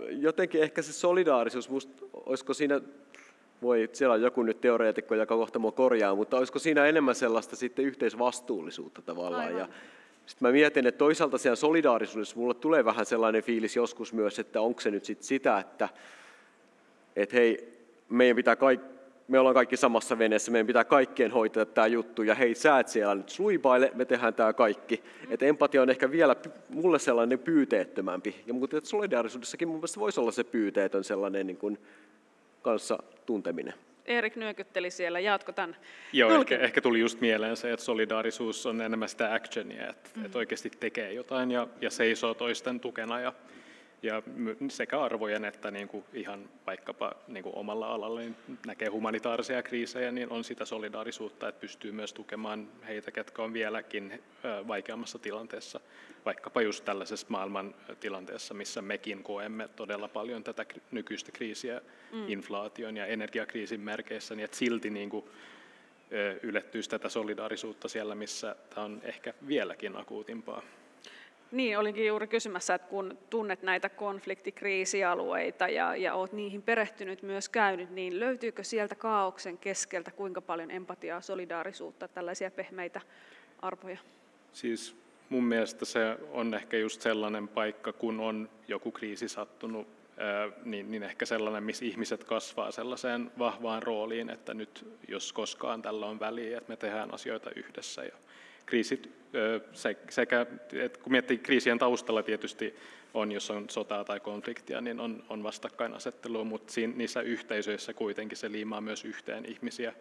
jotenkin ehkä se solidaarisuus, olisiko siinä... Siellä on joku nyt teoreetikko, joka kohta mua korjaa, mutta olisiko siinä enemmän sellaista sitten yhteisvastuullisuutta tavallaan. Ja sitten mä mietin, että toisaalta siellä solidaarisuudessa mulle tulee vähän sellainen fiilis joskus myös, että onko se nyt sitten sitä, että hei, me ollaan kaikki samassa veneessä, meidän pitää kaikkien hoitaa tämä juttu, ja hei, sä et siellä nyt sluipaile, me tehdään tämä kaikki. Että empatia on ehkä vielä mulle sellainen pyyteettömämpi, mutta solidaarisuudessakin mun mielestä voisi olla se pyyteetön sellainen niin kuin kanssa tunteminen. Erik nyökytteli siellä, jaatko tämän? Joo, ehkä tuli just mieleen se, että solidaarisuus on enemmän sitä actionia, että oikeasti tekee jotain ja seisoo toisten tukena ja sekä arvojen että niin kuin ihan vaikkapa niin kuin omalla alalla niin näkee humanitaarisia kriisejä, niin on sitä solidaarisuutta, että pystyy myös tukemaan heitä, ketkä on vieläkin vaikeammassa tilanteessa, vaikkapa just tällaisessa maailman tilanteessa, missä mekin koemme todella paljon tätä nykyistä kriisiä inflaation ja energiakriisin merkeissä, niin että silti niin kuin ylettyisi tätä solidaarisuutta siellä, missä tämä on ehkä vieläkin akuutimpaa. Niin, olinkin juuri kysymässä, että kun tunnet näitä konfliktikriisialueita ja olet niihin perehtynyt myös käynyt, niin löytyykö sieltä kaaoksen keskeltä kuinka paljon empatiaa, solidaarisuutta, tällaisia pehmeitä arvoja? Siis mun mielestä se on ehkä just sellainen paikka, kun on joku kriisi sattunut, niin ehkä sellainen, missä ihmiset kasvaa sellaiseen vahvaan rooliin, että nyt jos koskaan tällä on väliä, että me tehdään asioita yhdessä. Ja kriisit sekä, että kun miettii kriisien taustalla tietysti on, jos on sotaa tai konfliktia, niin on vastakkainasettelua, mutta niissä yhteisöissä kuitenkin se liimaa myös yhteen ihmisiä,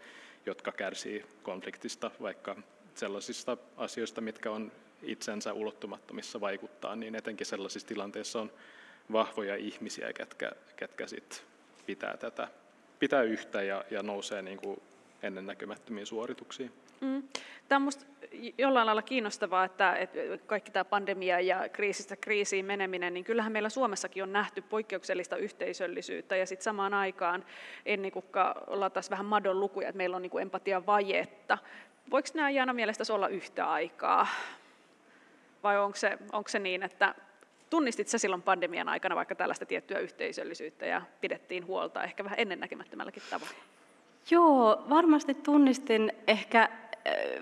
jotka kärsii konfliktista, vaikka sellaisista asioista, mitkä on itsensä ulottumattomissa vaikuttaa, niin etenkin sellaisissa tilanteissa on vahvoja ihmisiä, ketkä sit pitää yhtä ja nousee niin kuin ennennäkemättömiin suorituksiin. Tämä on minusta jollain lailla kiinnostavaa, että kaikki tämä pandemia ja kriisistä kriisiin meneminen, niin kyllähän meillä Suomessakin on nähty poikkeuksellista yhteisöllisyyttä ja sitten samaan aikaan Enni Kukka latasi vähän madon lukuja, että meillä on niin kuin empatiavajetta. Voiko nämä Jaana mielestäsi olla yhtä aikaa? Vai onko se niin, että tunnistit sä silloin pandemian aikana vaikka tällaista tiettyä yhteisöllisyyttä ja pidettiin huolta ehkä vähän ennennäkemättömälläkin tavalla? Joo, varmasti tunnistin ehkä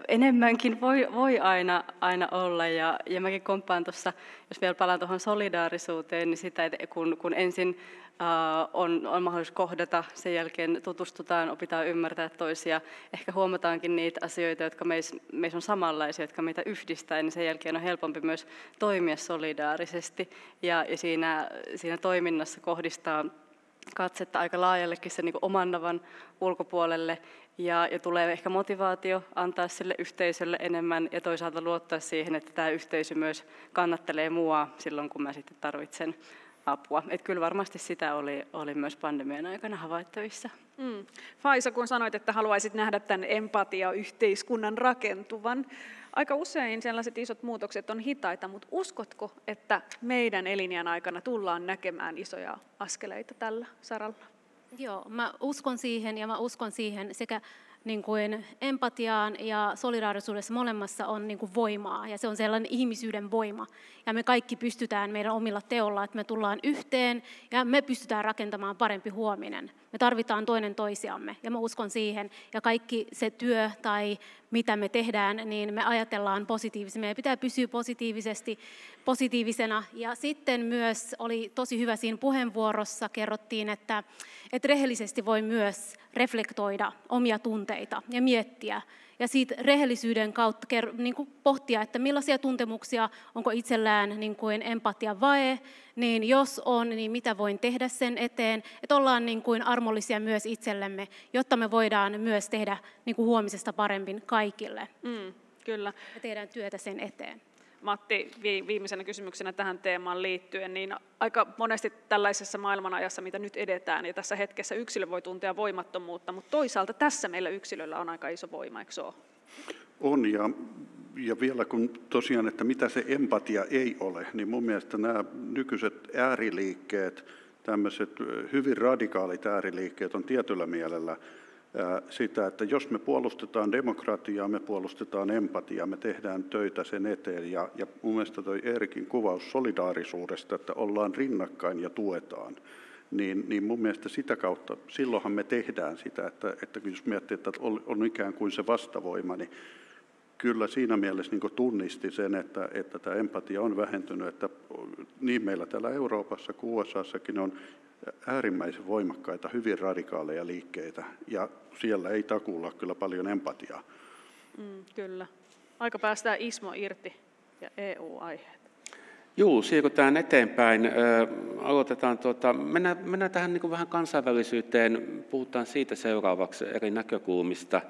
enemmänkin voi aina olla ja mäkin komppaan tuossa, jos vielä palaan tuohon solidaarisuuteen, niin sitä, että kun ensin on mahdollisuus kohdata, sen jälkeen tutustutaan, opitaan ymmärtää toisia, ehkä huomataankin niitä asioita, jotka meissä on samanlaisia, jotka meitä yhdistää, niin sen jälkeen on helpompi myös toimia solidaarisesti ja siinä toiminnassa kohdistaa katsetta aika laajallekin sen niin kuin oman navan ulkopuolelle ja tulee ehkä motivaatio antaa sille yhteisölle enemmän ja toisaalta luottaa siihen, että tämä yhteisö myös kannattelee mua silloin, kun mä sitten tarvitsen apua. Että kyllä varmasti sitä oli myös pandemian aikana havaittavissa. Faisa, kun sanoit, että haluaisit nähdä tämän empatia-yhteiskunnan rakentuvan, aika usein sellaiset isot muutokset on hitaita, mutta uskotko, että meidän elinjään aikana tullaan näkemään isoja askeleita tällä saralla? Joo, mä uskon siihen ja mä uskon siihen sekä niin kuin empatiaan ja solidaarisuudessa molemmassa on niin kuin voimaa ja se on sellainen ihmisyyden voima. Ja me kaikki pystytään meidän omilla teolla, että me tullaan yhteen ja me pystytään rakentamaan parempi huominen. Me tarvitaan toinen toisiamme ja mä uskon siihen ja kaikki se työ tai mitä me tehdään, niin me ajatellaan positiivisesti. Meidän pitää pysyä positiivisena ja sitten myös oli tosi hyvä siinä puheenvuorossa, kerrottiin, että rehellisesti voi myös reflektoida omia tunteita ja miettiä. Ja siitä rehellisyyden kautta niin kuin pohtia, että millaisia tuntemuksia, onko itsellään niin kuin empatian vaje, niin jos on, niin mitä voin tehdä sen eteen, että ollaan niin kuin armollisia myös itsellemme, jotta me voidaan myös tehdä niin kuin huomisesta paremmin kaikille. Kyllä. Ja tehdään työtä sen eteen. Matti, viimeisenä kysymyksenä tähän teemaan liittyen, niin aika monesti tällaisessa maailmanajassa, mitä nyt edetään, ja tässä hetkessä yksilö voi tuntea voimattomuutta, mutta toisaalta tässä meillä yksilöllä on aika iso voima, eikö se ole? On, ja vielä kun tosiaan, että mitä se empatia ei ole, niin mun mielestä nämä nykyiset ääriliikkeet, tämmöiset hyvin radikaalit ääriliikkeet on tietyllä mielellä sitä, että jos me puolustetaan demokratiaa, me puolustetaan empatiaa, me tehdään töitä sen eteen. Ja mun mielestä toi Eerikin kuvaus solidaarisuudesta, että ollaan rinnakkain ja tuetaan, niin mun mielestä sitä kautta, silloinhan me tehdään sitä, että jos miettii, että on ikään kuin se vastavoima, niin kyllä siinä mielessä niin tunnisti sen, että tämä empatia on vähentynyt, että niin meillä täällä Euroopassa kuin USAssakin on äärimmäisen voimakkaita, hyvin radikaaleja liikkeitä, ja siellä ei takuulla kyllä paljon empatiaa. Kyllä. Aika päästään Ismo irti ja EU-aiheet. Joo, siirrytään eteenpäin. Aloitetaan, mennään tähän niin kuin vähän kansainvälisyyteen, puhutaan siitä seuraavaksi eri näkökulmista.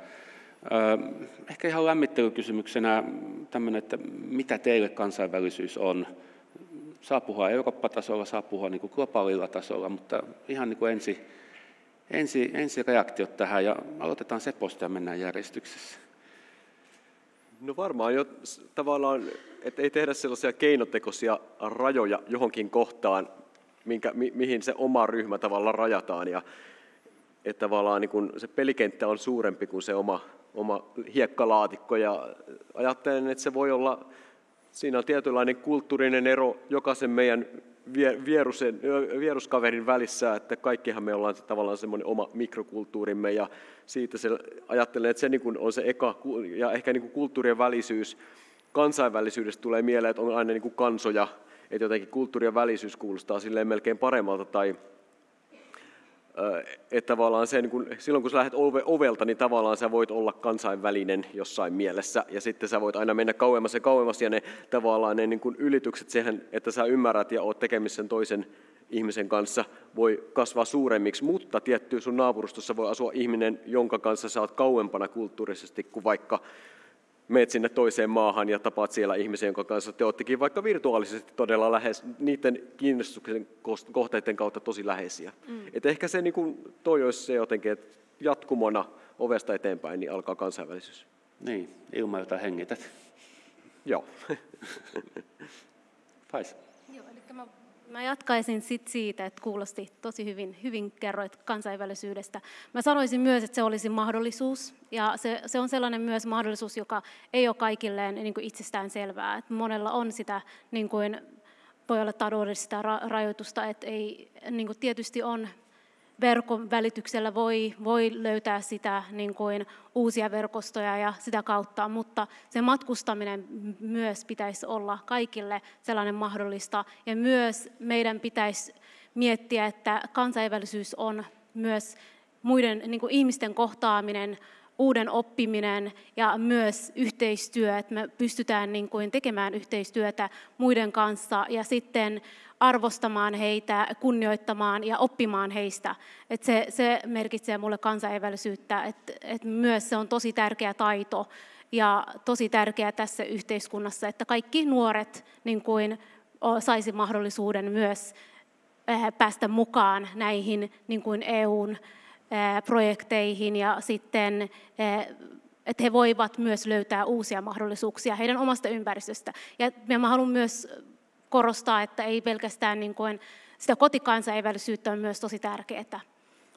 Ehkä ihan lämmittelykysymyksenä tämmöinen, että mitä teille kansainvälisyys on? saa puhua Eurooppa-tasolla, saa puhua niin kuin globaalilla tasolla, mutta ihan niin kuin ensi reaktiot tähän ja aloitetaan Seposta ja mennään järjestyksessä. No varmaan jo tavallaan, että ei tehdä sellaisia keinotekoisia rajoja johonkin kohtaan, mihin se oma ryhmä tavallaan rajataan. Ja että tavallaan niin kun se pelikenttä on suurempi kuin se oma hiekkalaatikko. Ja ajattelen, että se voi olla, siinä on tietynlainen kulttuurinen ero jokaisen meidän vieruskaverin välissä, että kaikkihan me ollaan tavallaan semmoinen oma mikrokulttuurimme ja siitä ajattelen, että se niin kuin on se eka ja ehkä niin kuin kulttuurien välisyys, kansainvälisyydestä tulee mieleen, että on aina niin kuin kansoja, että jotenkin kulttuurien välisyys kuulostaa silleen melkein paremmalta tai että tavallaan se, niin kun, silloin kun sä lähdet ovelta, niin tavallaan sä voit olla kansainvälinen jossain mielessä ja sitten sä voit aina mennä kauemmas ja kauemmas ja ne tavallaan ne niin kun ylitykset siihen, että sä ymmärrät ja oot tekemissä sen toisen ihmisen kanssa voi kasvaa suuremmiksi, mutta tietty sun naapurustossa voi asua ihminen, jonka kanssa sä oot kauempana kulttuurisesti kuin vaikka meet sinne toiseen maahan ja tapaat siellä ihmisen, jonka kanssa te oottekin vaikka virtuaalisesti todella lähes, niiden kiinnostuksen kohteiden kautta tosi läheisiä. Et ehkä se niin toi olisi se jotenkin, että jatkumona ovesta eteenpäin niin alkaa kansainvälisyys. Niin, ilman jota hengität. Joo. Faisa. Joo, eli mä jatkaisin siitä, että kuulosti tosi hyvin kerroit kansainvälisyydestä. Mä sanoisin myös, että se olisi mahdollisuus, ja se on sellainen myös mahdollisuus, joka ei ole kaikilleen niin kuin itsestään selvää. Että monella on sitä, niin kuin, voi olla taloudellista rajoitusta, että ei, niin kuin tietysti on verkon välityksellä voi löytää sitä niin kuin uusia verkostoja ja sitä kautta, mutta se matkustaminen myös pitäisi olla kaikille sellainen mahdollista. Ja myös meidän pitäisi miettiä, että kansainvälisyys on myös muiden niin kuin ihmisten kohtaaminen, uuden oppiminen ja myös yhteistyö, että me pystytään niin kuin tekemään yhteistyötä muiden kanssa ja sitten arvostamaan heitä, kunnioittamaan ja oppimaan heistä. Että se merkitsee mulle kansainvälisyyttä, että myös se on tosi tärkeä taito ja tosi tärkeä tässä yhteiskunnassa, että kaikki nuoret niin kuin saisi mahdollisuuden myös päästä mukaan näihin niin kuin EUn projekteihin ja sitten, että he voivat myös löytää uusia mahdollisuuksia heidän omasta ympäristöstä. Ja mä haluan myös korostaa, että ei pelkästään niin kuin sitä kotikansainvälisyyttä on myös tosi tärkeää,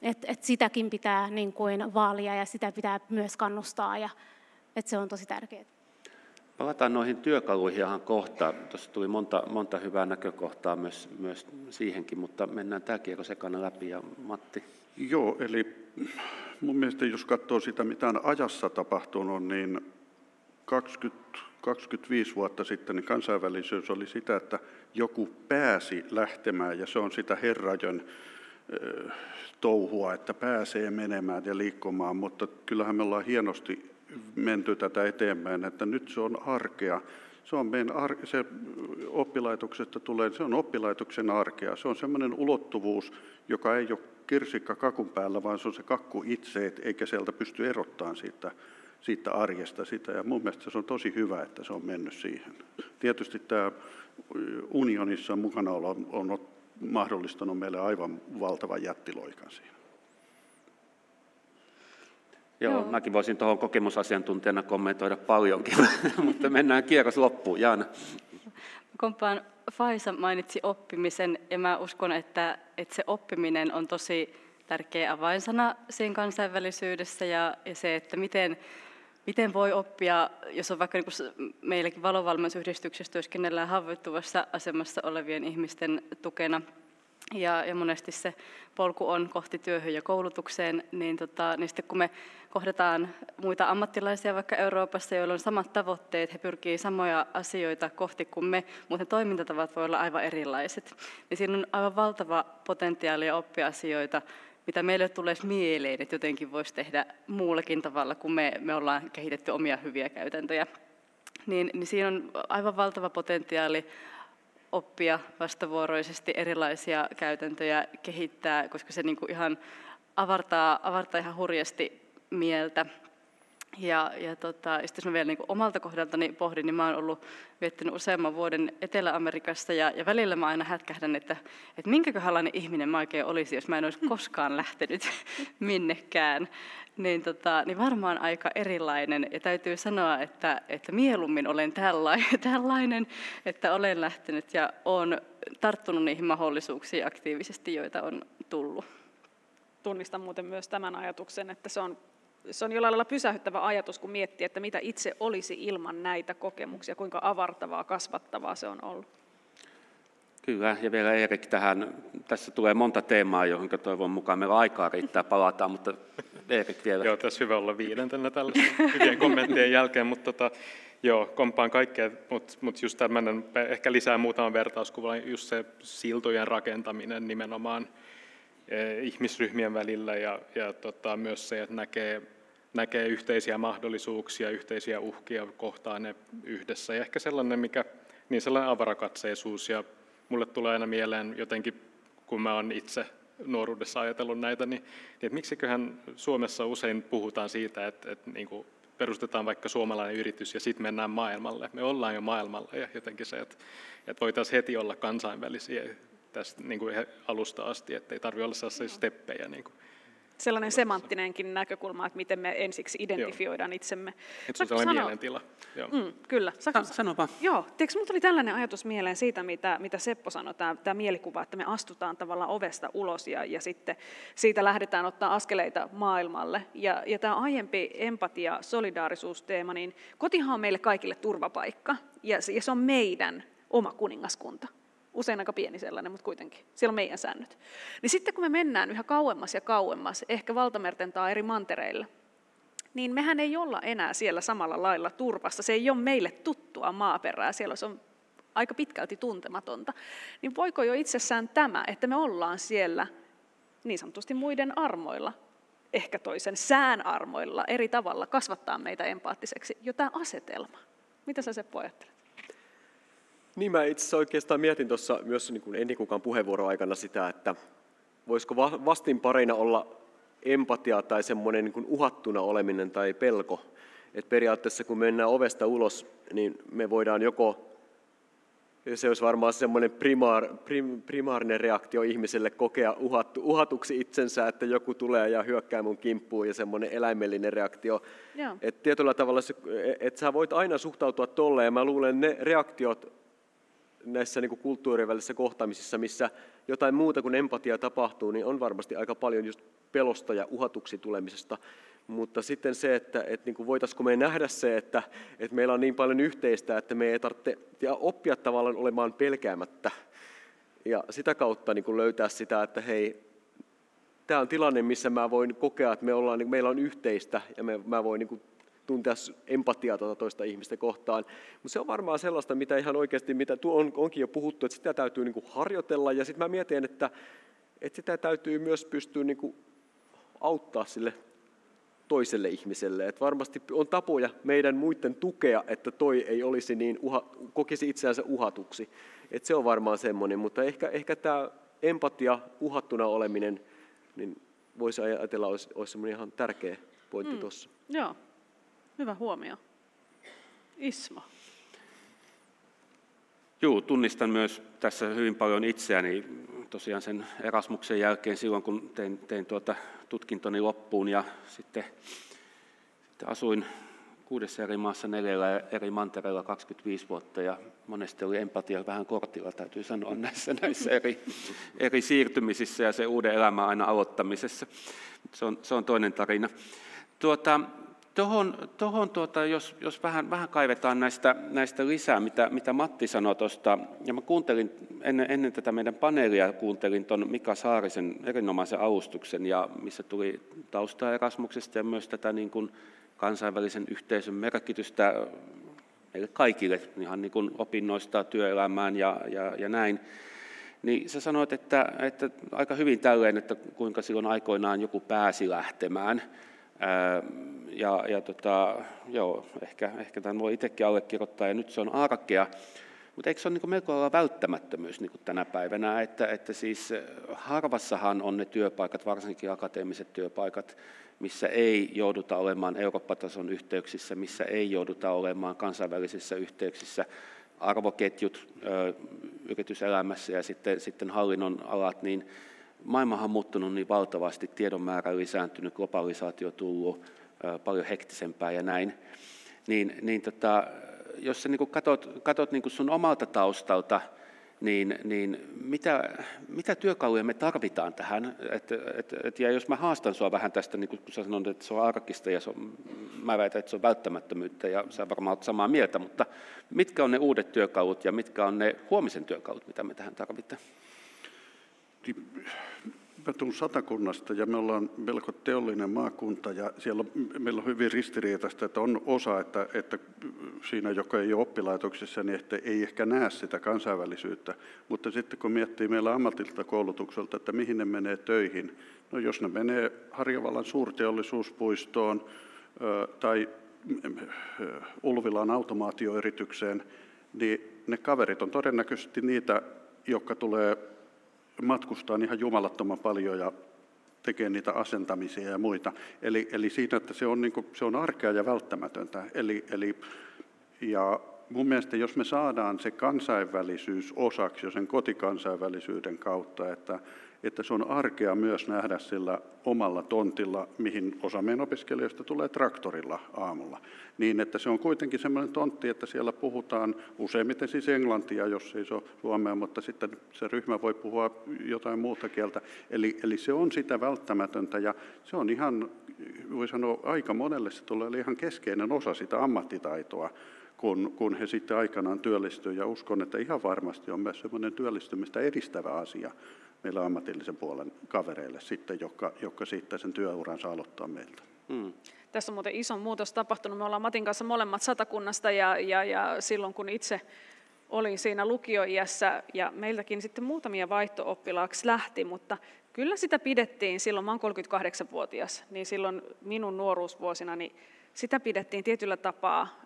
että sitäkin pitää niin kuin vaalia ja sitä pitää myös kannustaa ja että se on tosi tärkeää. Palataan noihin työkaluihin ihan kohta. Tuossa tuli monta hyvää näkökohtaa myös siihenkin, mutta mennään tämä kierros ekana läpi ja Matti. Joo, eli mun mielestä jos katsoo sitä, mitä on ajassa tapahtunut, niin 25 vuotta sitten niin kansainvälisyys oli sitä, että joku pääsi lähtemään ja se on sitä herrajon touhua, että pääsee menemään ja liikkumaan, mutta kyllähän me ollaan hienosti menty tätä eteenpäin, että nyt se on arkea. Se on se oppilaitoksesta tulee, se on oppilaitoksen arkea. Se on semmoinen ulottuvuus, joka ei ole kirsikka kakun päällä, vaan se on se kakku itse, eikä sieltä pysty erottamaan siitä arjesta sitä. Ja mun mielestä se on tosi hyvä, että se on mennyt siihen. Tietysti tämä unionissa mukanaolo on mahdollistanut meille aivan valtavan jättiloikan siinä. Joo, mäkin voisin tuohon kokemusasiantuntijana kommentoida paljonkin, mutta mennään kierros loppuun. Jaana. Kompaan Faisa mainitsi oppimisen ja mä uskon, että se oppiminen on tosi tärkeä avainsana siinä kansainvälisyydessä ja se, että miten voi oppia, jos on vaikka niin kuin meilläkin valovalmennusyhdistyksessä työskennellään haavoittuvassa asemassa olevien ihmisten tukena, ja monesti se polku on kohti työhön ja koulutukseen, niin sitten kun me kohdataan muita ammattilaisia vaikka Euroopassa, joilla on samat tavoitteet, he pyrkii samoja asioita kohti kuin me, mutta toimintatavat voi olla aivan erilaiset. Niin siinä on aivan valtava potentiaali oppia asioita, mitä meille tulee mieleen, että jotenkin voisi tehdä muullakin tavalla, kun me ollaan kehitetty omia hyviä käytäntöjä. Niin siinä on aivan valtava potentiaali oppia vastavuoroisesti erilaisia käytäntöjä, kehittää, koska se niinku ihan avartaa ihan hurjasti mieltä. Sitten jos mä vielä niin kuin omalta kohdaltani pohdin, niin mä oon viettänyt useamman vuoden Etelä-Amerikassa ja välillä mä aina hätkähdän, että minkäköhänlainen ihminen mä oikein olisi, jos mä en olisi koskaan lähtenyt minnekään. Niin varmaan aika erilainen. Ja täytyy sanoa, että mieluummin olen tällainen, että olen lähtenyt ja olen tarttunut niihin mahdollisuuksiin aktiivisesti, joita on tullut. Tunnistan muuten myös tämän ajatuksen, että se on jollain lailla pysähyttävä ajatus, kun miettii, että mitä itse olisi ilman näitä kokemuksia, kuinka avartavaa, kasvattavaa se on ollut. Kyllä, ja vielä Erik tähän, tässä tulee monta teemaa, johon toivon mukaan meillä aikaa riittää palataan, mutta Erik vielä. Joo, tässä hyvä olla viidentenä tällaisten hyvien kommenttien jälkeen, mutta kompaan kaikkea, mutta just tämmöinen, ehkä lisää muutaman vertauskuvan, just se siltojen rakentaminen nimenomaan ihmisryhmien välillä ja myös se, että näkee yhteisiä mahdollisuuksia, yhteisiä uhkia, kohtaa ne yhdessä. Ja ehkä sellainen, sellainen avarakatseisuus, ja mulle tulee aina mieleen jotenkin, kun mä oon itse nuoruudessa ajatellut näitä, niin että miksiköhän Suomessa usein puhutaan siitä, että niin kuin perustetaan vaikka suomalainen yritys ja sitten mennään maailmalle. Me ollaan jo maailmalla ja jotenkin se, että voitaisiin heti olla kansainvälisiä tästä niin kuin alusta asti, ettei tarvitse olla sellaisia steppejä. Niin kuin. Sellainen semanttinenkin näkökulma, että miten me ensiksi identifioidaan itsemme. Että se on sellainen mielentila. Kyllä. Sano vaan. Joo, minulla tuli tällainen ajatus mieleen siitä, mitä Seppo sanoi, tämä mielikuva, että me astutaan tavallaan ovesta ulos ja sitten siitä lähdetään ottaa askeleita maailmalle. Ja tämä aiempi empatia, solidaarisuusteema, niin kotihan on meille kaikille turvapaikka ja se on meidän oma kuningaskunta. Usein aika pieni sellainen, mutta kuitenkin. Siellä on meidän säännöt. Niin sitten kun me mennään yhä kauemmas ja kauemmas, ehkä valtamerten tai eri mantereilla, niin mehän ei olla enää siellä samalla lailla turvassa. Se ei ole meille tuttua maaperää, siellä se on aika pitkälti tuntematonta. Niin voiko jo itsessään tämä, että me ollaan siellä niin sanotusti muiden armoilla, ehkä toisen sään armoilla, eri tavalla kasvattaa meitä empaattiseksi, jo tämä asetelma. Mitä sä Seppo ajattelet? Niin mä itse asiassa oikeastaan mietin tuossa myös niin kuin Enni Kukan puheenvuoron aikana sitä, että voisiko vastinparina olla empatia tai semmoinen niin kuin uhattuna oleminen tai pelko. Että periaatteessa kun mennään ovesta ulos, niin me voidaan joko, se olisi varmaan semmoinen primaarinen reaktio ihmiselle kokea uhatuksi itsensä, että joku tulee ja hyökkää mun kimppuun ja semmoinen eläimellinen reaktio. Että tietyllä tavalla, että sä voit aina suhtautua tolleen ja mä luulen ne reaktiot, näissä niin kuin kulttuurien välisissä kohtaamisissa, missä jotain muuta kuin empatia tapahtuu, niin on varmasti aika paljon just pelosta ja uhatuksi tulemisesta. Mutta sitten se, että niin kuin voitaisiinko me nähdä se, että meillä on niin paljon yhteistä, että me ei tarvitse oppia tavallaan olemaan pelkäämättä. Ja sitä kautta niin kuin löytää sitä, että hei, tämä on tilanne, missä mä voin kokea, että meillä on yhteistä ja mä voin niin kuin tuntea empatiaa toista ihmistä kohtaan. Mutta se on varmaan sellaista, mitä ihan oikeasti, mitä onkin jo puhuttu, että sitä täytyy niin kuin harjoitella. Ja sitten mä mietin, että sitä täytyy myös pystyä niin kuin auttaa sille toiselle ihmiselle. Että varmasti on tapoja meidän muiden tukea, että toi ei olisi niin kokisi itseänsä uhatuksi. Että se on varmaan semmoinen, mutta ehkä tämä empatia, uhattuna oleminen, niin voisi ajatella, olisi semmoinen ihan tärkeä pointti tuossa. Joo. Hyvä huomio. Ismo. Joo, tunnistan myös tässä hyvin paljon itseäni tosiaan sen Erasmuksen jälkeen silloin, kun tein tutkintoni loppuun ja sitten asuin 6 eri maassa 4 eri mantereilla 25 vuotta ja monesti oli empatia vähän kortilla, täytyy sanoa näissä eri siirtymisissä ja se uuden elämän aina aloittamisessa. Se on toinen tarina. Jos vähän kaivetaan näistä lisää, mitä Matti sanoi tuosta, ja mä kuuntelin ennen tätä meidän paneelia, kuuntelin tuon Mika Saarisen erinomaisen alustuksen, ja missä tuli taustaa Erasmuksesta ja myös tätä niin kuin kansainvälisen yhteisön merkitystä meille kaikille, ihan niin kuin opinnoista työelämään ja näin. Niin sä sanoit, että aika hyvin tälleen, että kuinka silloin aikoinaan joku pääsi lähtemään. Joo, ehkä tämän voi itsekin allekirjoittaa, ja nyt se on arkea. Mutta eikö se ole niin kuin melko lailla välttämättömyys niin kuin tänä päivänä, että siis harvassahan on ne työpaikat, varsinkin akateemiset työpaikat, missä ei jouduta olemaan Eurooppa-tason yhteyksissä, missä ei jouduta olemaan kansainvälisissä yhteyksissä, arvoketjut yrityselämässä ja sitten hallinnon alat, niin maailmahan on muuttunut niin valtavasti, tiedon määrä lisääntynyt, globalisaatio tullut, paljon hektisempää ja näin. Jos sä niin katot niin sun omalta taustalta, niin mitä työkaluja me tarvitaan tähän? Ja jos mä haastan sua vähän tästä, niin kun sä sanoit, että se on arkista ja mä väitän, että se on välttämättömyyttä ja sä varmaan olet samaa mieltä, mutta mitkä on ne uudet työkalut ja mitkä on ne huomisen työkalut, mitä me tähän tarvitaan? Mä tulen Satakunnasta ja me ollaan melko teollinen maakunta ja siellä meillä on hyvin ristiriitaista, että on osa, että siinä, joka ei ole oppilaitoksessa, niin ei ehkä näe sitä kansainvälisyyttä. Mutta sitten kun miettii meillä ammatilta koulutukselta, että mihin ne menee töihin, no jos ne menee Harjavallan suurteollisuuspuistoon tai Ulvilan automaatioyritykseen, niin ne kaverit on todennäköisesti niitä, jotka tulee matkustaa ihan jumalattoman paljon ja tekee niitä asentamisia ja muita. Eli siinä, että se on arkea ja välttämätöntä. Ja mun mielestä, jos me saadaan se kansainvälisyys osaksi jo sen kotikansainvälisyyden kautta, että se on arkea myös nähdä sillä omalla tontilla, mihin osa meidän opiskelijoista tulee traktorilla aamulla. Niin, että se on kuitenkin semmoinen tontti, että siellä puhutaan useimmiten siis englantia, jos ei se ole suomea, mutta sitten se ryhmä voi puhua jotain muuta kieltä. Eli se on sitä välttämätöntä ja se on ihan, voi sanoa, aika monelle se tulee ihan keskeinen osa sitä ammattitaitoa, kun he sitten aikanaan työllistyy. Ja uskon, että ihan varmasti on myös semmoinen työllistymistä edistävä asia meillä ammatillisen puolen kavereille sitten, jotka sitten sen työuransa aloittaa meiltä. Tässä on muuten iso muutos tapahtunut. Me ollaan Matin kanssa molemmat Satakunnasta ja silloin kun itse olin siinä lukioiässä ja meiltäkin sitten muutamia vaihto-oppilaaksi lähti, mutta kyllä sitä pidettiin silloin, mä oon 38-vuotias, niin silloin minun nuoruusvuosina, niin sitä pidettiin tietyllä tapaa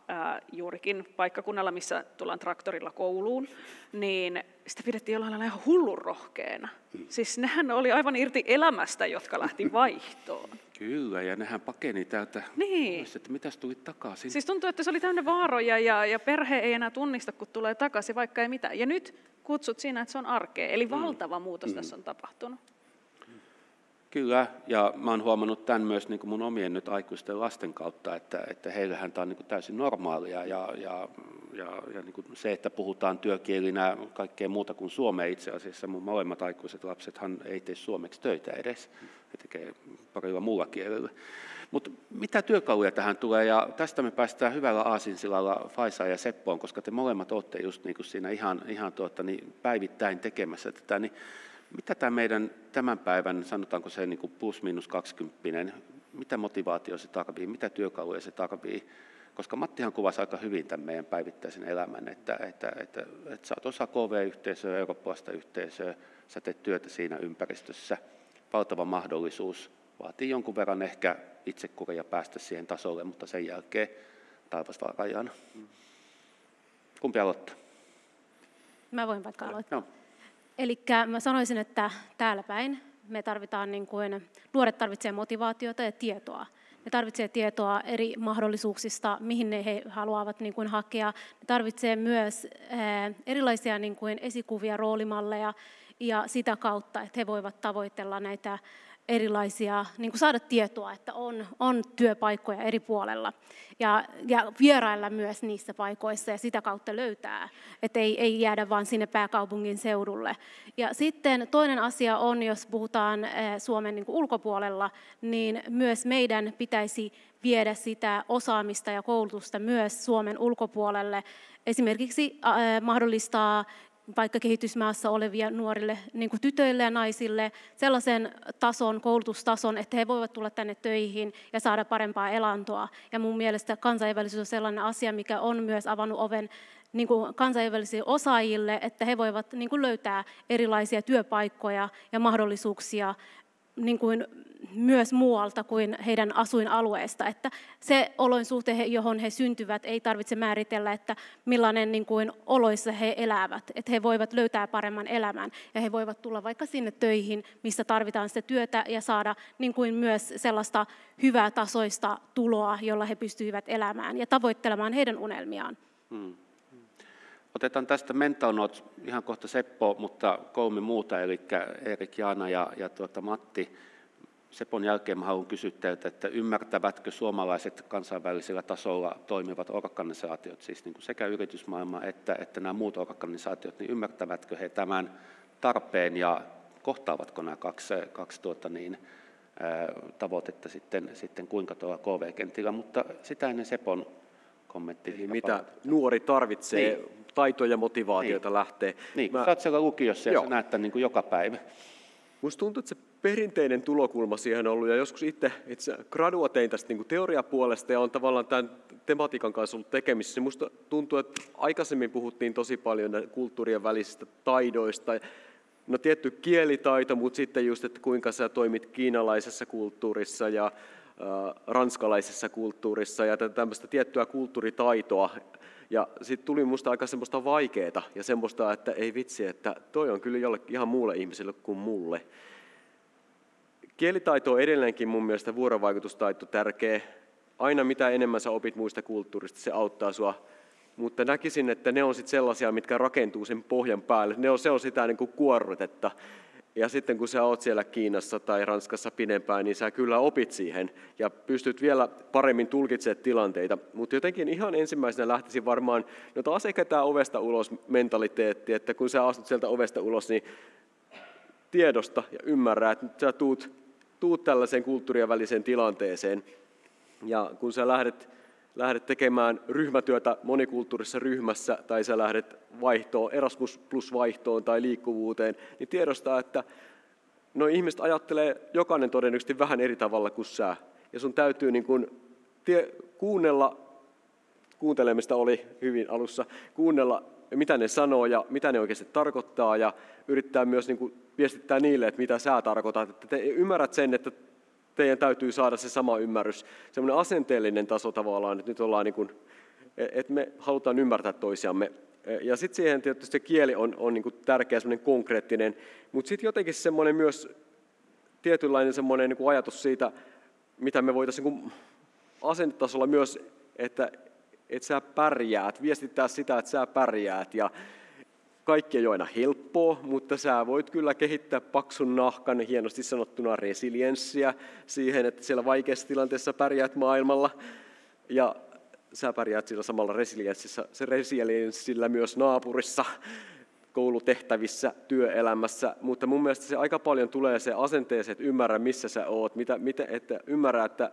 juurikin paikkakunnalla, missä tullaan traktorilla kouluun, niin sitä pidettiin jollain lailla ihan hullun rohkeana. Siis nehän oli aivan irti elämästä, jotka lähti vaihtoon. Kyllä, ja nehän pakeni täältä. Niin. Että mitäs tuli takaisin? Siis tuntuu, että se oli täynnä vaaroja ja perhe ei enää tunnista, kun tulee takaisin, vaikka ei mitään. Ja nyt kutsut siinä, että se on arkea. Eli valtava muutos tässä on tapahtunut. Kyllä, ja mä oon huomannut tämän myös niin kuin mun omien nyt aikuisten lasten kautta, että heillähän tämä on niin kuin täysin normaalia ja niin kuin se, että puhutaan työkielinä kaikkea muuta kuin suomea itse asiassa. Mun molemmat aikuiset lapsethan ei tee suomeksi töitä edes, he tekee parilla muulla kielellä. Mutta mitä työkaluja tähän tulee, ja tästä me päästään hyvällä aasinsillalla Faisaan ja Seppoon, koska te molemmat olette just niin kuin siinä ihan päivittäin tekemässä tätä, niin mitä tämä meidän tämän päivän, sanotaanko se niin kuin plus-miinus 20, mitä motivaatio se tarvii, mitä työkaluja se tarvii? Koska Mattihan kuvasi aika hyvin tämän meidän päivittäisen elämän, että sä oot osa KV-yhteisöä, eurooppalaista yhteisöä, sä teet työtä siinä ympäristössä, valtava mahdollisuus, vaatii jonkun verran ehkä itsekuria päästä siihen tasolle, mutta sen jälkeen taivas vaan rajana. Kumpi aloittaa? Mä voin vaikka aloittaa. No. Eli mä sanoisin, että täällä päin me tarvitaan, nuoret tarvitsevat motivaatiota ja tietoa. Ne tarvitsee tietoa eri mahdollisuuksista, mihin he haluavat hakea. Ne tarvitsee myös erilaisia esikuvia, roolimalleja ja sitä kautta, että he voivat tavoitella näitä erilaisia, saada tietoa, että on työpaikkoja eri puolella ja vierailla myös niissä paikoissa ja sitä kautta löytää, että ei jäädä vain sinne pääkaupungin seudulle. Ja sitten toinen asia on, jos puhutaan Suomen ulkopuolella, niin myös meidän pitäisi viedä sitä osaamista ja koulutusta myös Suomen ulkopuolelle. Esimerkiksi mahdollistaa vaikka kehitysmaassa olevia nuorille niin kuin tytöille ja naisille sellaisen koulutustason, että he voivat tulla tänne töihin ja saada parempaa elantoa. Ja mun mielestä kansainvälisyys on sellainen asia, mikä on myös avannut oven niin kuin kansainvälisille osaajille, että he voivat niin kuin löytää erilaisia työpaikkoja ja mahdollisuuksia niin kuin myös muualta kuin heidän asuinalueesta. Että se olosuhde, johon he syntyvät, ei tarvitse määritellä, että millainen niin kuin oloissa he elävät. Että he voivat löytää paremman elämän ja he voivat tulla vaikka sinne töihin, missä tarvitaan sitä työtä ja saada niin kuin myös sellaista hyvää tasoista tuloa, jolla he pystyvät elämään ja tavoittelemaan heidän unelmiaan. Otetaan tästä Mental Notes ihan kohta Seppo, mutta 3 muuta, eli Erik, Jaana ja Matti. Sepon jälkeen mä haluan kysyä teiltä, että ymmärtävätkö suomalaiset kansainvälisellä tasolla toimivat organisaatiot, siis niin kuin sekä yritysmaailma että nämä muut organisaatiot, niin ymmärtävätkö he tämän tarpeen ja kohtaavatko nämä kaksi tavoitetta sitten kuinka tuolla KV-kentillä, mutta sitä ennen Sepon kommentti. Eli mitä nuori tarvitsee, niin. Taitoja ja motivaatioita lähtee. Niin, kun sä oot siellä lukiossa ja sä näet tämän niin kuin joka päivä. Musta tuntuu, että se perinteinen tulokulma siihen on ollut, ja joskus itse gradua tein tästä niin kuin teoriapuolesta ja on tavallaan tämän tematiikan kanssa ollut tekemisissä. Musta tuntuu, että aikaisemmin puhuttiin tosi paljon kulttuurien välisistä taidoista. No tietty kielitaito, mutta sitten just, että kuinka sä toimit kiinalaisessa kulttuurissa ja ranskalaisessa kulttuurissa ja tämmöistä tiettyä kulttuuritaitoa. Ja sitten tuli musta aika semmoista vaikeaa ja semmoista, että ei vitsi, että toi on kyllä jollekin ihan muulle ihmiselle kuin mulle. Kielitaito on edelleenkin mun mielestä vuorovaikutustaito tärkeä. Aina mitä enemmän sä opit muista kulttuurista, se auttaa sua. Mutta näkisin, että ne on sitten sellaisia, mitkä rakentuu sen pohjan päälle. Se on sitä niin kuin kuorrutetta. Ja sitten kun sä oot siellä Kiinassa tai Ranskassa pidempään, niin sä kyllä opit siihen ja pystyt vielä paremmin tulkitsemaan tilanteita. Mutta jotenkin ihan ensimmäisenä lähtisin varmaan, no taas ehkä tämä ovesta ulos mentaliteetti, että kun sä astut sieltä ovesta ulos, niin tiedosta ja ymmärrä, että sä tuut tällaiseen kulttuurien väliseen tilanteeseen. Ja kun sä lähdet tekemään ryhmätyötä monikulttuurisessa ryhmässä tai sä lähdet vaihtoon, Erasmus plus vaihtoon tai liikkuvuuteen, niin tiedostaa, että no ihmiset ajattelee jokainen todennäköisesti vähän eri tavalla kuin sä. Ja sun täytyy niin kuin kuuntelemista oli hyvin alussa, kuunnella mitä ne sanoo ja mitä ne oikeasti tarkoittaa ja yrittää myös niin kuin viestittää niille, että mitä sä tarkoitat. Että te ymmärrät sen, että teidän täytyy saada se sama ymmärrys, semmoinen asenteellinen taso tavallaan, että nyt ollaan niin kuin, että me halutaan ymmärtää toisiamme. Ja sitten siihen tietysti se kieli on niin kuin tärkeä, semmoinen konkreettinen, mutta sitten jotenkin semmoinen myös tietynlainen semmoinen niin kuin ajatus siitä, mitä me voitaisiin niin kuin asennetasolla myös, että sä pärjäät, viestittää sitä, että sä pärjäät ja kaikki ei ole aina helppoa, mutta sä voit kyllä kehittää paksun nahkan, hienosti sanottuna resilienssiä siihen, että siellä vaikeassa tilanteessa pärjäät maailmalla. Ja sä pärjäät sillä samalla resilienssillä myös naapurissa, koulutehtävissä, työelämässä. Mutta mun mielestä se aika paljon tulee se asenteeseen, että ymmärrä missä sä oot, että ymmärrä, että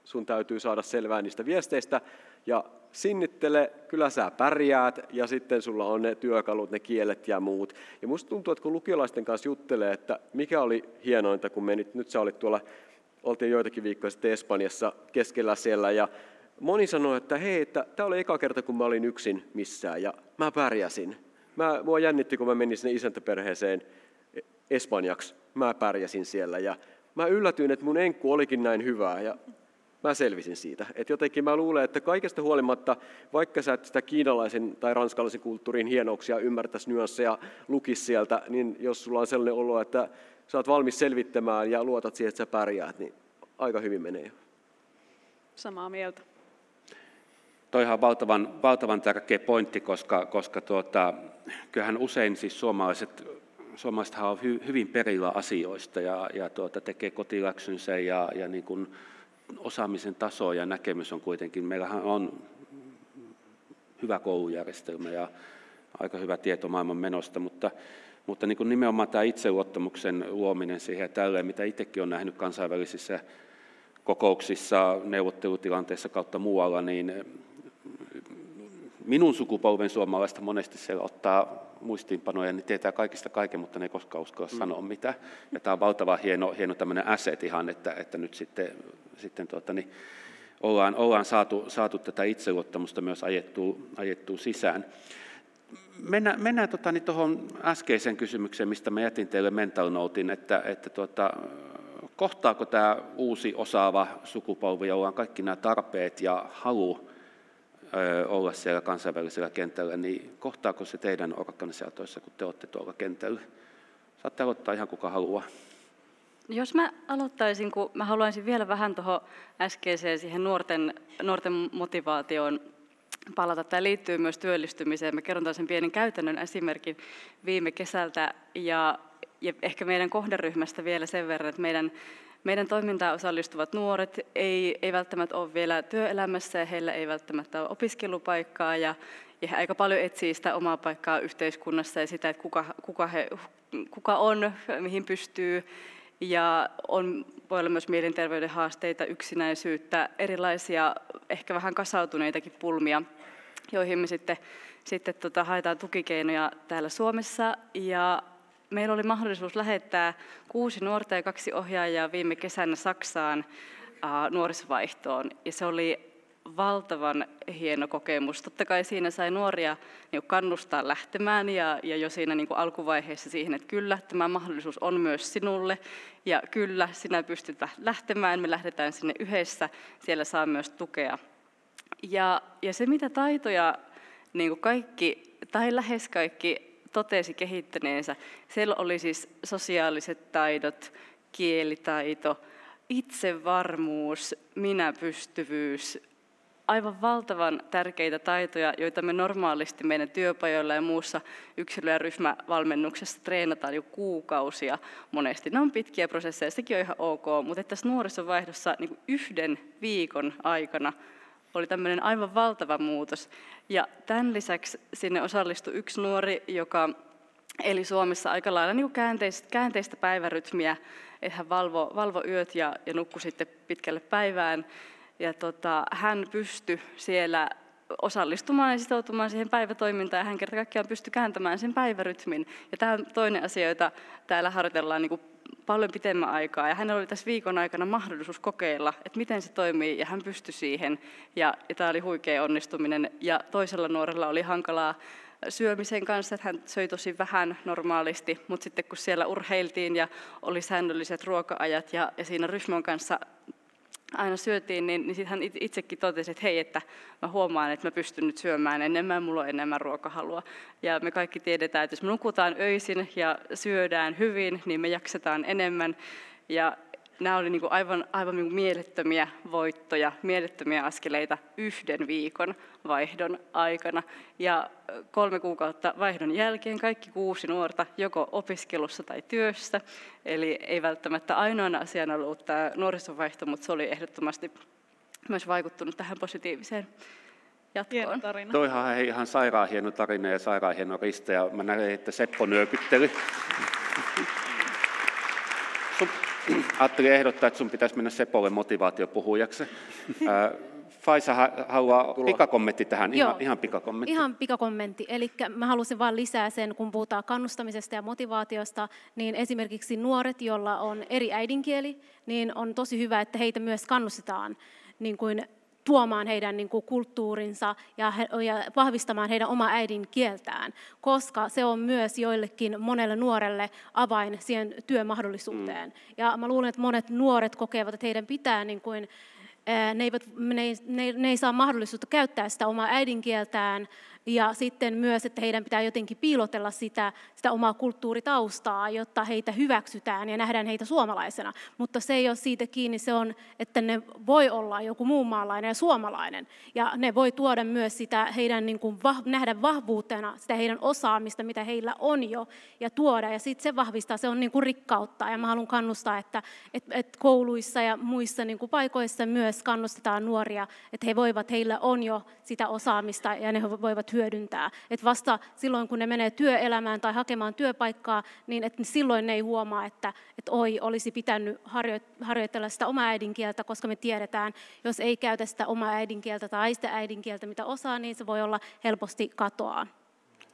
sun täytyy saada selvää niistä viesteistä ja sinnittele, kyllä sä pärjäät ja sitten sulla on ne työkalut, ne kielet ja muut. Ja musta tuntuu, että kun lukiolaisten kanssa juttelee, että mikä oli hienointa, kun me nyt sä olit tuolla, oltiin joitakin viikkoja sitten Espanjassa keskellä siellä ja moni sanoi, että hei, että tämä oli eka kerta, kun mä olin yksin missään ja mä pärjäsin. Mua jännitti, kun mä menin sinne isäntäperheeseen espanjaksi, mä pärjäsin siellä ja mä yllätyin, että mun enkku olikin näin hyvää ja mä selvisin siitä. Et jotenkin mä luulen, että kaikesta huolimatta, vaikka sä et sitä kiinalaisen tai ranskalaisen kulttuurin hienouksia ymmärtäisi nyansseja, lukisi sieltä, niin jos sulla on sellainen olo, että sä oot valmis selvittämään ja luotat siihen, että sä pärjäät, niin aika hyvin menee. Samaa mieltä. Toihan on valtavan tärkeä pointti, koska kyllähän usein siis suomalaisethan on hyvin perillä asioista ja tekee kotiläksynsä ja niin kuin osaamisen taso ja näkemys on kuitenkin, meillähän on hyvä koulujärjestelmä ja aika hyvä tieto maailman menosta, mutta niin kuin nimenomaan tämä itseluottamuksen luominen siihen ja tälleen, mitä itsekin olen nähnyt kansainvälisissä kokouksissa, neuvottelutilanteissa kautta muualla, niin minun sukupolven suomalaista monesti siellä ottaa muistiinpanoja, niin tietää kaikista kaiken, mutta ne ei koskaan uskalla sanoa mitään. Ja tämä on valtavan hieno tämmöinen asset ihan, että nyt sitten ollaan saatu tätä itseluottamusta myös ajettua sisään. Mennään tuohon äskeiseen kysymykseen, mistä mä jätin teille mental notein, että kohtaako tämä uusi osaava sukupolvi, jolla on kaikki nämä tarpeet ja halu olla siellä kansainvälisellä kentällä, niin kohtaako se teidän organisaatioissa, kun te olette tuolla kentällä? Saatte aloittaa ihan kuka haluaa. Jos mä aloittaisin, kun mä haluaisin vielä vähän tuohon äskeiseen siihen nuorten motivaatioon palata. Tämä liittyy myös työllistymiseen. Mä kerron sen pienen käytännön esimerkin viime kesältä ja ehkä meidän kohderyhmästä vielä sen verran, että meidän toimintaan osallistuvat nuoret ei välttämättä ole vielä työelämässä ja heillä ei välttämättä ole opiskelupaikkaa ja he aika paljon etsii sitä omaa paikkaa yhteiskunnassa ja sitä, että kuka on, mihin pystyy. Ja voi olla myös mielenterveyden haasteita, yksinäisyyttä, erilaisia ehkä vähän kasautuneitakin pulmia, joihin me sitten haetaan tukikeinoja täällä Suomessa. Ja meillä oli mahdollisuus lähettää 6 nuorta ja 2 ohjaajaa viime kesänä Saksaan nuorisovaihtoon. Ja se oli valtavan hieno kokemus. Totta kai siinä sai nuoria kannustaa lähtemään ja jo siinä alkuvaiheessa siihen, että kyllä, tämä mahdollisuus on myös sinulle ja kyllä, sinä pystyt lähtemään, me lähdetään sinne yhdessä, siellä saa myös tukea. Ja se, mitä taitoja kaikki tai lähes kaikki totesi kehittäneensä, siellä oli siis sosiaaliset taidot, kielitaito, itsevarmuus, minäpystyvyys, aivan valtavan tärkeitä taitoja, joita me normaalisti meidän työpajoilla ja muussa yksilö- ja ryhmävalmennuksessa treenataan jo kuukausia monesti. Ne on pitkiä prosesseja, sekin on ihan ok, mutta tässä nuorisovaihdossa 1 viikon aikana oli tämmöinen aivan valtava muutos. Ja tämän lisäksi sinne osallistui 1 nuori, joka eli Suomessa aika lailla käänteistä päivärytmiä, että hän valvoi yöt ja nukkui sitten pitkälle päivään. Ja hän pystyi siellä osallistumaan ja sitoutumaan siihen päivätoimintaan ja hän kerta kaikkiaan pystyi kääntämään sen päivärytmin. Ja tämä on toinen asia, jota täällä harjoitellaan paljon pitemmän aikaa. Ja hänellä oli tässä viikon aikana mahdollisuus kokeilla, että miten se toimii ja hän pystyi siihen. Ja tämä oli huikea onnistuminen. Ja toisella nuorella oli hankalaa syömisen kanssa, että hän söi tosi vähän normaalisti, mutta sitten kun siellä urheiltiin ja oli säännölliset ruoka-ajat ja siinä ryhmän kanssa aina syötiin, niin sitten hän itsekin totesi, että hei, että mä huomaan, että mä pystyn nyt syömään enemmän, mulla on enemmän ruokahalua. Ja me kaikki tiedetään, että jos me nukutaan öisin ja syödään hyvin, niin me jaksetaan enemmän. Ja nämä oli aivan mielettömiä voittoja, mielettömiä askeleita 1 viikon vaihdon aikana. Ja 3 kuukautta vaihdon jälkeen kaikki 6 nuorta joko opiskelussa tai työssä. Eli ei välttämättä ainoana asiana ollut tämä nuorisovaihto, mutta se oli ehdottomasti myös vaikuttunut tähän positiiviseen jatkoon. Toihan on ihan sairaan hieno tarina ja sairaan hieno riste. Ja mä näin, että Seppo nyökytteli. Ajattelin ehdottaa, että sun pitäisi mennä Sepolle motivaatiopuhujaksi. Faisa haluaa pikakommentti tähän, ihan pikakommentti. Ihan pikakommentti, eli mä halusin vain lisää sen, kun puhutaan kannustamisesta ja motivaatiosta, niin esimerkiksi nuoret, joilla on eri äidinkieli, niin on tosi hyvä, että heitä myös kannustetaan niin kuin tuomaan heidän kulttuurinsa ja vahvistamaan heidän omaa äidinkieltään, koska se on myös joillekin monelle nuorelle avain siihen työmahdollisuuteen. Ja mä luulen, että monet nuoret kokevat, että heidän pitää, ne ei saa mahdollisuutta käyttää sitä omaa äidinkieltään, ja sitten myös, että heidän pitää jotenkin piilotella sitä omaa kulttuuritaustaa, jotta heitä hyväksytään ja nähdään heitä suomalaisena. Mutta se ei ole siitä kiinni, se on, että ne voi olla joku muun maalainen ja suomalainen. Ja ne voi tuoda myös sitä heidän nähdä vahvuutena, sitä heidän osaamista, mitä heillä on jo, ja tuoda. Ja sitten se vahvistaa, se on rikkautta. Ja mä haluan kannustaa, että kouluissa ja muissa paikoissa myös kannustetaan nuoria, että heillä on jo sitä osaamista ja ne voivat hyödyntää. Että vasta silloin, kun ne menee työelämään tai hakemaan työpaikkaa, niin että silloin ne ei huomaa, että olisi pitänyt harjoitella sitä omaa äidinkieltä, koska me tiedetään, jos ei käytä sitä omaa äidinkieltä tai sitä äidinkieltä, mitä osaa, niin se voi olla helposti katoaa.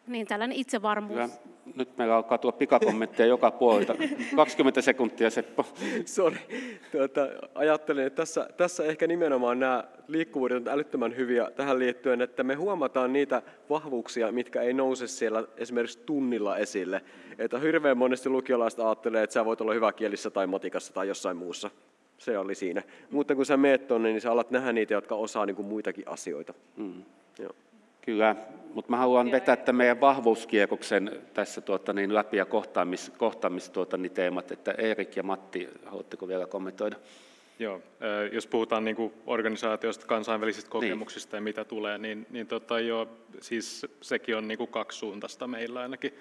niin tällainen itsevarmuus. Kyllä. Nyt meillä alkaa tulla pikakommentteja joka puolelta. 20 sekuntia, Seppo. Sori. Ajattelen, että tässä ehkä nimenomaan nämä liikkuvuudet on älyttömän hyviä tähän liittyen, että me huomataan niitä vahvuuksia, mitkä ei nouse siellä esimerkiksi tunnilla esille. Että hirveän monesti lukiolaiset ajattelee, että sä voit olla hyvä kielissä tai matikassa tai jossain muussa. Se oli siinä. Mutta kun sä meet tonne, niin sä alat nähdä niitä, jotka osaa niin kuin muitakin asioita. Joo. Kyllä, mutta mä haluan vetää tämän meidän vahvuuskierroksen tässä läpi ja teemat, että Erik ja Matti, haluatteko vielä kommentoida? Joo, jos puhutaan niin kuin organisaatioista, kansainvälisistä kokemuksista ja mitä tulee, niin siis sekin on niin kuin kaksisuuntaista meillä ainakin,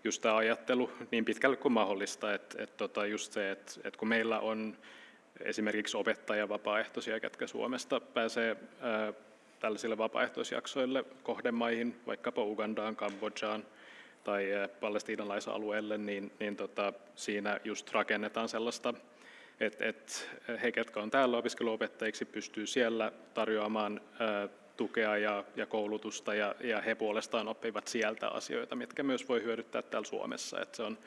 just tämä ajattelu niin pitkälle kuin mahdollista, että just se, että kun meillä on esimerkiksi opettajavapaaehtoisia, ketkä Suomesta pääsee tällaisille vapaaehtoisjaksoille kohdemaihin, vaikkapa Ugandaan, Kambodžaan tai palestiinalaisalueelle, niin siinä just rakennetaan sellaista, että he, ketkä on täällä opiskeluopettajiksi, pystyy siellä tarjoamaan tukea ja koulutusta, ja he puolestaan oppivat sieltä asioita, mitkä myös voi hyödyttää täällä Suomessa. Että se on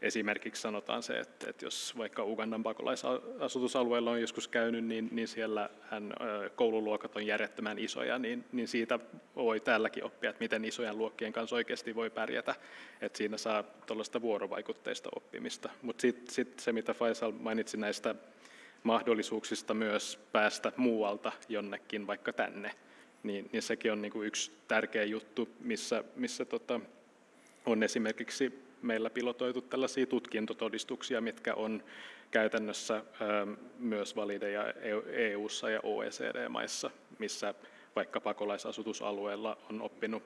esimerkiksi sanotaan se, että jos vaikka Ugandan pakolaisasutusalueella on joskus käynyt, niin siellä koululuokat on järjettömän isoja, niin siitä voi täälläkin oppia, että miten isojen luokkien kanssa oikeasti voi pärjätä, että siinä saa tuollaista vuorovaikutteista oppimista. Mutta sitten se, mitä Faisal mainitsi näistä mahdollisuuksista myös päästä muualta jonnekin, vaikka tänne, niin sekin on niinku yksi tärkeä juttu, missä on esimerkiksi meillä pilotoitu tällaisia tutkintotodistuksia, mitkä on käytännössä myös valideja EU:ssa ja OECD-maissa, missä vaikka pakolaisasutusalueella on oppinut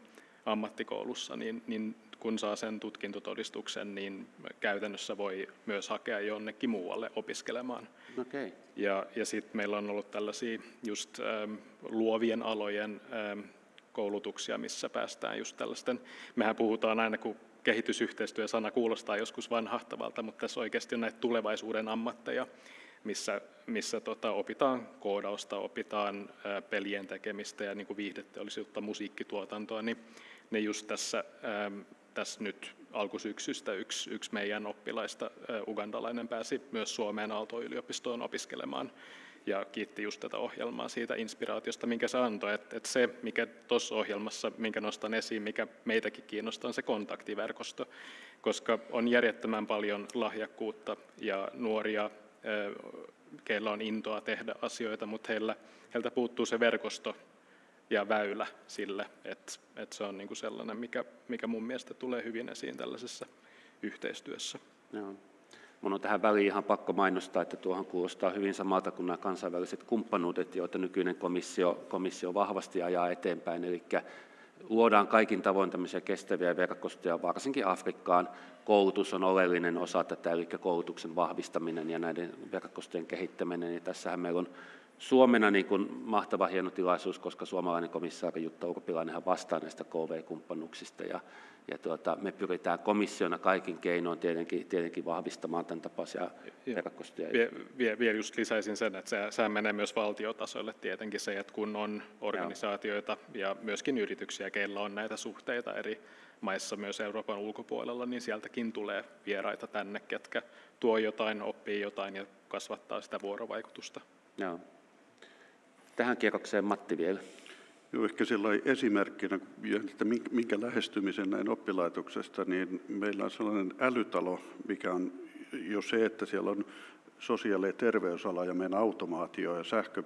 ammattikoulussa, niin kun saa sen tutkintotodistuksen, niin käytännössä voi myös hakea jonnekin muualle opiskelemaan. Okay. Ja sitten meillä on ollut tällaisia just luovien alojen koulutuksia, missä päästään just tällaisten, mehän puhutaan aina, kun kehitysyhteistyö-sana kuulostaa joskus vanhahtavalta, mutta tässä oikeasti on näitä tulevaisuuden ammatteja, missä opitaan koodausta, opitaan pelien tekemistä ja niin kuin viihdeteollisuutta, musiikkituotantoa, niin ne just tässä nyt alkusyksystä yksi meidän oppilaista, ugandalainen, pääsi myös Suomeen Aalto-yliopistoon opiskelemaan ja kiitti just tätä ohjelmaa siitä inspiraatiosta, minkä se antoi. Että se, mikä tuossa ohjelmassa, minkä nostan esiin, mikä meitäkin kiinnostaa, on se kontaktiverkosto, koska on järjettömän paljon lahjakkuutta ja nuoria, keillä on intoa tehdä asioita, mutta heiltä puuttuu se verkosto ja väylä sille, että se on niinku sellainen, mikä mun mielestä tulee hyvin esiin tällaisessa yhteistyössä. Joo. Mun on tähän väliin ihan pakko mainostaa, että tuohon kuulostaa hyvin samalta kuin nämä kansainväliset kumppanuudet, joita nykyinen komissio vahvasti ajaa eteenpäin. Eli luodaan kaikin tavoin tämmöisiä kestäviä verkostoja, varsinkin Afrikkaan. Koulutus on oleellinen osa tätä, eli koulutuksen vahvistaminen ja näiden verkostojen kehittäminen. Ja tässähän meillä on Suomena niin kuin mahtava hieno tilaisuus, koska suomalainen komissaari Jutta Urpilainenhan vastaa näistä KV-kumppanuuksista. Ja me pyritään komissiona kaikin keinoin tietenkin vahvistamaan tämän tapaisia verkostoja. Vielä just lisäisin sen, että sehän menee myös valtiotasolle tietenkin se, että kun on organisaatioita ja myöskin yrityksiä, keillä on näitä suhteita eri maissa myös Euroopan ulkopuolella, niin sieltäkin tulee vieraita tänne, ketkä tuo jotain, oppii jotain ja kasvattaa sitä vuorovaikutusta. Joo. Tähän kierrokseen Matti vielä. Joo, ehkä sellainen esimerkkinä, että minkä lähestymisen näin oppilaitoksesta, niin meillä on sellainen älytalo, mikä on jo se, että siellä on sosiaali- ja terveysala ja meidän automaatio ja sähkö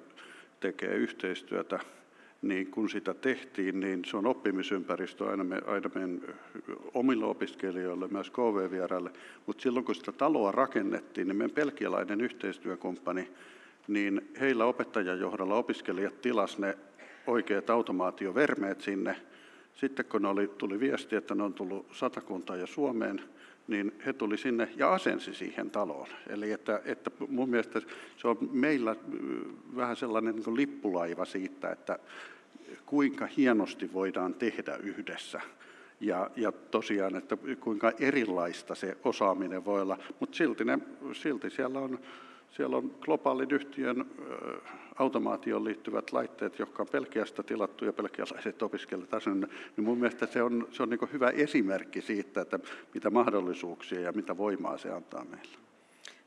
tekee yhteistyötä, niin kun sitä tehtiin, niin se on oppimisympäristö aina meidän omille opiskelijoille, myös KV-vieraille, mutta silloin kun sitä taloa rakennettiin, niin meidän belgialainen yhteistyökumppani, niin heillä opettajan johdolla opiskelijat tilasivat ne oikeat automaatiovermeet sinne. Sitten kun tuli viesti, että ne on tullut Satakuntaan ja Suomeen, niin he tuli sinne ja asensi siihen taloon. Eli että mun mielestä se on meillä vähän sellainen niin kuin lippulaiva siitä, että kuinka hienosti voidaan tehdä yhdessä. Ja tosiaan, että kuinka erilaista se osaaminen voi olla, mutta silti siellä on Siellä on globaalin yhtiön automaatioon liittyvät laitteet, jotka on Belgiasta tilattu ja belgialaiset opiskelijat asunut. Niin mun mielestä se on niin kuin hyvä esimerkki siitä, että mitä mahdollisuuksia ja mitä voimaa se antaa meille.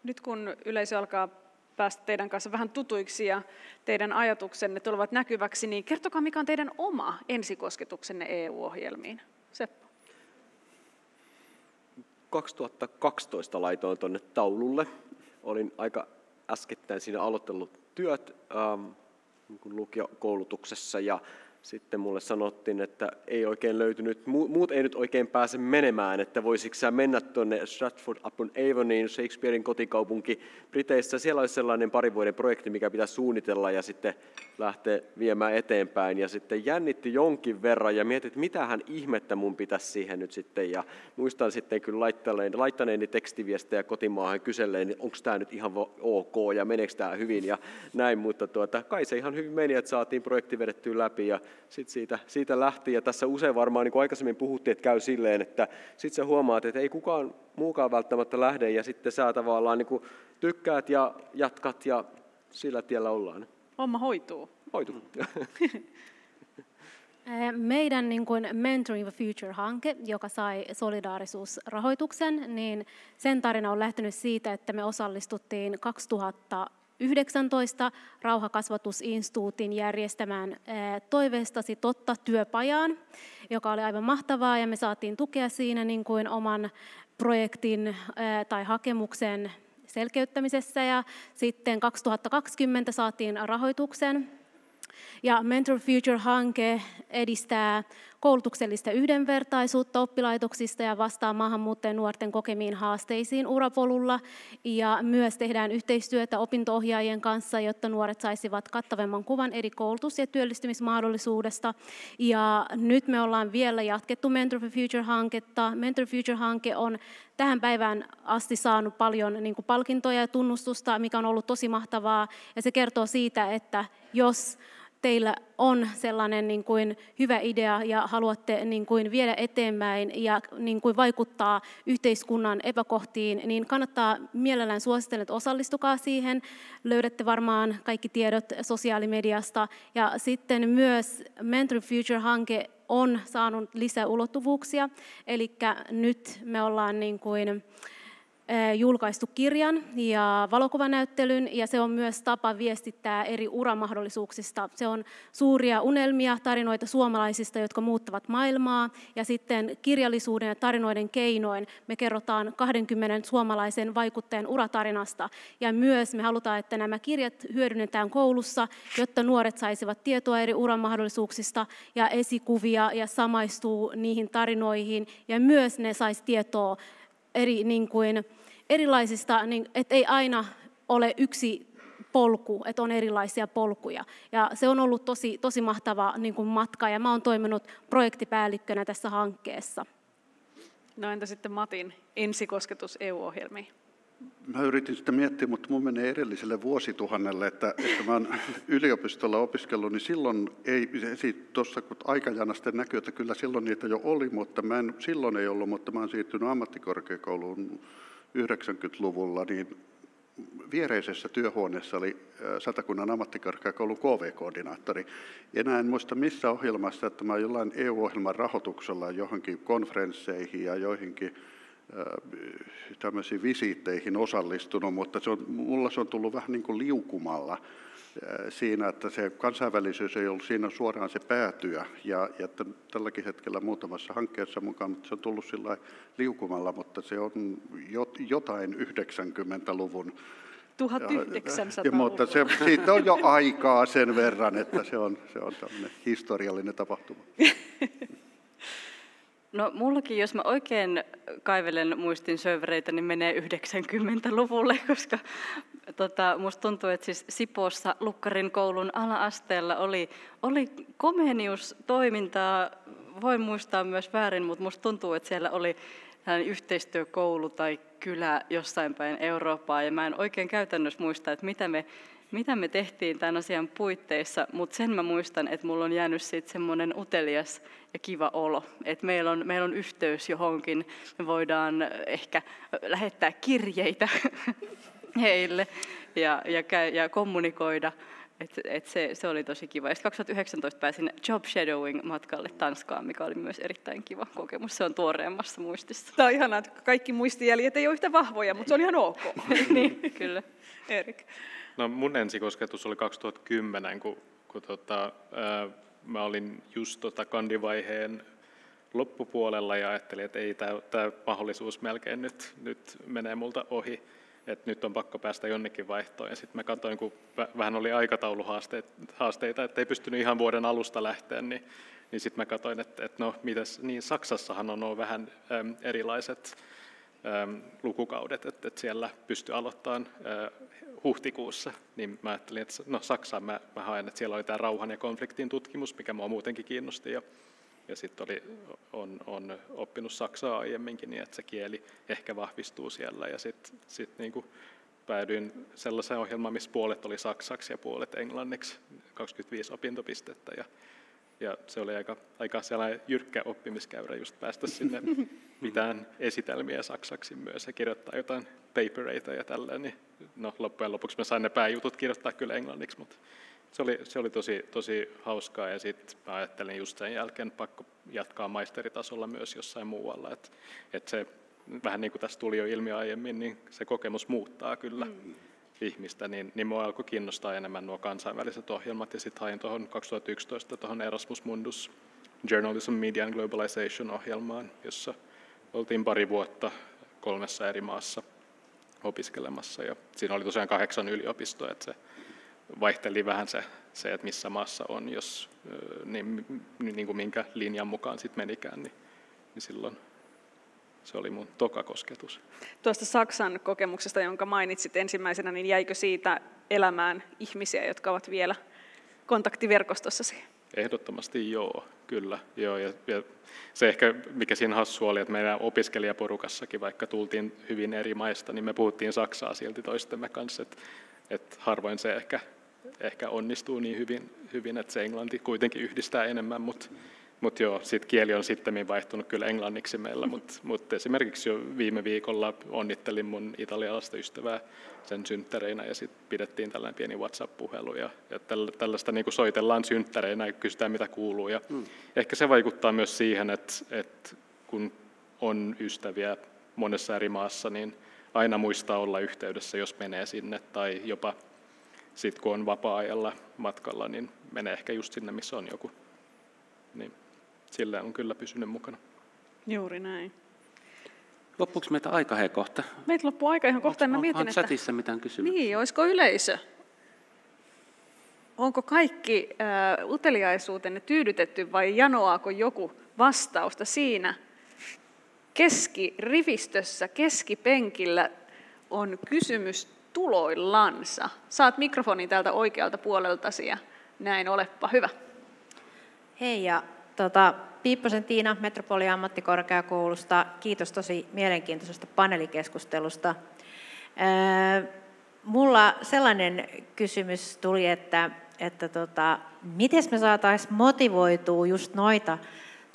Nyt kun yleisö alkaa päästä teidän kanssa vähän tutuiksi ja teidän ajatuksenne tulevat näkyväksi, niin kertokaa, mikä on teidän oma ensikosketuksenne EU-ohjelmiin. Seppo. 2012 laitoin tuonne taululle. Olin aika äskettäin siinä aloitellut työt lukiokoulutuksessa ja sitten mulle sanottiin, että ei oikein löytynyt, muut ei nyt oikein pääse menemään, että voisitko sä mennä tuonne Stratford-upon-Avoniin, Shakespearein kotikaupunki Briteissä. Siellä olisi sellainen 2 vuoden projekti, mikä pitäisi suunnitella ja sitten lähteä viemään eteenpäin. Ja sitten jännitti jonkin verran ja mietin, että mitähän ihmettä mun pitäisi siihen nyt sitten. Ja muistan sitten kyllä laittaneeni tekstiviestejä kotimaahan kyselleen, onko tämä nyt ihan ok ja meneekö tämä hyvin ja näin. Mutta kai se ihan hyvin meni, että saatiin projekti vedettyä läpi ja sitten siitä lähti, ja tässä usein varmaan, niin kuin aikaisemmin puhuttiin, että käy silleen, että sitten sä huomaat, että ei kukaan muukaan välttämättä lähde, ja sitten sä tavallaan niin kuin tykkäät ja jatkat, ja sillä tiellä ollaan. Homma hoituu. Hoituu. Meidän niin kuin Mentoring the Future-hanke, joka sai solidaarisuusrahoituksen, niin sen tarina on lähtenyt siitä, että me osallistuttiin 2019 Rauhakasvatusinstituutin järjestämään Toiveestasi totta -työpajaan, joka oli aivan mahtavaa, ja me saatiin tukea siinä niin kuin oman projektin tai hakemuksen selkeyttämisessä, ja sitten 2020 saatiin rahoituksen. Ja Mentor Future-hanke edistää koulutuksellista yhdenvertaisuutta oppilaitoksista ja vastaa maahanmuuttajien nuorten kokemiin haasteisiin urapolulla. Ja myös tehdään yhteistyötä opinto-ohjaajien kanssa, jotta nuoret saisivat kattavamman kuvan eri koulutus- ja työllistymismahdollisuudesta. Ja nyt me ollaan vielä jatkettu Mentor for Future-hanketta. Mentor Future-hanke on tähän päivään asti saanut paljon niin kuin palkintoja ja tunnustusta, mikä on ollut tosi mahtavaa. Ja se kertoo siitä, että jos teillä on sellainen niin kuin hyvä idea ja haluatte niin kuin viedä eteenpäin ja niin kuin vaikuttaa yhteiskunnan epäkohtiin, niin kannattaa mielellään suositella, että osallistukaa siihen. Löydätte varmaan kaikki tiedot sosiaalimediasta. Ja sitten myös Mentor Future-hanke on saanut lisää ulottuvuuksia. Eli nyt me ollaan niin kuin julkaistu kirjan ja valokuvanäyttelyn, ja se on myös tapa viestittää eri uramahdollisuuksista. Se on suuria unelmia, tarinoita suomalaisista, jotka muuttavat maailmaa, ja sitten kirjallisuuden ja tarinoiden keinoin me kerrotaan 20 suomalaisen vaikuttajan uratarinasta, ja myös me halutaan, että nämä kirjat hyödynnetään koulussa, jotta nuoret saisivat tietoa eri uramahdollisuuksista ja esikuvia ja samaistuu niihin tarinoihin, ja myös ne saisi tietoa erilaisista, että ei aina ole yksi polku, että on erilaisia polkuja. Ja se on ollut tosi mahtava matka, ja mä oon toiminut projektipäällikkönä tässä hankkeessa. No entä sitten Matin ensikosketus EU-ohjelmiin? Mä yritin sitä miettiä, mutta mun menee edelliselle vuosituhannelle, että mä oon yliopistolla opiskellut, niin silloin ei, tuossa kun aikajanasta näkyy, että kyllä silloin niitä jo oli, mutta silloin ei ollut, mutta mä oon siirtynyt ammattikorkeakouluun 90-luvulla, niin viereisessä työhuoneessa oli Satakunnan ammattikorkeakoulun KV-koordinaattori. Enää en muista missä ohjelmassa, että mä oon jollain EU-ohjelman rahoituksella johonkin konferensseihin ja joihinkin tämmöisiin visiitteihin osallistunut, mutta mulla se on tullut vähän niin kuin liukumalla siinä, että se kansainvälisyys ei ollut siinä suoraan se päätyä, ja tälläkin hetkellä muutamassa hankkeessa mukaan, mutta se on tullut sillä liukumalla, mutta se on jotain 90-luvun. 1900-luvulla. Mutta siitä on jo aikaa sen verran, että se on tämmöinen historiallinen tapahtuma. No mullakin, jos mä oikein kaivelen muistin servereitä, niin menee 90-luvulle, koska musta tuntuu, että siis Sipoossa Lukkarin koulun ala-asteella oli Comenius-toimintaa, voin muistaa myös väärin, mutta musta tuntuu, että siellä oli yhteistyökoulu tai kylä jossain päin Eurooppaa, ja mä en oikein käytännössä muista, että mitä me tehtiin tämän asian puitteissa, mutta sen mä muistan, että mulla on jäänyt siitä semmoinen utelias ja kiva olo, että meillä on yhteys johonkin, me voidaan ehkä lähettää kirjeitä. heille ja kommunikoida. Se oli tosi kiva. Ja 2019 pääsin job shadowing matkalle Tanskaan, mikä oli myös erittäin kiva kokemus. Se on tuoreemmassa muistissa. Tämä on ihanaa, että kaikki muistijäljet ei ole yhtä vahvoja, mutta se on ihan ok. Niin, kyllä. Erik. No mun ensikosketus oli 2010, kun mä olin just kandivaiheen loppupuolella ja ajattelin, että ei tämä mahdollisuus melkein nyt menee multa ohi, että nyt on pakko päästä jonnekin vaihtoon. Ja sitten mä katsoin, kun vähän oli aikatauluhaasteita, että ei pystynyt ihan vuoden alusta lähteä, niin sitten mä katsoin, että no mitäs, niin Saksassahan on vähän erilaiset lukukaudet, että siellä pystyy aloittamaan huhtikuussa, niin mä ajattelin, että no Saksaan mä haen, että siellä oli tämä rauhan ja konfliktin tutkimus, mikä mua muutenkin kiinnosti, ja sitten on oppinut saksaa aiemminkin, niin että se kieli ehkä vahvistuu siellä, ja sitten niin päädyin sellaiseen ohjelmaan, missä puolet oli saksaksi ja puolet englanniksi, 25 opintopistettä, ja se oli aika sellainen jyrkkä oppimiskäyrä just päästä sinne mitään esitelmiä saksaksi myös ja kirjoittaa jotain papereita ja tälleen. Niin, no, loppujen lopuksi mä sain ne pääjutut kirjoittaa kyllä englanniksi, mutta se oli tosi hauskaa ja sitten mä ajattelin just sen jälkeen pakko jatkaa maisteritasolla myös jossain muualla. Et se vähän niin kuin tässä tuli jo ilmi aiemmin, niin se kokemus muuttaa kyllä ihmistä, niin mua alkoi kiinnostaa enemmän nuo kansainväliset ohjelmat, ja sitten hain 2011 tuohon Erasmus Mundus Journalism, Media and Globalization-ohjelmaan, jossa oltiin pari vuotta 3 eri maassa opiskelemassa, ja siinä oli tosiaan 8 yliopistoa, että se vaihteli vähän se että missä maassa on, jos niin kuin minkä linjan mukaan sitten menikään, niin silloin se oli mun toka kosketus. Tuosta Saksan kokemuksesta, jonka mainitsit ensimmäisenä, niin jäikö siitä elämään ihmisiä, jotka ovat vielä kontaktiverkostossasi? Ehdottomasti joo, kyllä. Joo, ja se ehkä, mikä siinä hassu oli, että meidän opiskelijaporukassakin, vaikka tultiin hyvin eri maista, niin me puhuttiin saksaa silti toistemme kanssa, että harvoin se ehkä onnistuu niin hyvin, että se englanti kuitenkin yhdistää enemmän, mutta joo, sit kieli on sittemmin vaihtunut kyllä englanniksi meillä, mutta esimerkiksi jo viime viikolla onnittelin mun italialaista ystävää sen synttäreinä ja sitten pidettiin tällainen pieni WhatsApp-puhelu ja tällaista niin kuin soitellaan synttäreinä ja kysytään mitä kuuluu. Ja ehkä se vaikuttaa myös siihen, että kun on ystäviä monessa eri maassa, niin aina muistaa olla yhteydessä, jos menee sinne tai jopa sitten kun on vapaa-ajalla matkalla, niin menee ehkä just sinne, missä on joku. Niin sillä on kyllä pysynyt mukana. Juuri näin. Loppuuko meitä aika kohta? Meitä loppuu aika ihan kohta. Mä mietin, että chatissa mitään kysymyksiä? Niin, olisiko yleisö? Onko kaikki uteliaisuutenne tyydytetty vai janoaako joku vastausta siinä? Keskirivistössä, keskipenkillä on kysymys tuloillansa. Saat mikrofonin täältä oikealta puoleltasi ja näin, olepa hyvä. Hei ja Piipposen Tiina Metropolia-ammattikorkeakoulusta. Kiitos tosi mielenkiintoisesta paneelikeskustelusta. Mulla sellainen kysymys tuli, että miten me saataisiin motivoitua just noita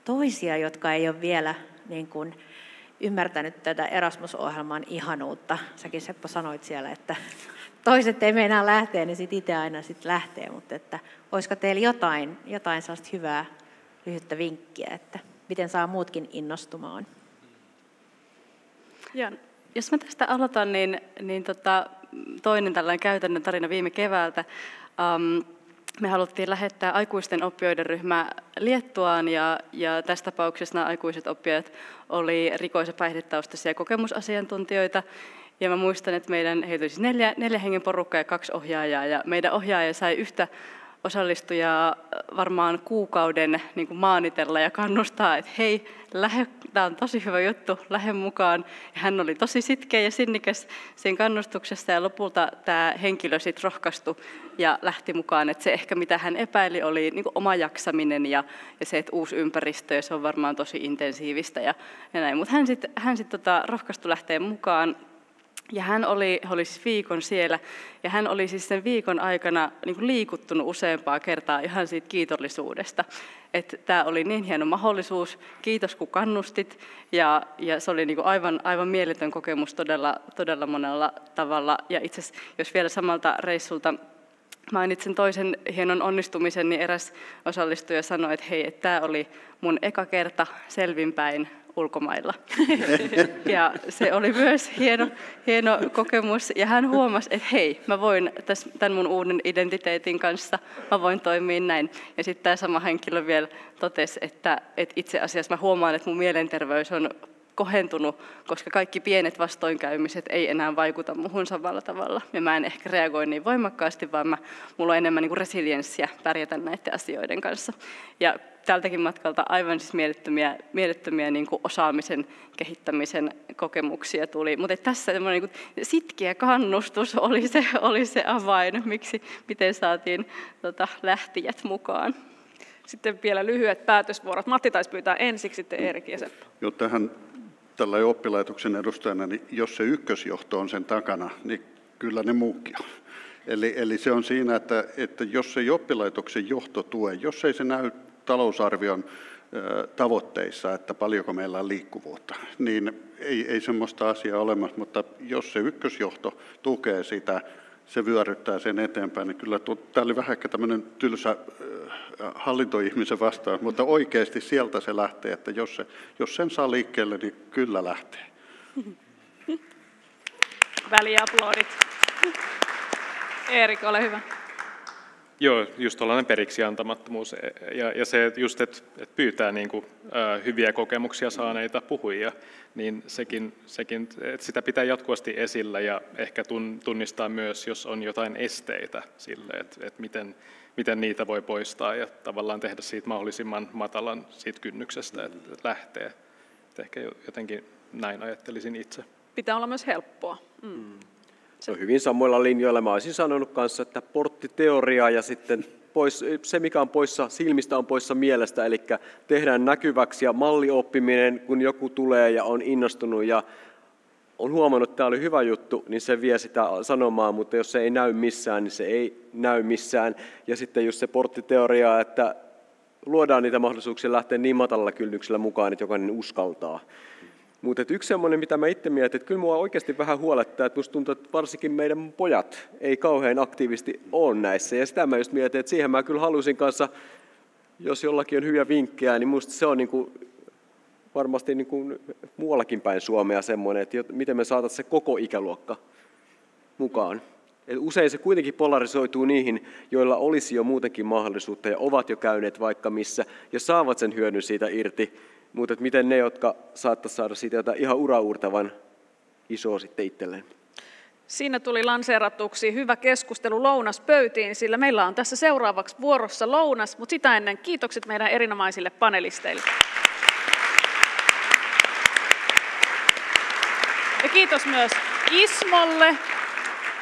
toisia, jotka ei ole vielä niin kuin ymmärtänyt tätä Erasmus-ohjelman ihanuutta. Säkin Seppo sanoit siellä, että toiset ei meinaa lähteä, niin sitten itse aina sit lähtee. Mutta että olisiko teillä jotain sellaista hyvää lyhyttä vinkkiä, että miten saa muutkin innostumaan? Ja, jos mä tästä aloitan, niin toinen tällainen käytännön tarina viime keväältä. Me haluttiin lähettää aikuisten oppijoiden ryhmä Liettuaan ja tässä tapauksessa nämä aikuiset oppijat oli rikos- ja päihdetaustaisia kokemusasiantuntijoita. Ja mä muistan, että heitä oli siis 4 hengen porukka ja 2 ohjaajaa ja meidän ohjaaja sai yhtä osallistujaa varmaan kuukauden niin kuin maanitella ja kannustaa, että hei, tämä on tosi hyvä juttu, lähde mukaan. Ja hän oli tosi sitkeä ja sinnikäs siinä kannustuksessa ja lopulta tämä henkilö sitten rohkaistui ja lähti mukaan. Että se ehkä mitä hän epäili oli niin kuin oma jaksaminen ja se, että uusi ympäristö ja se on varmaan tosi intensiivistä ja näin. Mutta hän sitten rohkaistui lähteä mukaan. Ja hän oli siis viikon siellä, ja hän oli siis sen viikon aikana niin kuin liikuttunut useampaa kertaa ihan siitä kiitollisuudesta. Että tämä oli niin hieno mahdollisuus, kiitos kun kannustit, ja se oli niin kuin aivan mieletön kokemus todella monella tavalla. Ja itse asiassa, jos vielä samalta reissulta mainitsen toisen hienon onnistumisen, niin eräs osallistuja sanoi, että hei, että tämä oli mun eka kerta selvinpäin ulkomailla. Ja se oli myös hieno kokemus. Ja hän huomasi, että hei, mä voin tämän mun uuden identiteetin kanssa, mä voin toimia näin. Ja sitten tämä sama henkilö vielä totesi, että itse asiassa mä huomaan, että mun mielenterveys on kohentunut, koska kaikki pienet vastoinkäymiset ei enää vaikuta muhun samalla tavalla. Ja mä en ehkä reagoi niin voimakkaasti, vaan mulla on enemmän niin kuin resilienssiä pärjätä näiden asioiden kanssa. Ja tältäkin matkalta aivan siis mielettömiä niin kuin osaamisen kehittämisen kokemuksia tuli. Mutta tässä niin kuin sitkeä kannustus oli se avain, miten saatiin lähtijät mukaan. Sitten vielä lyhyet päätösvuorot. Matti taisi pyytää ensiksi, sitten Erik ja Seppo. Jo tähän tällä oppilaitoksen edustajana, niin jos se ykkösjohto on sen takana, niin kyllä ne muukin on. Eli se on siinä, että jos ei oppilaitoksen johto tue, jos ei se näy talousarvion tavoitteissa, että paljonko meillä on liikkuvuutta, niin ei semmoista asiaa olemassa, mutta jos se ykkösjohto tukee sitä, se vyöryttää sen eteenpäin, niin kyllä tämä oli vähän ehkä tämmöinen tylsä hallintoihmisen vastaus, mutta oikeasti sieltä se lähtee, että jos sen saa liikkeelle, niin kyllä lähtee. Väliaplodit. Erik, ole hyvä. Joo, just tuollainen periksi antamattomuus ja se just, että pyytää niin kuin, hyviä kokemuksia saaneita puhujia, niin sekin, että sitä pitää jatkuvasti esillä ja ehkä tunnistaa myös, jos on jotain esteitä sille, että miten niitä voi poistaa ja tavallaan tehdä siitä mahdollisimman matalan siitä kynnyksestä, että lähtee. Että ehkä jotenkin näin ajattelisin itse. Pitää olla myös helppoa. Se on hyvin samoilla linjoilla. Mä olisin sanonut kanssa, että porttiteoria ja sitten se, mikä on poissa silmistä, on poissa mielestä. Eli tehdään näkyväksi ja mallioppiminen, kun joku tulee ja on innostunut ja on huomannut, että tämä oli hyvä juttu, niin se vie sitä sanomaan, mutta jos se ei näy missään, niin se ei näy missään. Ja sitten just se porttiteoria, että luodaan niitä mahdollisuuksia lähteä niin matalalla kynnyksellä mukaan, että jokainen uskaltaa. Mutta yksi semmoinen, mitä mä itse mietin, että kyllä mua oikeasti vähän huolettaa, että musta tuntuu, että varsinkin meidän pojat ei kauhean aktiivisesti ole näissä. Ja sitä mä just mietin, että siihen mä kyllä halusin kanssa, jos jollakin on hyviä vinkkejä, niin musta se on niin kuin varmasti niin kuin muuallakin päin Suomea semmoinen, että miten me saataisiin se koko ikäluokka mukaan. Et usein se kuitenkin polarisoituu niihin, joilla olisi jo muutenkin mahdollisuutta ja ovat jo käyneet vaikka missä ja saavat sen hyödyn siitä irti. Mutta miten ne, jotka saattaisi saada siitä jotain ihan uraurtavan isoa sitten itselleen. Siinä tuli lanseeratuksi hyvä keskustelu lounaspöytiin, sillä meillä on tässä seuraavaksi vuorossa lounas, mutta sitä ennen kiitokset meidän erinomaisille panelisteille. Ja kiitos myös Ismolle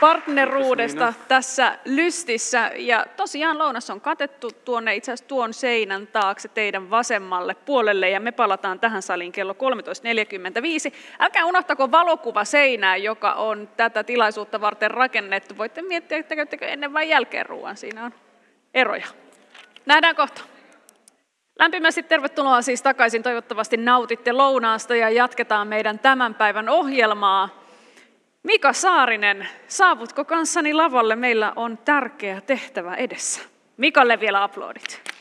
partneruudesta tässä lystissä. Ja tosiaan lounas on katettu tuonne itse asiassa tuon seinän taakse teidän vasemmalle puolelle ja me palataan tähän saliin kello 13.45. Älkää unohtako valokuvaseinää, joka on tätä tilaisuutta varten rakennettu. Voitte miettiä, että käyttekö ennen vai jälkeen ruoan. Siinä on eroja. Nähdään kohta. Lämpimästi tervetuloa siis takaisin. Toivottavasti nautitte lounaasta ja jatketaan meidän tämän päivän ohjelmaa. Mika Saarinen, saavutko kanssani lavalle? Meillä on tärkeä tehtävä edessä. Mikalle vielä aplodit.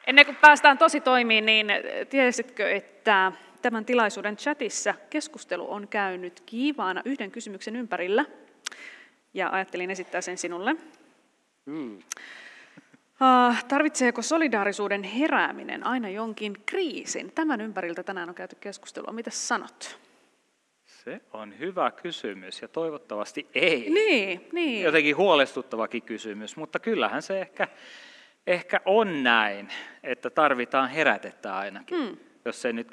Ennen kuin päästään tositoimiin, niin tiesitkö, että tämän tilaisuuden chatissa keskustelu on käynyt kiivaana yhden kysymyksen ympärillä? Ja ajattelin esittää sen sinulle. Tarvitseeko solidaarisuuden herääminen aina jonkin kriisin? Tämän ympäriltä tänään on käyty keskustelua. Mitä sanot? Se on hyvä kysymys ja toivottavasti ei. Niin. Jotenkin huolestuttavakin kysymys, mutta kyllähän se ehkä on näin, että tarvitaan herätettä ainakin, jos ei nyt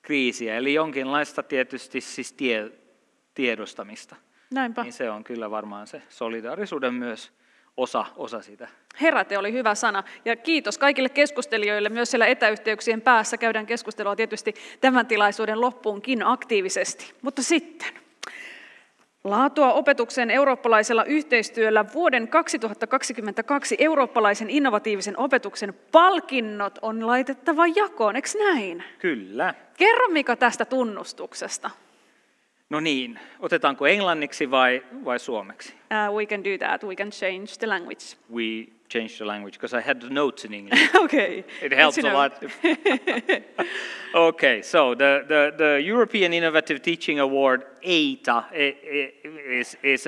kriisiä. Eli jonkinlaista tietysti siis tiedostamista. Näinpä. Niin se on kyllä varmaan se solidaarisuuden myös osa sitä. Heräte oli hyvä sana. Ja kiitos kaikille keskustelijoille myös siellä etäyhteyksien päässä. Käydään keskustelua tietysti tämän tilaisuuden loppuunkin aktiivisesti. Mutta sitten laatua opetuksen eurooppalaisella yhteistyöllä vuoden 2022 eurooppalaisen innovatiivisen opetuksen palkinnot on laitettava jakoon, eikö näin? Kyllä. Kerro Mika tästä tunnustuksesta. No niin, otetaanko englanniksi vai suomeksi? We can do that. We can change the language. We change the language because I had the notes in English. Okay. It helps a lot. Okay, so the European Innovative Teaching Award, EITA, is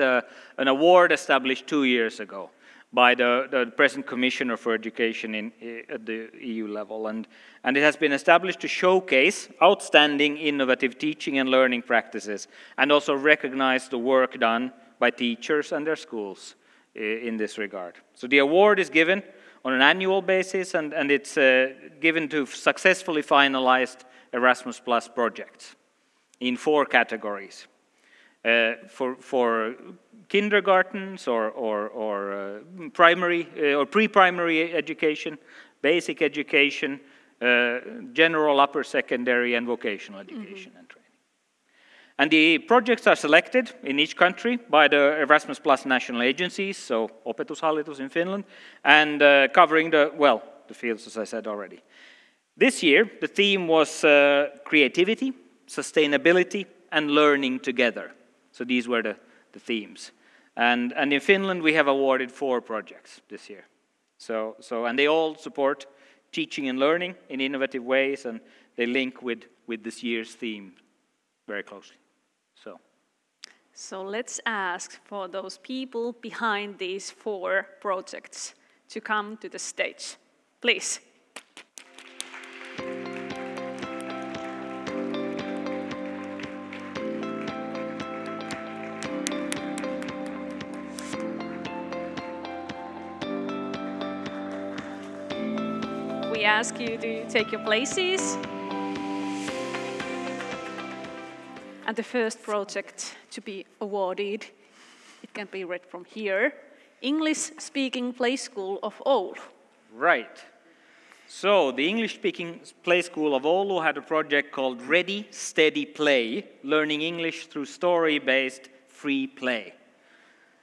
an award established 2 years ago by the present Commissioner for Education at the EU level. And it has been established to showcase outstanding innovative teaching and learning practices and also recognize the work done by teachers and their schools in this regard. So the award is given on an annual basis and it's given to successfully finalized Erasmus Plus projects in 4 categories. For kindergartens or primary or pre-primary education, basic education, general upper secondary and vocational education and training. And the projects are selected in each country by the Erasmus Plus national agencies, so Opetushallitus in Finland, and covering the fields as I said already. This year the theme was creativity, sustainability and learning together. So these were the themes. And in Finland we have awarded 4 projects this year. And they all support teaching and learning in innovative ways, and they link with this year's theme very closely. So let's ask for those people behind these 4 projects to come to the stage. Please. We ask you to take your places. And the first project to be awarded, it can be read from here, English-speaking play school of Oulu. Right. So the English-speaking play school of Oulu had a project called Ready, Steady, Play, learning English through story-based free play.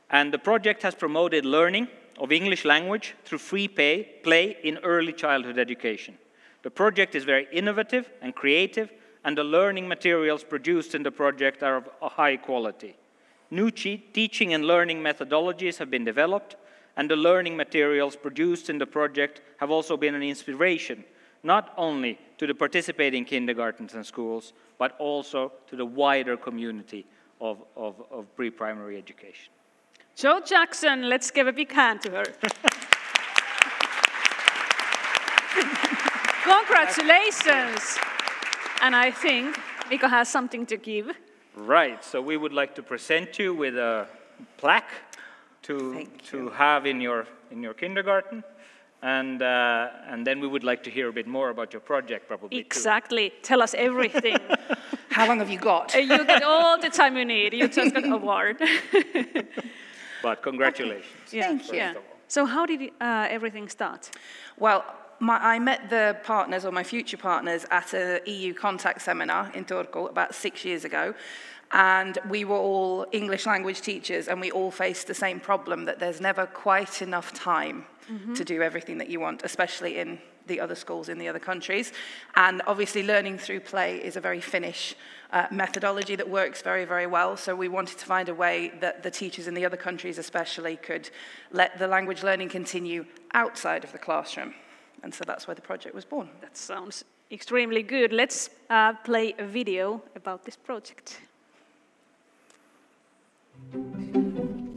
And the project has promoted learning of English language through free play in early childhood education. The project is very innovative and creative, and the learning materials produced in the project are of a high quality. New teaching and learning methodologies have been developed, and the learning materials produced in the project have also been an inspiration, not only to the participating kindergartens and schools, but also to the wider community of pre-primary education. Jo Jackson, let's give a big hand to her. Congratulations! And I think Mika has something to give. Right, so we would like to present you with a plaque to have in your kindergarten. And then we would like to hear a bit more about your project, probably. Exactly. Tell us everything. How long have you got? You get all the time you need. You just got an award. But congratulations. Okay. Thank you. So how did everything start? Well, I met the partners, or my future partners, at an EU contact seminar in Turku about 6 years ago. And we were all English language teachers, and we all faced the same problem, that there's never quite enough time to do everything that you want, especially in the other schools in the other countries. And obviously learning through play is a very Finnish methodology that works very, very well. So we wanted to find a way that the teachers in the other countries especially could let the language learning continue outside of the classroom. And so that's why the project was born. That sounds extremely good. Let's play a video about this project.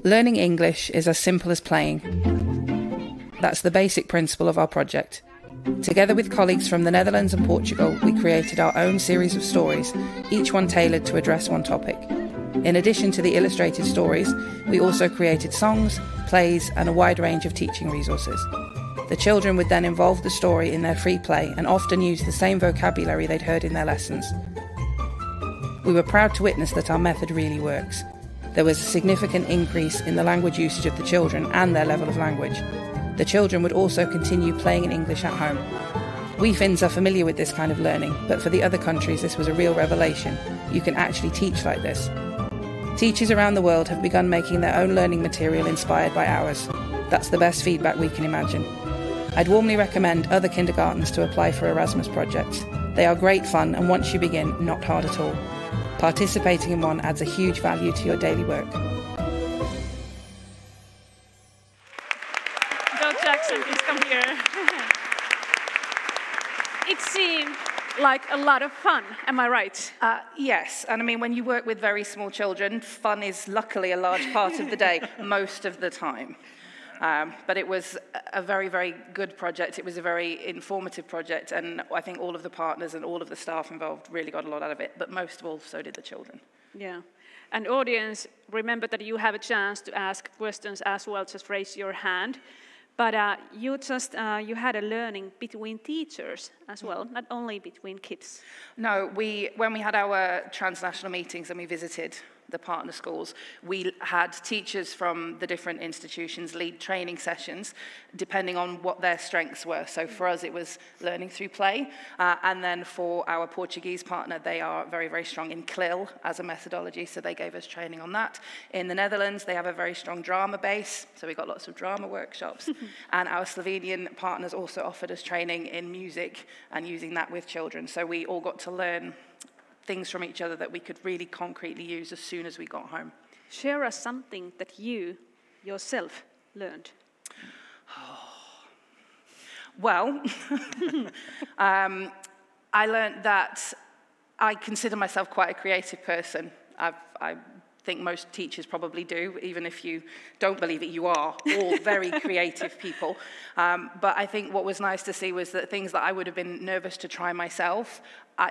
Learning English is as simple as playing. That's the basic principle of our project. Together with colleagues from the Netherlands and Portugal, we created our own series of stories, each one tailored to address one topic. In addition to the illustrated stories, we also created songs, plays, and a wide range of teaching resources. The children would then involve the story in their free play and often use the same vocabulary they'd heard in their lessons. We were proud to witness that our method really works. there was a significant increase in the language usage of the children and their level of language. The children would also continue playing in English at home. We Finns are familiar with this kind of learning, but for the other countries this was a real revelation. You can actually teach like this. Teachers around the world have begun making their own learning material inspired by ours. That's the best feedback we can imagine. I'd warmly recommend other kindergartens to apply for Erasmus projects. They are great fun, and once you begin, not hard at all. Participating in one adds a huge value to your daily work. Joe Jackson, please come here. It seemed like a lot of fun, am I right? Yes, and I mean, when you work with very small children, fun is luckily a large part of the day, most of the time. But it was a very, very good project. It was a very informative project, and I think all of the partners and all of the staff involved really got a lot out of it, but most of all, so did the children. Yeah. And audience, remember that you have a chance to ask questions as well, just raise your hand. But you had a learning between teachers as well, not only between kids. No, when we had our transnational meetings and we visited the partner schools, we had teachers from the different institutions lead training sessions depending on what their strengths were. So for us it was learning through play, and then for our Portuguese partner they are very, very strong in CLIL as a methodology, so they gave us training on that. In the Netherlands they have a very strong drama base, so we got lots of drama workshops. And our Slovenian partners also offered us training in music and using that with children, so we all got to learn things from each other that we could really concretely use as soon as we got home. Share us something that you yourself learned. Well, I learned that I consider myself quite a creative person. I think most teachers probably do, even if you don't believe it, you are all very creative people. But I think what was nice to see was that things that I would have been nervous to try myself,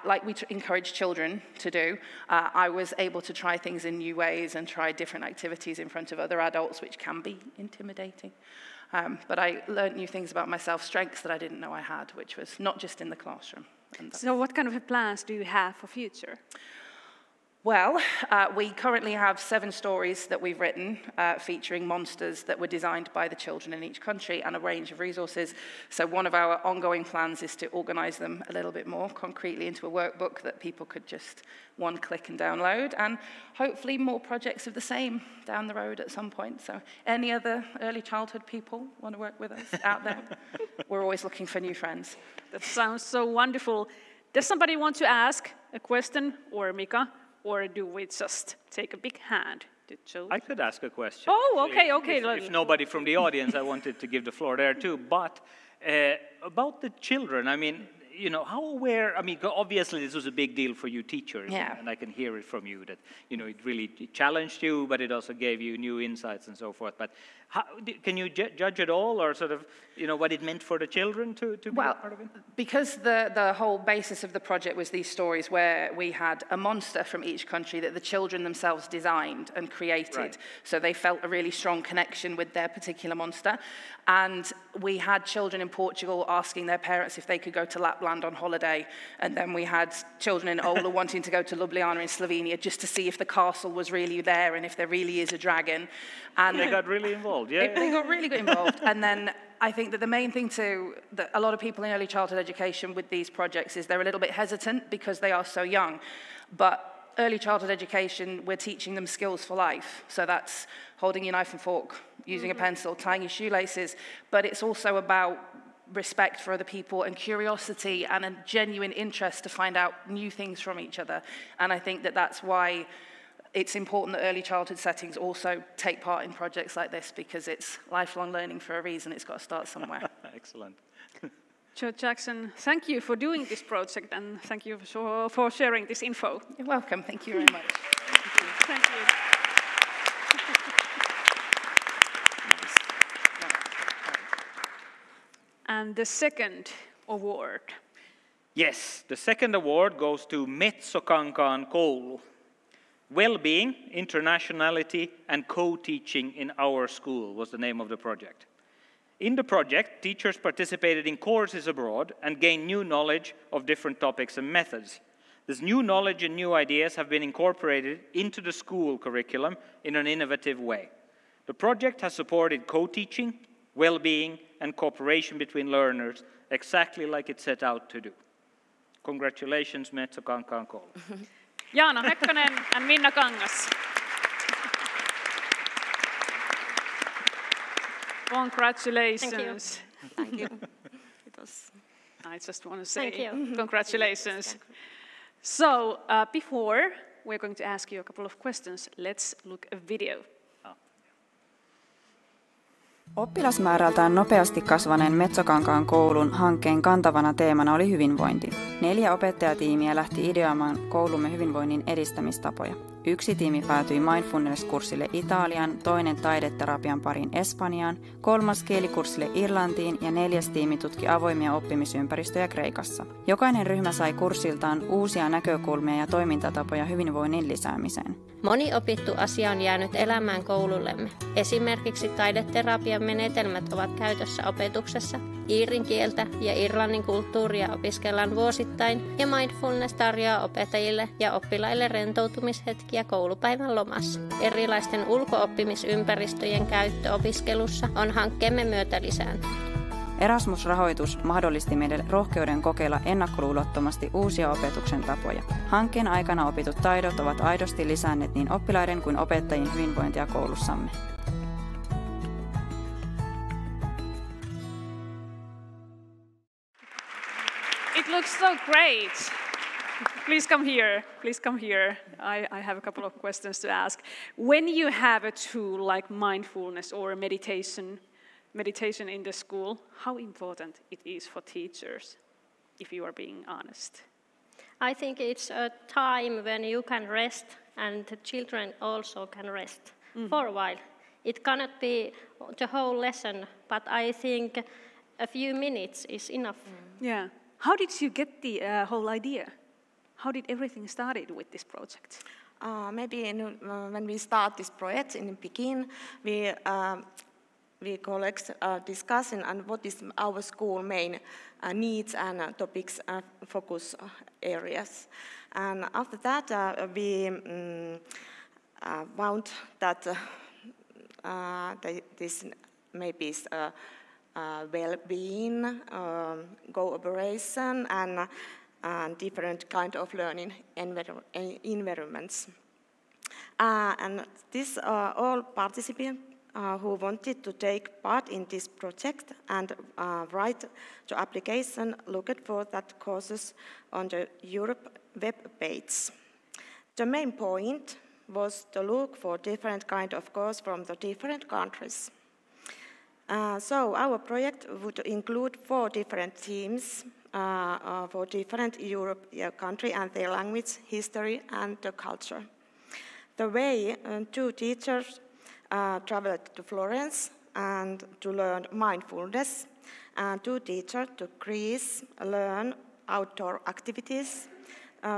like we encourage children to do, I was able to try things in new ways and try different activities in front of other adults, which can be intimidating. But I learned new things about myself, strengths that I didn't know I had, which was not just in the classroom. So what kind of plans do you have for future? Well, we currently have 7 stories that we've written featuring monsters that were designed by the children in each country and a range of resources. So one of our ongoing plans is to organise them a little bit more concretely into a workbook that people could just one click and download, and hopefully more projects of the same down the road at some point. So any other early childhood people want to work with us out there? We're always looking for new friends. That sounds so wonderful. Does somebody want to ask a question, or Mika? Or do we just take a big hand to choose? I could ask a question. Oh, okay. If nobody from the audience, I wanted to give the floor there too. But about the children, I mean, you know, how aware, I mean, obviously this was a big deal for you teachers, yeah. And I can hear it from you that, you know, it really challenged you, but it also gave you new insights and so forth. But how, can you judge it all, or sort of, you know, what it meant for the children to be a part of it? Because the whole basis of the project was these stories where we had a monster from each country that the children themselves designed and created. Right. So they felt a really strong connection with their particular monster. And we had children in Portugal asking their parents if they could go to Lapland on holiday. And then we had children in Ola wanting to go to Ljubljana in Slovenia just to see if the castle was really there and if there really is a dragon. And they got really involved, yeah? They got really involved. And then I think that the main thing that a lot of people in early childhood education with these projects is they're a little bit hesitant because they are so young. But early childhood education, we're teaching them skills for life. So that's holding your knife and fork, using a pencil, tying your shoelaces. But it's also about respect for other people and curiosity and a genuine interest to find out new things from each other. And I think that that's why it's important that early childhood settings also take part in projects like this, because it's lifelong learning for a reason. It's got to start somewhere. Excellent. Joe Jackson, thank you for doing this project, and thank you for sharing this info. You're welcome. Thank you very much. Thank you. And the second award. Yes, the second award goes to Metsokankaan Koulu. Well-being, internationality, and co-teaching in our school was the name of the project. In the project, teachers participated in courses abroad and gained new knowledge of different topics and methods. This new knowledge and new ideas have been incorporated into the school curriculum in an innovative way. The project has supported co-teaching, well-being, and cooperation between learners, exactly like it set out to do. Congratulations, Metso-Kankaan koulu. Jaana Hökkönen and Minna Kangas. Congratulations. Thank you. I just want to say Thank you. congratulations. So before we're going to ask you a couple of questions, let's look at a video. Oppilasmäärältään nopeasti kasvaneen Metso-Kankaan koulun hankkeen kantavana teemana oli hyvinvointi. 4 opettajatiimiä lähti ideoimaan koulumme hyvinvoinnin edistämistapoja. 1 tiimi päätyi mindfulness-kurssille Italiaan, toinen taideterapian pariin Espanjaan, 3. kielikurssille Irlantiin ja 4. tiimi tutki avoimia oppimisympäristöjä Kreikassa. Jokainen ryhmä sai kurssiltaan uusia näkökulmia ja toimintatapoja hyvinvoinnin lisäämiseen. Moni opittu asia on jäänyt elämään koulullemme. Esimerkiksi taideterapian menetelmät ovat käytössä opetuksessa, iirin kieltä ja irlannin kulttuuria opiskellaan vuosittain ja mindfulness tarjoaa opettajille ja oppilaille rentoutumishetkiä koulupäivän lomassa. Erilaisten ulko-oppimisympäristöjen käyttö opiskelussa on hankkeemme myötä lisääntynyt. Erasmus-rahoitus mahdollisti meille rohkeuden kokeilla ennakkoluulottomasti uusia opetuksen tapoja. Hankkeen aikana opitut taidot ovat aidosti lisänneet niin oppilaiden kuin opettajien hyvinvointia koulussamme. It looks so great. Please come here. Please come here. I have a couple of questions to ask. When you have a tool like mindfulness or meditation in the school, how important it is for teachers, if you are being honest? I think it's a time when you can rest and the children also can rest for a while. It cannot be the whole lesson, but I think a few minutes is enough. Yeah. How did you get the whole idea? How did everything started with this project? Maybe when we start this project in the beginning, we collect discussion on what is our school main needs and topics focus areas. And after that, we found that this maybe is well-being, cooperation, and different kind of learning environments. And this all participants who wanted to take part in this project and write the application looked for that courses on the Europe web page. The main point was to look for different kind of course from the different countries. So our project would include 4 different themes for different Europe country and their language, history, and the culture. The way 2 teachers traveled to Florence and to learn mindfulness, and 2 teachers to Greece learn outdoor activities,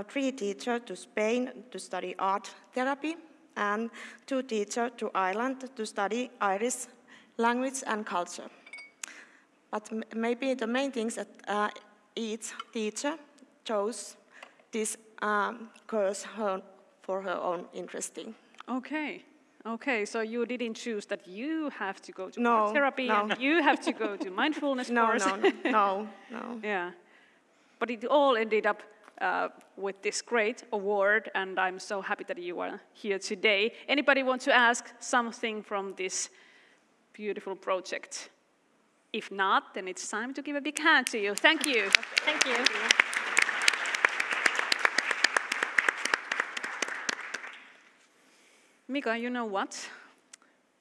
3 teachers to Spain to study art therapy, and 2 teachers to Ireland to study Irish language and culture. But maybe the main things that each teacher chose this course for her own interesting. Okay, so you didn't choose that you have to go to art therapy and you have to go to mindfulness course. No. Yeah, but it all ended up with this great award, and I'm so happy that you are here today. Anybody want to ask something from this beautiful project? If not, then it's time to give a big hand to you. Thank you. Thank you. Mika, you know what?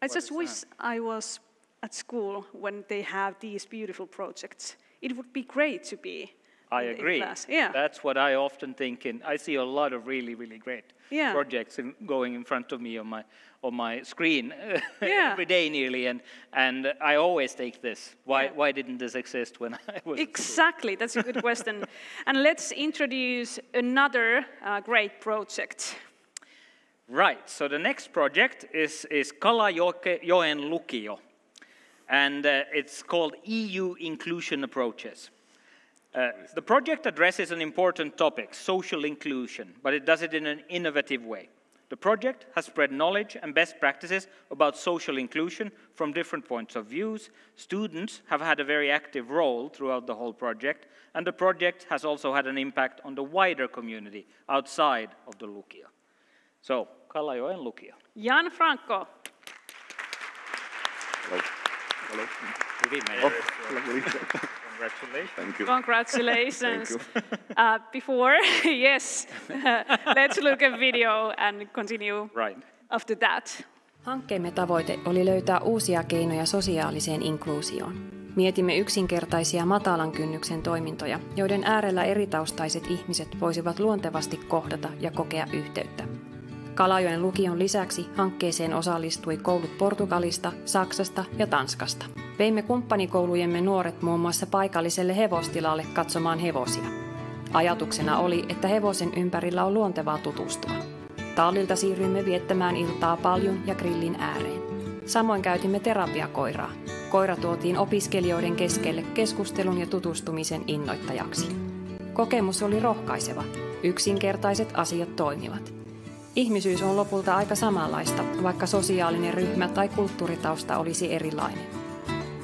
I just wish I was at school when they have these beautiful projects. It would be great to be I in agree. class. Yeah. That's what I often think. I see a lot of really, really great projects going in front of me on my screen every day nearly, and I always take this. Why didn't this exist when I was Exactly, that's a good question. And let's introduce another great project. Right, so the next project is Kalajoen Lukio, and it's called EU Inclusion Approaches. The project addresses an important topic, social inclusion, but it does it in an innovative way. The project has spread knowledge and best practices about social inclusion from different points of view. Students have had a very active role throughout the whole project, and the project has also had an impact on the wider community outside of the lukio. So, Kalajoen lukio. Jan Franco. Hello. Hello. Hyvin menee. Congratulations. Thank you. Congratulations. Thank you. Before, yes, let's look at video and continue after that. Hankkeemme tavoite oli löytää uusia keinoja sosiaaliseen inkluusioon. Mietimme yksinkertaisia matalan kynnyksen toimintoja, joiden äärellä eritaustaiset ihmiset voisivat luontevasti kohdata ja kokea yhteyttä. Kalajoen lukion lisäksi hankkeeseen osallistui koulut Portugalista, Saksasta ja Tanskasta. Veimme kumppanikoulujemme nuoret muun muassa paikalliselle hevostilalle katsomaan hevosia. Ajatuksena oli, että hevosen ympärillä on luontevaa tutustua. Tallilta siirryimme viettämään iltaa paljun ja grillin ääreen. Samoin käytimme terapiakoiraa. Koira tuotiin opiskelijoiden keskelle keskustelun ja tutustumisen innoittajaksi. Kokemus oli rohkaiseva. Yksinkertaiset asiat toimivat. Ihmisyys on lopulta aika samanlaista, vaikka sosiaalinen ryhmä tai kulttuuritausta olisi erilainen.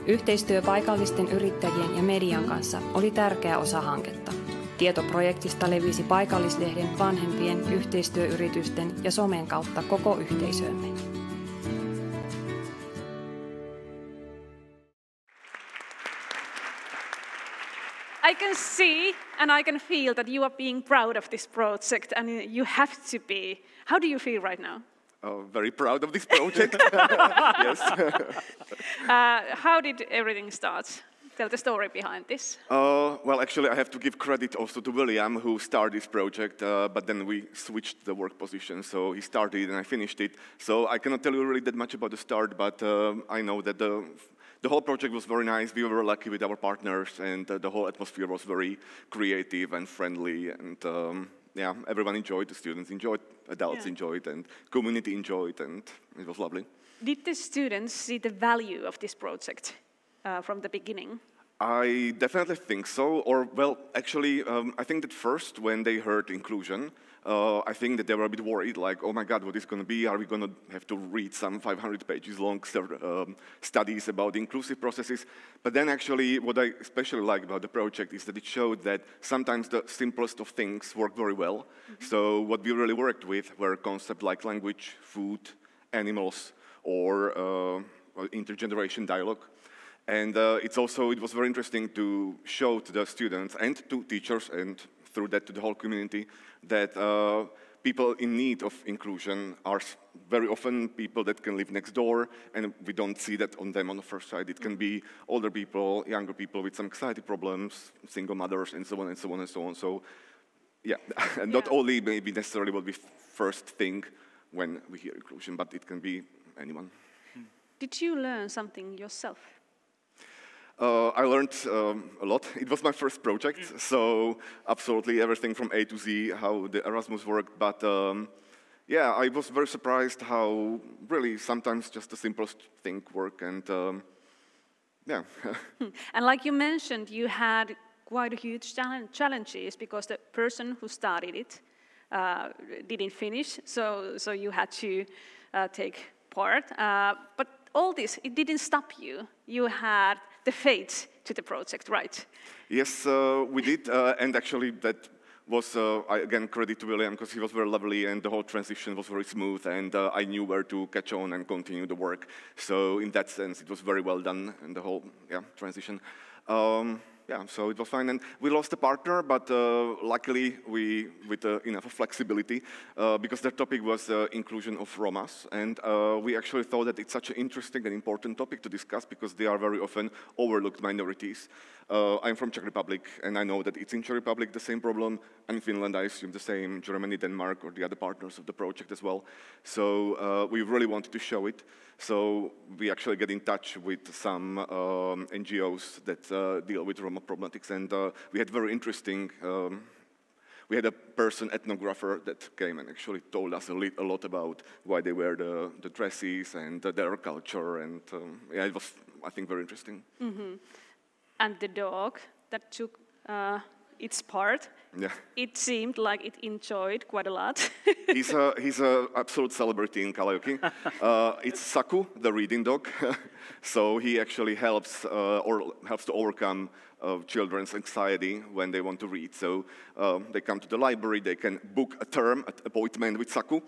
Yhteistyö paikallisten yrittäjien ja median kanssa oli tärkeä osa hanketta. Tietoprojektista levisi paikallislehden, vanhempien, yhteistyöyritysten ja somen kautta koko yhteisöömme. I can see and I can feel that you are being proud of this project, and you have to be. How do you feel right now? Very proud of this project. Yes. How did everything start? Tell the story behind this. Well, actually, I have to give credit also to William, who started this project, but then we switched the work position. So he started and I finished it. So I cannot tell you really that much about the start, but I know that the whole project was very nice. We were lucky with our partners, and the whole atmosphere was very creative and friendly. And yeah, everyone enjoyed. The students enjoyed, adults enjoyed, and community enjoyed, and it was lovely. Did the students see the value of this project from the beginning? I definitely think so. Or, well, actually, I think that first, when they heard inclusion, I think that they were a bit worried, like, oh my God, what is going to be? Are we going to have to read some 500 pages long studies about inclusive processes? But then actually, what I especially like about the project is that it showed that sometimes the simplest of things work very well. Mm-hmm. So what we really worked with were concepts like language, food, animals, or intergeneration dialogue. And it was very interesting to show to the students and to teachers, and through that to the whole community, that people in need of inclusion are very often people that can live next door, and we don't see that on them on the first sight. It can be older people, younger people with some anxiety problems, single mothers, and so on and so on and so on. So, yeah, and not only maybe necessarily what we first think when we hear inclusion, but it can be anyone. Did you learn something yourself? I learned a lot. It was my first project, so absolutely everything from A to Z, how the Erasmus worked. But yeah, I was very surprised how really sometimes just the simplest thing work, and yeah. And like you mentioned, you had quite a huge challenges because the person who started it didn't finish, so you had to take part. But all this, it didn't stop you. You had the faith to the project, right? Yes, we did, and actually that was, I again credit to William, because he was very lovely, and the whole transition was very smooth, and I knew where to catch on and continue the work. So in that sense, it was very well done, and the whole transition. Yeah, so it was fine, and we lost a partner, but luckily with enough flexibility, because the topic was inclusion of Romas, and we actually thought that it's such an interesting and important topic to discuss because they are very often overlooked minorities. I'm from Czech Republic, and I know that it's in Czech Republic the same problem, and in Finland I assume the same, Germany, Denmark, or the other partners of the project as well. So we really wanted to show it. So we actually get in touch with some NGOs that deal with Roma problematics, and we had very interesting, we had a ethnographer that came and actually told us a lot about why they wear the dresses and their culture, and yeah, it was, I think, very interesting. Mm-hmm. And the dog that took its part. Yeah. It seemed like it enjoyed quite a lot. He's a absolute celebrity in Kalajoki. It's Saku, the reading dog. So he actually helps to overcome children's anxiety when they want to read. So they come to the library, they can book a term, an appointment with Saku,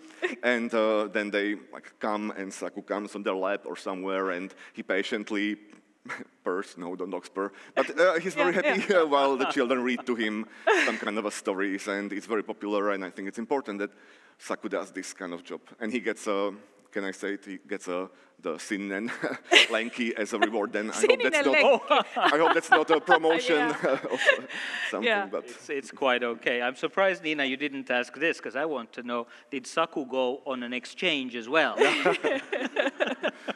and then they come, and Saku comes on their lap or somewhere, and he patiently purrs, no, the dogs purr. But he's very happy while the children read to him some kind of stories, and it's very popular, and I think it's important that Saku does this kind of job. And he gets can I say it? He gets the Sininen Lenki as a reward. Then I hope that's not a promotion of something. But it's quite okay. I'm surprised, Nina, you didn't ask this, because I want to know, did Saku go on an exchange as well?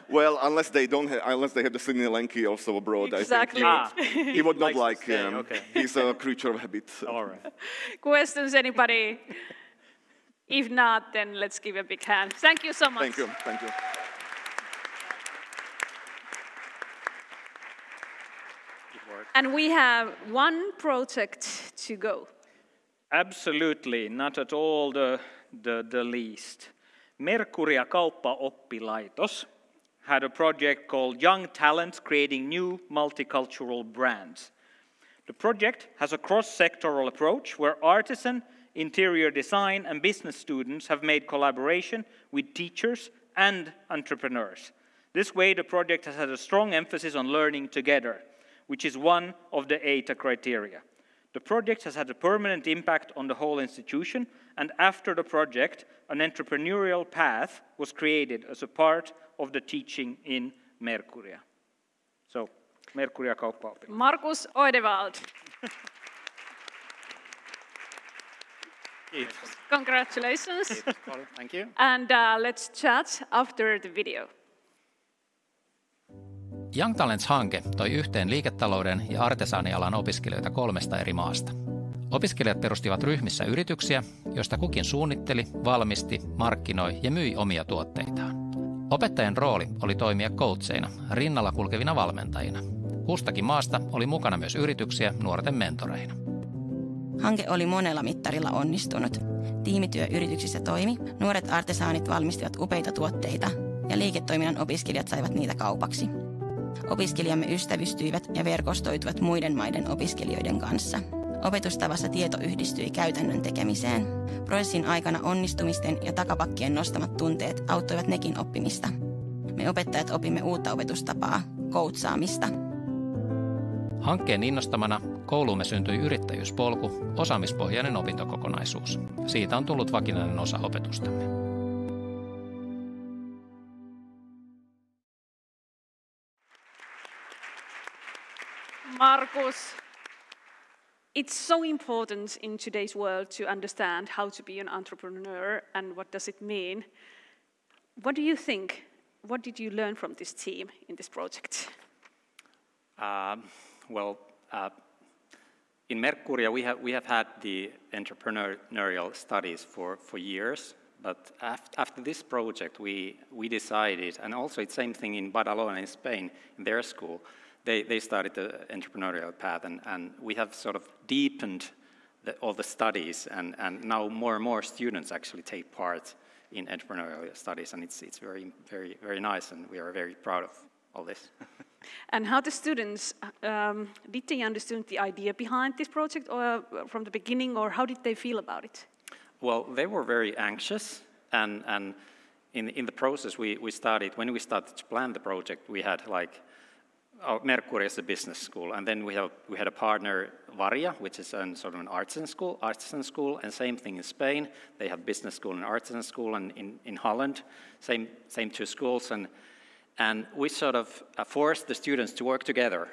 Well, unless they have the Sininen Lenki also abroad, exactly. I think he would not like him. Okay. He's a creature of habit. All right. Questions, anybody? If not, then let's give a big hand. Thank you so much. Thank you. Thank you. And we have one project to go. Absolutely, not at all the least. Mercuria Kauppa-oppilaitos had a project called Young Talents Creating New Multicultural Brands. The project has a cross-sectoral approach where artisan, interior design and business students have made collaboration with teachers and entrepreneurs. This way, the project has had a strong emphasis on learning together, which is one of the EITA criteria. The project has had a permanent impact on the whole institution, and after the project, an entrepreneurial path was created as a part of the teaching in Mercuria. So, Mercuria Kauppa-oppilaitos. Markus Oidevald. Congratulations. Thank you. And let's chat after the video. Young Talents-hanke toi yhteen liiketalouden ja artesaanialan opiskelijoita 3 eri maasta. Opiskelijat perustivat ryhmissä yrityksiä, joista kukin suunnitteli, valmisti, markkinoi ja myi omia tuotteitaan. Opettajan rooli oli toimia coacheina, rinnalla kulkevina valmentajina. Kustakin maasta oli mukana myös yrityksiä nuorten mentoreina. Hanke oli monella mittarilla onnistunut. Tiimityö yrityksissä toimi, nuoret artesaanit valmistivat upeita tuotteita ja liiketoiminnan opiskelijat saivat niitä kaupaksi. Opiskelijamme ystävystyivät ja verkostoituivat muiden maiden opiskelijoiden kanssa. Opetustavassa tieto yhdistyi käytännön tekemiseen. Prosessin aikana onnistumisten ja takapakkien nostamat tunteet auttoivat nekin oppimista. Me opettajat opimme uutta opetustapaa, coachaamista. Hankkeen innostamana kouluumme syntyi yrittäjyyspolku, osaamispohjainen opintokokonaisuus. Siitä on tullut vakinainen osa opetustamme. Markus, it's so important in today's world to understand how to be an entrepreneur and what does it mean. What do you think? What did you learn from this team in this project? In Mercuria, we have had the entrepreneurial studies for years, but after this project, we decided, and also it's same thing in Badalona in Spain, in their school, they started the entrepreneurial path, and we have sort of deepened all the studies, and now more and more students actually take part in entrepreneurial studies, and it's very, very, very nice, and we are very proud of all this. And how the students, did they understand the idea behind this project or from the beginning, or how did they feel about it? Well, they were very anxious, and in the process when we started to plan the project, we had Mercuria is a business school, and then we had a partner, Varia, which is sort of an artisan school, and same thing in Spain. They have business school and artisan school, and in Holland, same 2 schools, and we sort of forced the students to work together.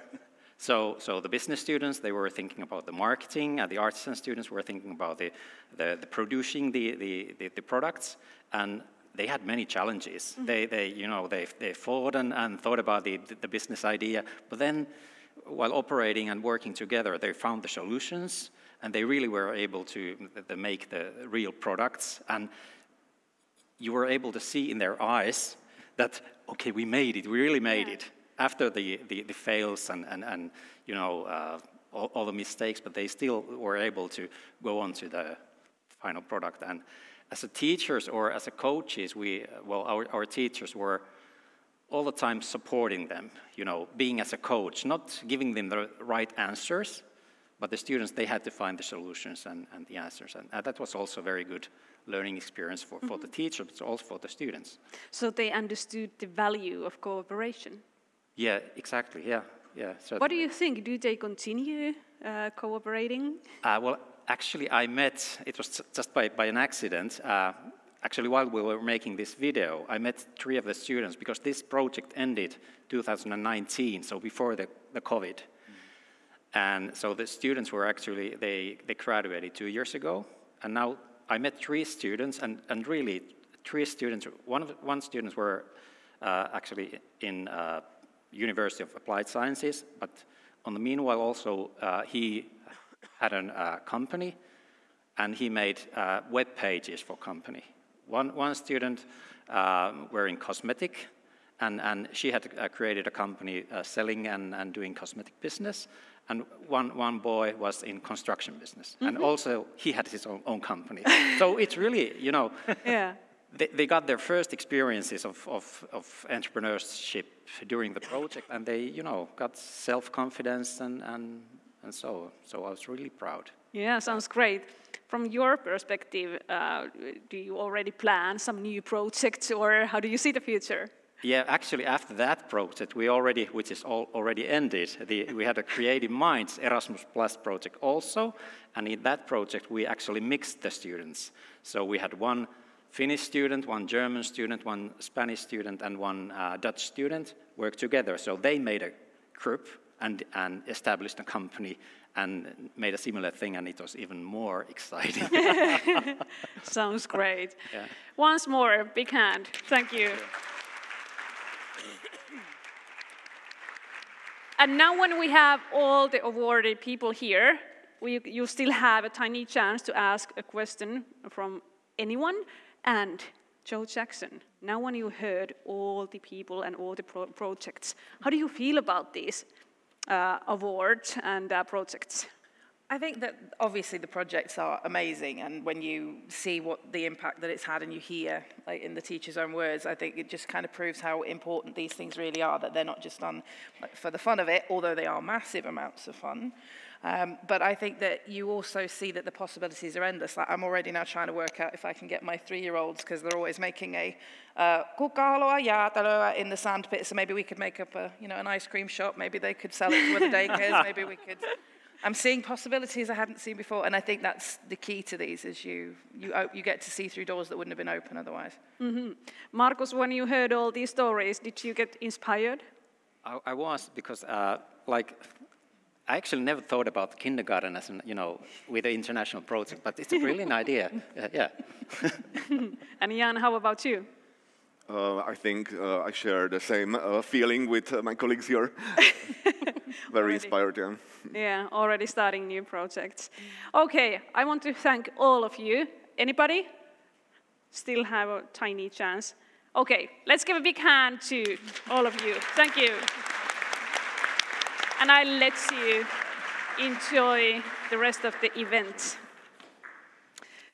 So the business students, they were thinking about the marketing, and the artisan students were thinking about the producing the products, and they had many challenges. Mm-hmm. They fought and thought about the business idea, but then while operating and working together, they found the solutions, and they really were able to make the real products, and you were able to see in their eyes that, okay, we made it, we really made it. After the fails and all the mistakes, but they still were able to go on to the final product. And as a teachers or as a coaches, our teachers were all the time supporting them, being as a coach, not giving them the right answers, but the students, they had to find the solutions and the answers. And that was also a very good learning experience for the teacher, but also for the students. So they understood the value of cooperation. Yeah, exactly, yeah. What do you think? Do they continue cooperating? Well, actually, it was just by an accident. Actually, while we were making this video, I met 3 of the students because this project ended 2019, so before the COVID. And so the students were actually, they graduated 2 years ago, and now I met 3 students, and really 3 students, one student were actually in University of Applied Sciences, but on the meanwhile also he had a company, and he made web pages for company. One student were in cosmetic, and she had created a company selling and doing cosmetic business, and one boy was in construction business, and also he had his own company. So it's really, yeah. They got their first experiences of entrepreneurship during the project, and they, got self-confidence and so I was really proud. Yeah, sounds great. From your perspective, do you already plan some new projects, or how do you see the future? Yeah, actually, after that project, which is already ended, we had a Creative Minds Erasmus Plus project also, and in that project, we actually mixed the students. So we had one Finnish student, one German student, one Spanish student, and one Dutch student work together. So they made a group and established a company and made a similar thing, and it was even more exciting. Sounds great. Yeah. Once more, big hand. Thank you. And now when we have all the awarded people here, you still have a tiny chance to ask a question from anyone. And Joe Jackson, now when you heard all the people and all the projects, how do you feel about these awards and projects? I think that obviously the projects are amazing, and when you see what the impact that it's had and you hear in the teacher's own words, I think it just kind of proves how important these things really are, that they're not just done for the fun of it, although they are massive amounts of fun. But I think that you also see that the possibilities are endless. Like I'm already now trying to work out if I can get my 3-year-olds, because they're always making a kukka-halua jäätelöä in the sandpit, so maybe we could make up an ice cream shop, maybe they could sell it to other daycares, maybe we could... I'm seeing possibilities I hadn't seen before, and I think that's the key to these, is you get to see through doors that wouldn't have been open otherwise. Mm-hmm. Markus, when you heard all these stories, did you get inspired? I was, because I actually never thought about kindergarten as with the international project, but it's a brilliant idea. Yeah. And Jan, how about you? I think I share the same feeling with my colleagues here. Very inspired, yeah. Yeah, already starting new projects. Okay, I want to thank all of you. Anybody? Still have a tiny chance. Okay, let's give a big hand to all of you. Thank you. And I'll let you enjoy the rest of the event.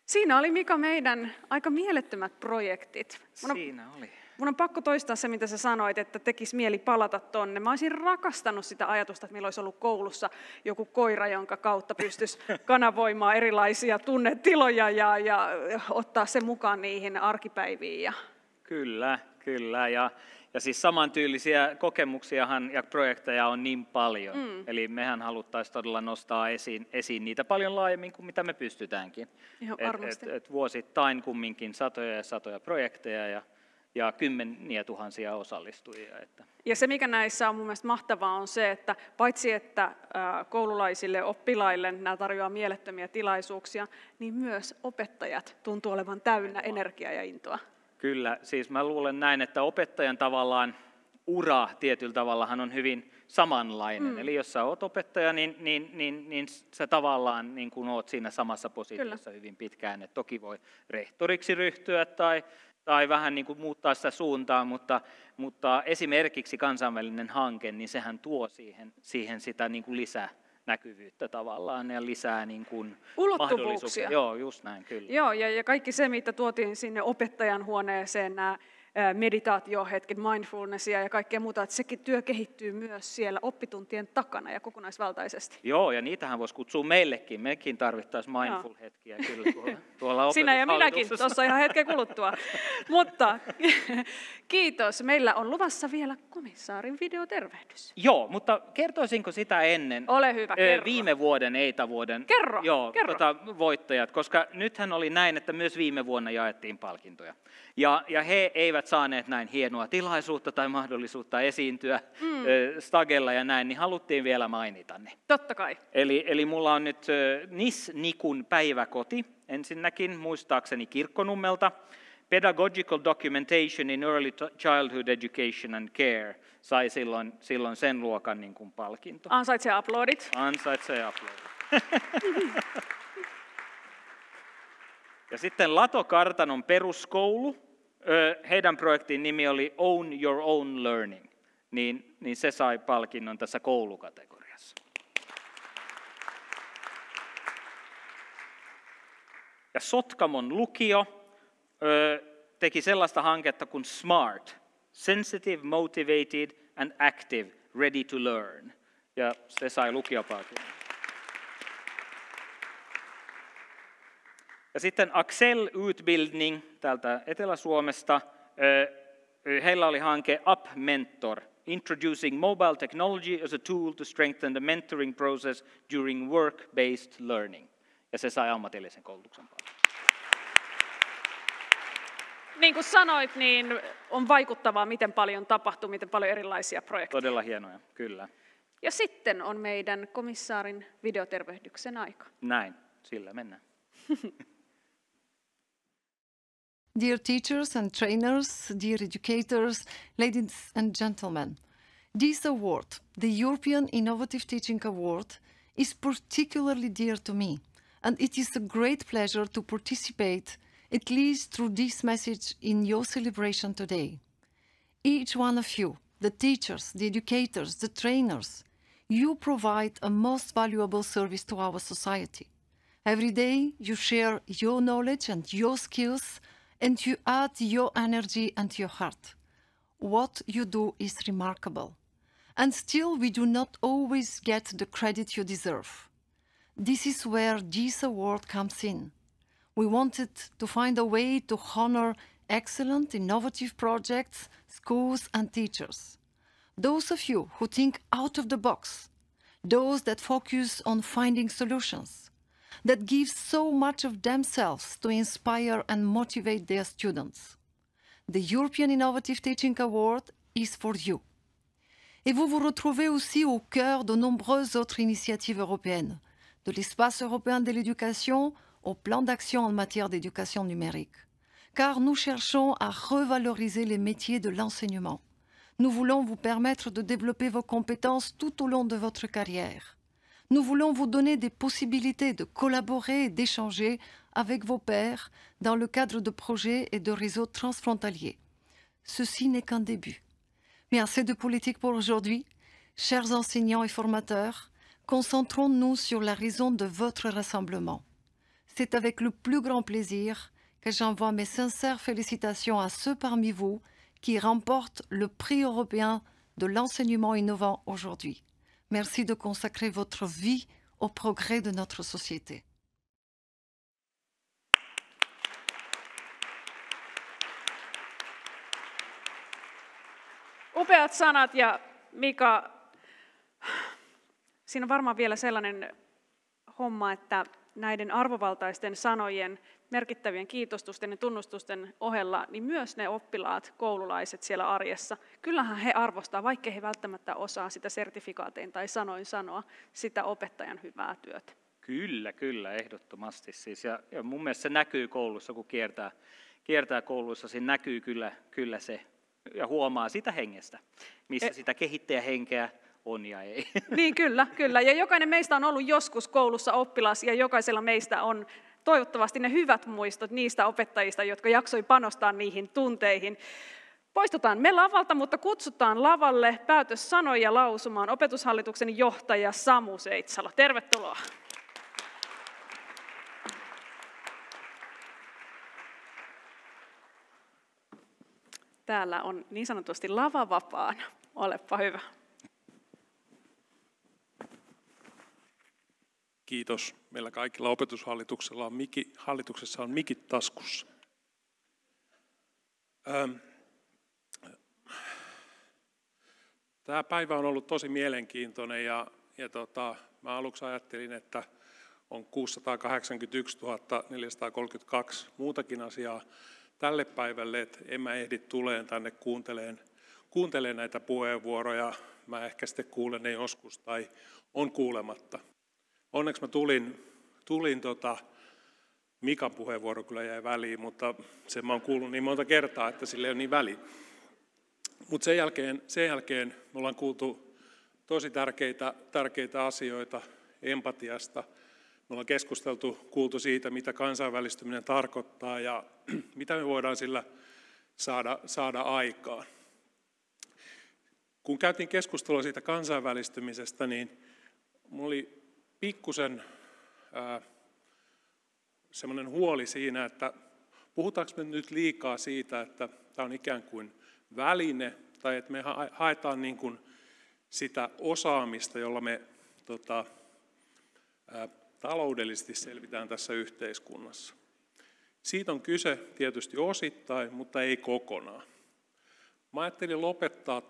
Siinä oli Mika meidän aika mielettömät projektit. Siinä oli. Mun on pakko toistaa se, mitä sä sanoit, että tekisi mieli palata tonne. Mä olisin rakastanut sitä ajatusta, että meillä olisi ollut koulussa joku koira, jonka kautta pystyisi kanavoimaan erilaisia tunnetiloja ja ottaa se mukaan niihin arkipäiviin. Kyllä. Ja siis samantyyllisiä kokemuksiahan ja projekteja on niin paljon. Eli mehän haluttaisiin todella nostaa esiin niitä paljon laajemmin kuin mitä me pystytäänkin. Et vuosittain kumminkin satoja ja satoja projekteja ja kymmeniä tuhansia osallistujia. Ja se, mikä näissä on mun mielestä mahtavaa, on se, että paitsi että koululaisille, oppilaille nämä tarjoaa mielettömiä tilaisuuksia, niin myös opettajat tuntuu olevan täynnä energiaa ja intoa. Kyllä, siis mä luulen näin, että opettajan tavallaan ura tietyllä tavallahan on hyvin samanlainen. Eli jos sä oot opettaja, niin sä tavallaan niin kun oot siinä samassa positiossa hyvin pitkään. Et toki voi rehtoriksi ryhtyä tai vähän niin kuin muuttaa sitä suuntaa, mutta esimerkiksi kansainvälinen hanke, niin sehän tuo siihen sitä niin kuin lisää näkyvyyttä tavallaan ja lisää niin kuin ulottuvuuksia. Joo, just näin, kyllä. Joo, ja kaikki se, mitä tuotiin sinne opettajan huoneeseen, nämä meditaatiohetket, mindfulnessia ja kaikkea muuta, että sekin työ kehittyy myös siellä oppituntien takana ja kokonaisvaltaisesti. Joo, ja niitähän voisi kutsua meillekin. Mekin tarvittaisiin mindful-hetkiä kyllä tuolla Sinä ja minäkin tuossa ihan hetken kuluttua. Mutta kiitos. Meillä on luvassa vielä komissaarin videotervehdys. Joo, mutta kertoisinko sitä ennen? Ole hyvä, kerro. Viime vuoden, EITA-vuoden kerro. Voittajat, koska nythän oli näin, että myös viime vuonna jaettiin palkintoja. Ja he eivät saaneet näin hienoa tilaisuutta tai mahdollisuutta esiintyä Stagella ja näin, niin haluttiin vielä mainita ne. Totta kai. Eli mulla on nyt Nis-Nikun päiväkoti, ensinnäkin muistaakseni Kirkkonummelta. Pedagogical Documentation in Early Childhood Education and Care sai silloin sen luokan niin kuin palkinto. Ansaitsee aplodit. Ansaitsee aplodit. Ja sitten Lato Kartanon peruskoulu, heidän projektin nimi oli Own Your Own Learning, niin se sai palkinnon tässä koulukategoriassa. Ja Sotkamon lukio teki sellaista hanketta kuin SMART, Sensitive, Motivated and Active, Ready to Learn, ja se sai lukiopalkinnon. Ja sitten Axel Utbildning täältä Etelä-Suomesta, heillä oli hanke Up Mentor, Introducing Mobile Technology as a Tool to Strengthen the Mentoring Process During Work-Based Learning. Ja se sai ammatillisen koulutuksen palvelun. Niin kuin sanoit, niin on vaikuttavaa, miten paljon tapahtuu, miten paljon erilaisia projekteja. Todella hienoja, kyllä. Ja sitten on meidän komissaarin videotervehdyksen aika. Näin, sillä mennään. Dear teachers and trainers, dear educators, ladies and gentlemen, this award, the European Innovative Teaching Award, is particularly dear to me, and it is a great pleasure to participate, at least through this message, in your celebration today. Each one of you, the teachers, the educators, the trainers, you provide a most valuable service to our society. Every day you share your knowledge and your skills, and you add your energy and your heart. What you do is remarkable. And still we do not always get the credit you deserve. This is where this award comes in. We wanted to find a way to honor excellent, innovative projects, schools and teachers. Those of you who think out of the box, those that focus on finding solutions, that give so much of themselves to inspire and motivate their students. The European Innovative Teaching Award is for you. Et vous vous retrouvez aussi au cœur de nombreuses autres initiatives européennes, de l'espace européen de l'éducation au plan d'action en matière d'éducation numérique. Car nous cherchons à revaloriser les métiers de l'enseignement. Nous voulons vous permettre de développer vos compétences tout au long de votre carrière. Nous voulons vous donner des possibilités de collaborer et d'échanger avec vos pairs dans le cadre de projets et de réseaux transfrontaliers. Ceci n'est qu'un début. Mais assez de politique pour aujourd'hui. Chers enseignants et formateurs, concentrons-nous sur la raison de votre rassemblement. C'est avec le plus grand plaisir que j'envoie mes sincères félicitations à ceux parmi vous qui remportent le prix européen de l'enseignement innovant aujourd'hui. Merci de consacrer votre vie au progrès de notre société. Upeat sanat ja Mika, siinä on varmaan vielä sellainen homma, että näiden arvovaltaisten sanojen, merkittävien kiitostusten ja tunnustusten ohella, niin myös ne oppilaat, koululaiset siellä arjessa, kyllähän he arvostaa, vaikkei he välttämättä osaa sitä sertifikaatein tai sanoin sanoa, sitä opettajan hyvää työtä. Kyllä, ehdottomasti. Siis, ja mun mielestä se näkyy koulussa, kun kiertää kouluissa, siinä näkyy kyllä se, ja huomaa sitä hengestä, missä sitä kehittäjähenkeä on ja ei. Niin, kyllä. Ja jokainen meistä on ollut joskus koulussa oppilas, ja jokaisella meistä on toivottavasti ne hyvät muistot niistä opettajista, jotka jaksoi panostaa niihin tunteihin. Poistutaan me lavalta, mutta kutsutaan lavalle päätössanoja lausumaan Opetushallituksen johtaja Samu Seitsalo. Tervetuloa. Täällä on niin sanotusti lava vapaana. Olepa hyvä. Kiitos. Meillä kaikilla hallituksessa on mikit taskussa. Tämä päivä on ollut tosi mielenkiintoinen ja mä aluksi ajattelin, että on 681 432 muutakin asiaa tälle päivälle, että en mä ehdi tuleen tänne kuuntelemaan näitä puheenvuoroja. Mä ehkä sitten kuulen ne joskus tai on kuulematta. Onneksi mä tulin Mikan puheenvuoro kyllä jäi väliin, mutta sen mä oon kuullut niin monta kertaa, että sille ei ole niin väliä. Mutta sen jälkeen me ollaan kuultu tosi tärkeitä asioita empatiasta. Me ollaan kuultu siitä, mitä kansainvälistyminen tarkoittaa ja mitä me voidaan sillä saada aikaan. Kun käytiin keskustelua siitä kansainvälistymisestä, niin mulla oli pikkusen semmoinen huoli siinä, että puhutaanko me nyt liikaa siitä, että tämä on ikään kuin väline, tai että me haetaan niin kuin sitä osaamista, jolla me taloudellisesti selvitään tässä yhteiskunnassa. Siitä on kyse tietysti osittain, mutta ei kokonaan. Mä ajattelin lopettaa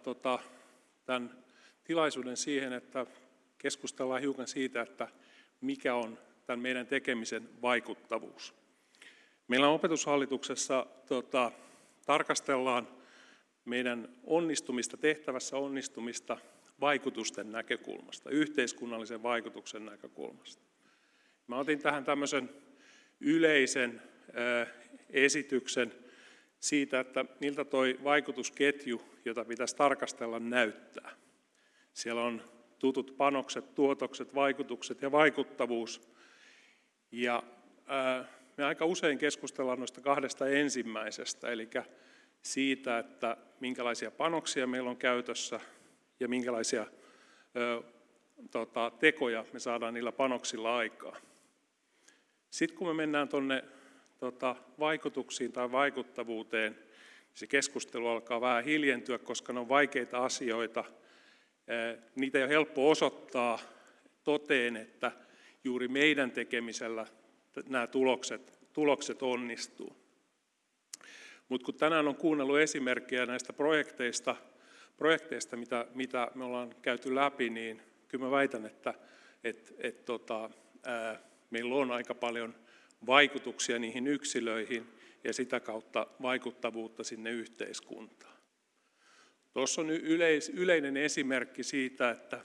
tämän tilaisuuden siihen, että keskustellaan hiukan siitä, että mikä on tämän meidän tekemisen vaikuttavuus. Meillä on Opetushallituksessa tarkastellaan meidän tehtävässä onnistumista vaikutusten näkökulmasta, yhteiskunnallisen vaikutuksen näkökulmasta. Mä otin tähän tämmöisen yleisen esityksen siitä, että miltä toi vaikutusketju, jota pitäisi tarkastella, näyttää. Siellä on tutut panokset, tuotokset, vaikutukset ja vaikuttavuus. Ja me aika usein keskustellaan noista kahdesta ensimmäisestä, eli siitä, että minkälaisia panoksia meillä on käytössä ja minkälaisia tekoja me saadaan niillä panoksilla aikaan. Sitten kun me mennään tuonne vaikutuksiin tai vaikuttavuuteen, niin se keskustelu alkaa vähän hiljentyä, koska ne on vaikeita asioita. Niitä ei ole helppo osoittaa toteen, että juuri meidän tekemisellä nämä tulokset onnistuu. Mutta kun tänään on kuunnellut esimerkkejä näistä projekteista, mitä me ollaan käyty läpi, niin kyllä mä väitän, että meillä on aika paljon vaikutuksia niihin yksilöihin ja sitä kautta vaikuttavuutta sinne yhteiskuntaan. Tuossa on yleinen esimerkki siitä, että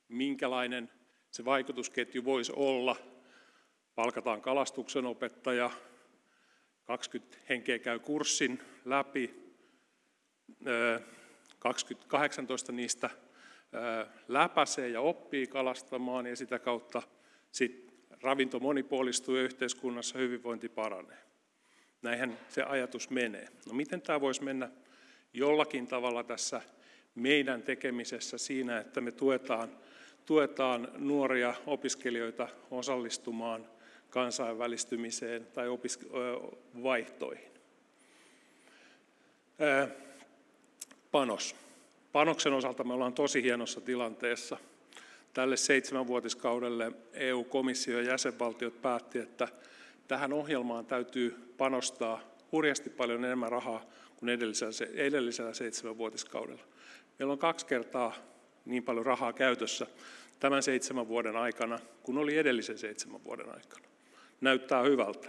minkälainen se vaikutusketju voisi olla. Palkataan kalastuksen opettaja, 20 henkeä käy kurssin läpi, 18 niistä läpäisee ja oppii kalastamaan ja sitä kautta sit ravinto monipuolistuu ja yhteiskunnassa hyvinvointi paranee. Näinhän se ajatus menee. No miten tämä voisi mennä jollakin tavalla tässä meidän tekemisessä siinä, että me tuetaan nuoria opiskelijoita osallistumaan kansainvälistymiseen tai vaihtoihin. Panoksen osalta me ollaan tosi hienossa tilanteessa. Tälle 7-vuotiskaudelle EU-komissio ja jäsenvaltiot päätti, että tähän ohjelmaan täytyy panostaa hurjasti paljon enemmän rahaa kuin edellisellä 7-vuotiskaudella. Meillä on 2 kertaa niin paljon rahaa käytössä tämän 7 vuoden aikana kuin oli edellisen 7 vuoden aikana. Näyttää hyvältä.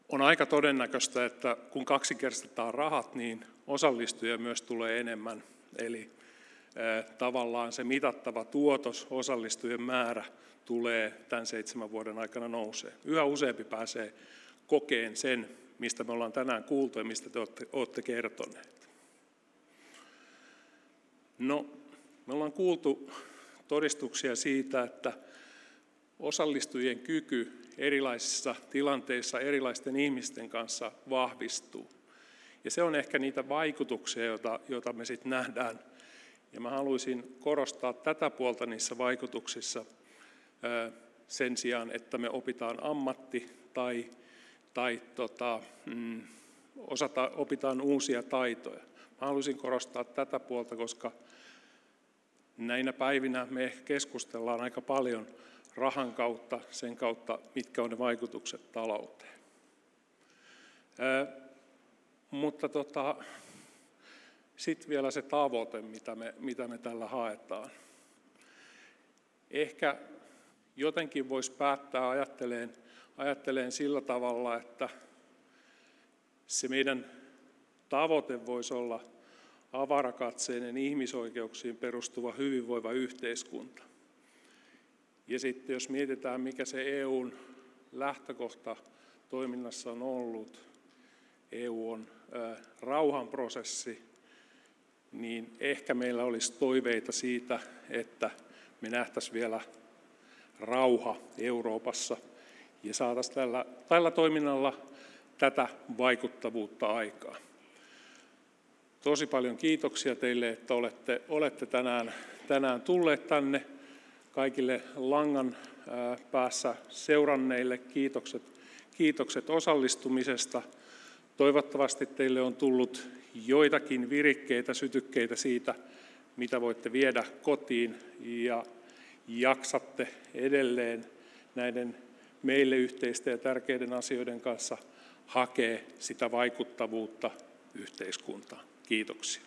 On aika todennäköistä, että kun 2-kertaistaan rahat, niin osallistujia myös tulee enemmän. Eli tavallaan se mitattava tuotos, osallistujien määrä tulee tämän 7 vuoden aikana nousee. Yhä useampi pääsee kokeen sen, mistä me ollaan tänään kuultu ja mistä te olette kertoneet. No, me ollaan kuultu todistuksia siitä, että osallistujien kyky erilaisissa tilanteissa erilaisten ihmisten kanssa vahvistuu. Ja se on ehkä niitä vaikutuksia, joita me sitten nähdään. Ja mä haluaisin korostaa tätä puolta niissä vaikutuksissa sen sijaan, että me opitaan ammatti tai opitaan uusia taitoja. Mä haluaisin korostaa tätä puolta, koska näinä päivinä me keskustellaan aika paljon rahan kautta, sen kautta, mitkä on ne vaikutukset talouteen. Mutta sitten vielä se tavoite, mitä me tällä haetaan. Ehkä jotenkin voisi päättää ajatteleen sillä tavalla, että se meidän tavoite voisi olla avarakatseinen ihmisoikeuksiin perustuva hyvinvoiva yhteiskunta. Ja sitten jos mietitään, mikä se EUn lähtökohta toiminnassa on ollut, EU on rauhanprosessi, niin ehkä meillä olisi toiveita siitä, että me nähtäisiin vielä rauha Euroopassa ja saataisiin tällä toiminnalla tätä vaikuttavuutta aikaan. Tosi paljon kiitoksia teille, että olette tänään tulleet tänne. Kaikille langan päässä seuranneille kiitokset osallistumisesta. Toivottavasti teille on tullut joitakin virikkeitä, sytykkeitä siitä, mitä voitte viedä kotiin ja jaksatte edelleen näiden meille yhteisten ja tärkeiden asioiden kanssa hakea sitä vaikuttavuutta yhteiskuntaan. Kiitoksia.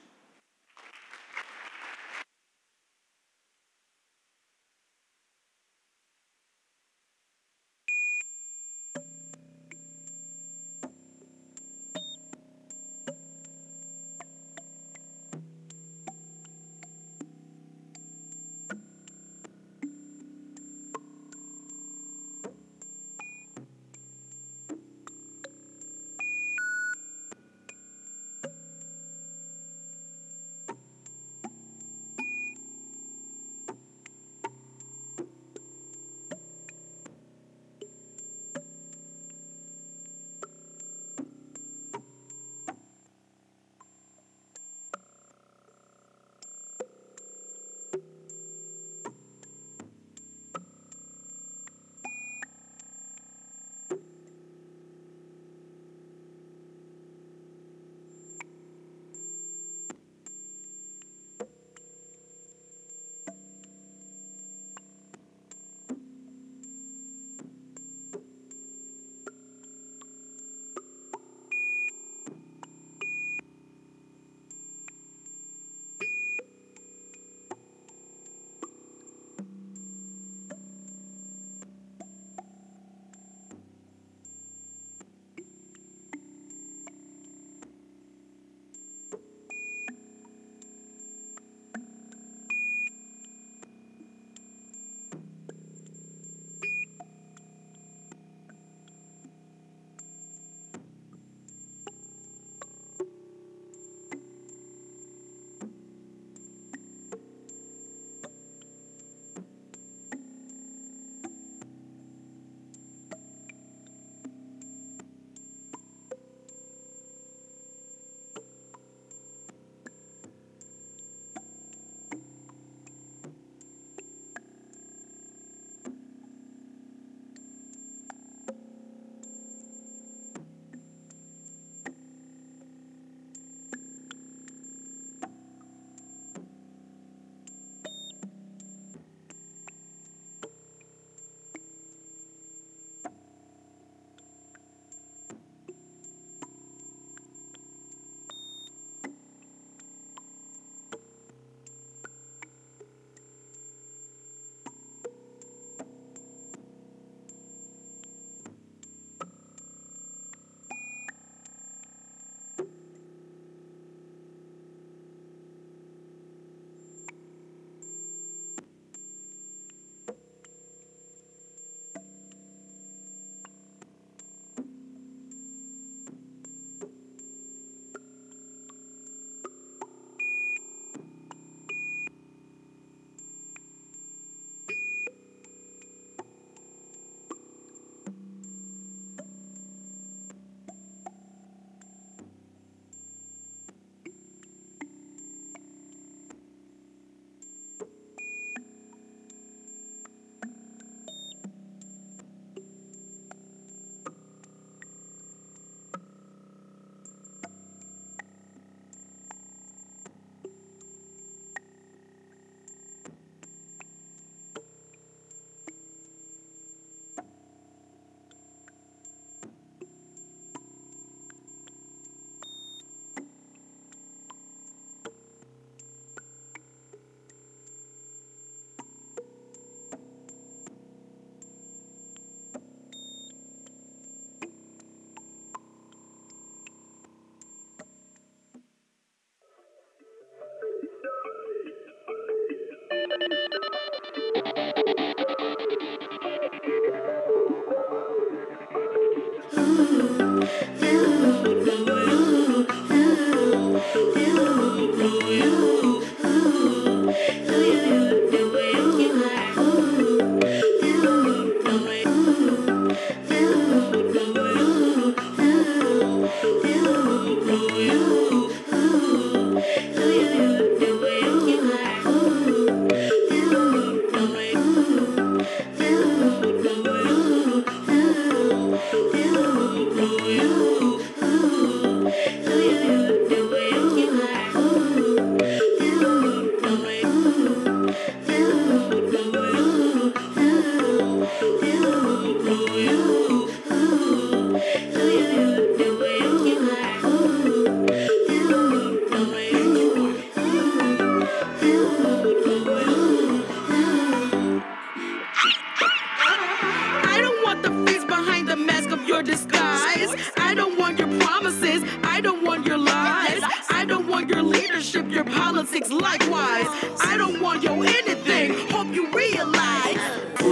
likewise. I don't want your anything. Hope you realize. Do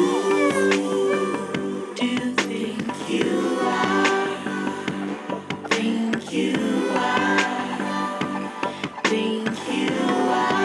you think you are? Think you are? Think you are?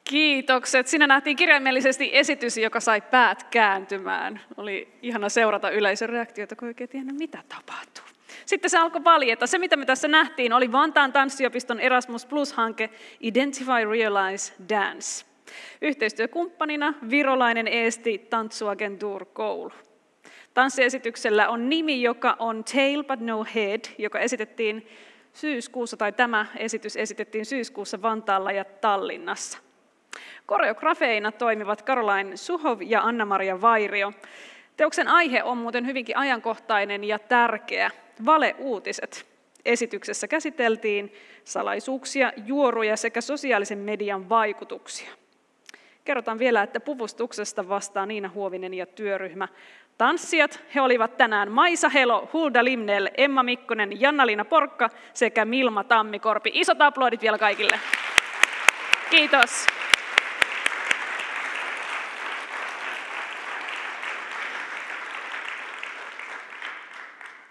Kiitokset. Siinä nähtiin kirjaimellisesti esitys, joka sai päät kääntymään. Oli ihana seurata yleisön reaktioita, kun oikein tiedä, mitä tapahtuu. Sitten se alkoi valjeta. Se, mitä me tässä nähtiin, oli Vantaan tanssiopiston Erasmus Plus-hanke Identify, Realize, Dance. Yhteistyökumppanina virolainen Eesti Tantsuagentur-koulu. Tanssiesityksellä on nimi, joka on Tail but no Head, joka esitettiin syyskuussa, tai tämä esitys esitettiin syyskuussa Vantaalla ja Tallinnassa. Koreografeina toimivat Caroline Suhov ja Anna-Maria Vairio. Teoksen aihe on muuten hyvinkin ajankohtainen ja tärkeä. Valeuutiset. Esityksessä käsiteltiin salaisuuksia, juoruja sekä sosiaalisen median vaikutuksia. Kerrotaan vielä, että puvustuksesta vastaa Niina Huovinen ja työryhmä. Tanssijat, he olivat tänään Maisa Helo, Hulda Limnell, Emma Mikkonen, Janna-Liina Porkka sekä Milma Tammikorpi. Isot aplodit vielä kaikille. Kiitos.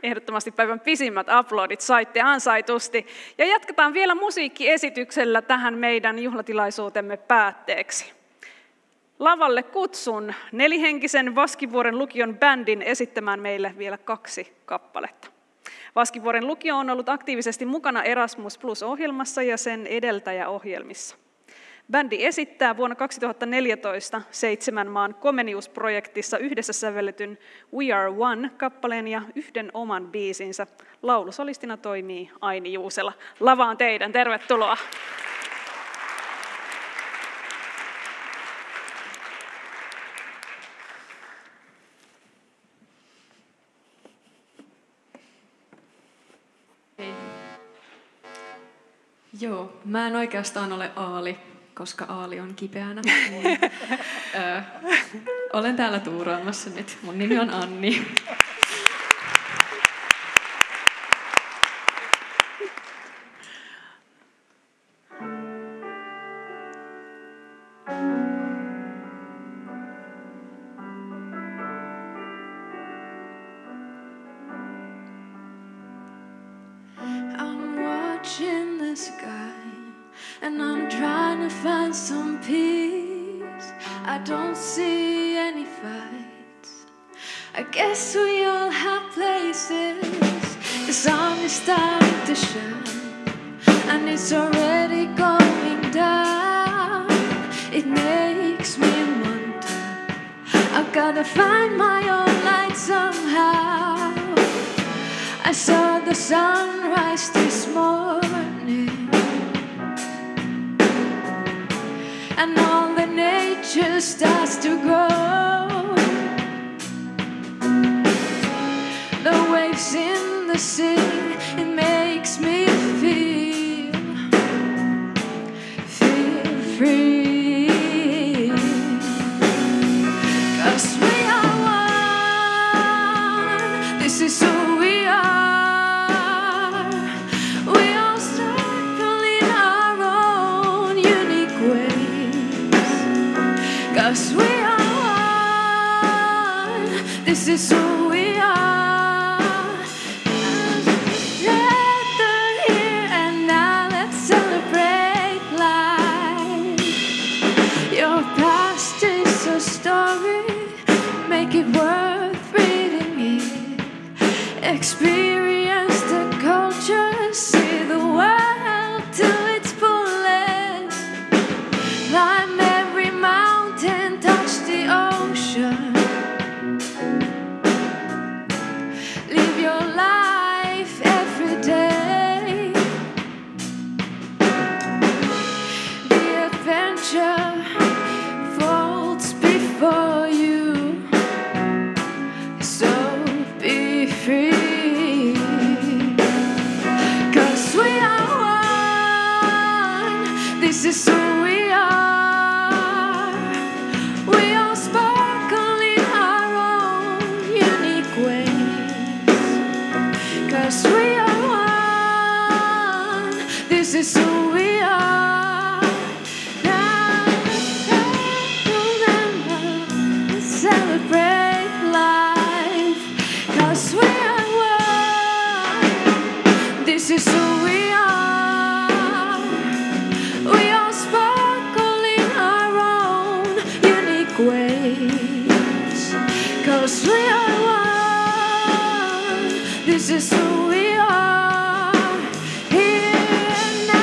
Ehdottomasti päivän pisimmät aplodit saitte ansaitusti. Ja jatketaan vielä musiikkiesityksellä tähän meidän juhlatilaisuutemme päätteeksi. Lavalle kutsun nelihenkisen Vaskivuoren lukion bändin esittämään meille vielä 2 kappaletta. Vaskivuoren lukio on ollut aktiivisesti mukana Erasmus Plus-ohjelmassa ja sen edeltäjäohjelmissa. Bändi esittää vuonna 2014 7 maan Comenius-projektissa yhdessä sävelletyn We Are One-kappaleen ja yhden oman biisinsä. Laulusolistina toimii Aini Juusela. Lava on teidän, tervetuloa! Joo, mä en oikeastaan ole Aali, koska Aali on kipeänä. Olen täällä tuuraamassa nyt. Mun nimi on Anni. sky, and I'm trying to find some peace. I don't see any fights. I guess we all have places. The sun is starting to shine, and it's already going down. It makes me wonder, I've gotta find my own light somehow. I saw the sunrise this morning, and all the nature starts to grow. The waves in the sea, it makes me feel free. 'Cause we are one, this is who we are. We all circle in our own unique ways. 'Cause we are one, this is who we are. Make it worth reading it. Experience the culture, see the world to its fullest. Climb every mountain, touch the ocean. Live your life every day. The adventure folds before you. Free. 'Cause we are one, this is who we are. We all sparkle in our own unique ways. 'Cause we are one, this is who we are. Now let's celebrate life. 'Cause we are one, this is who we are. We all sparkle in our own unique ways. 'Cause we are one, this is who we are. Here now.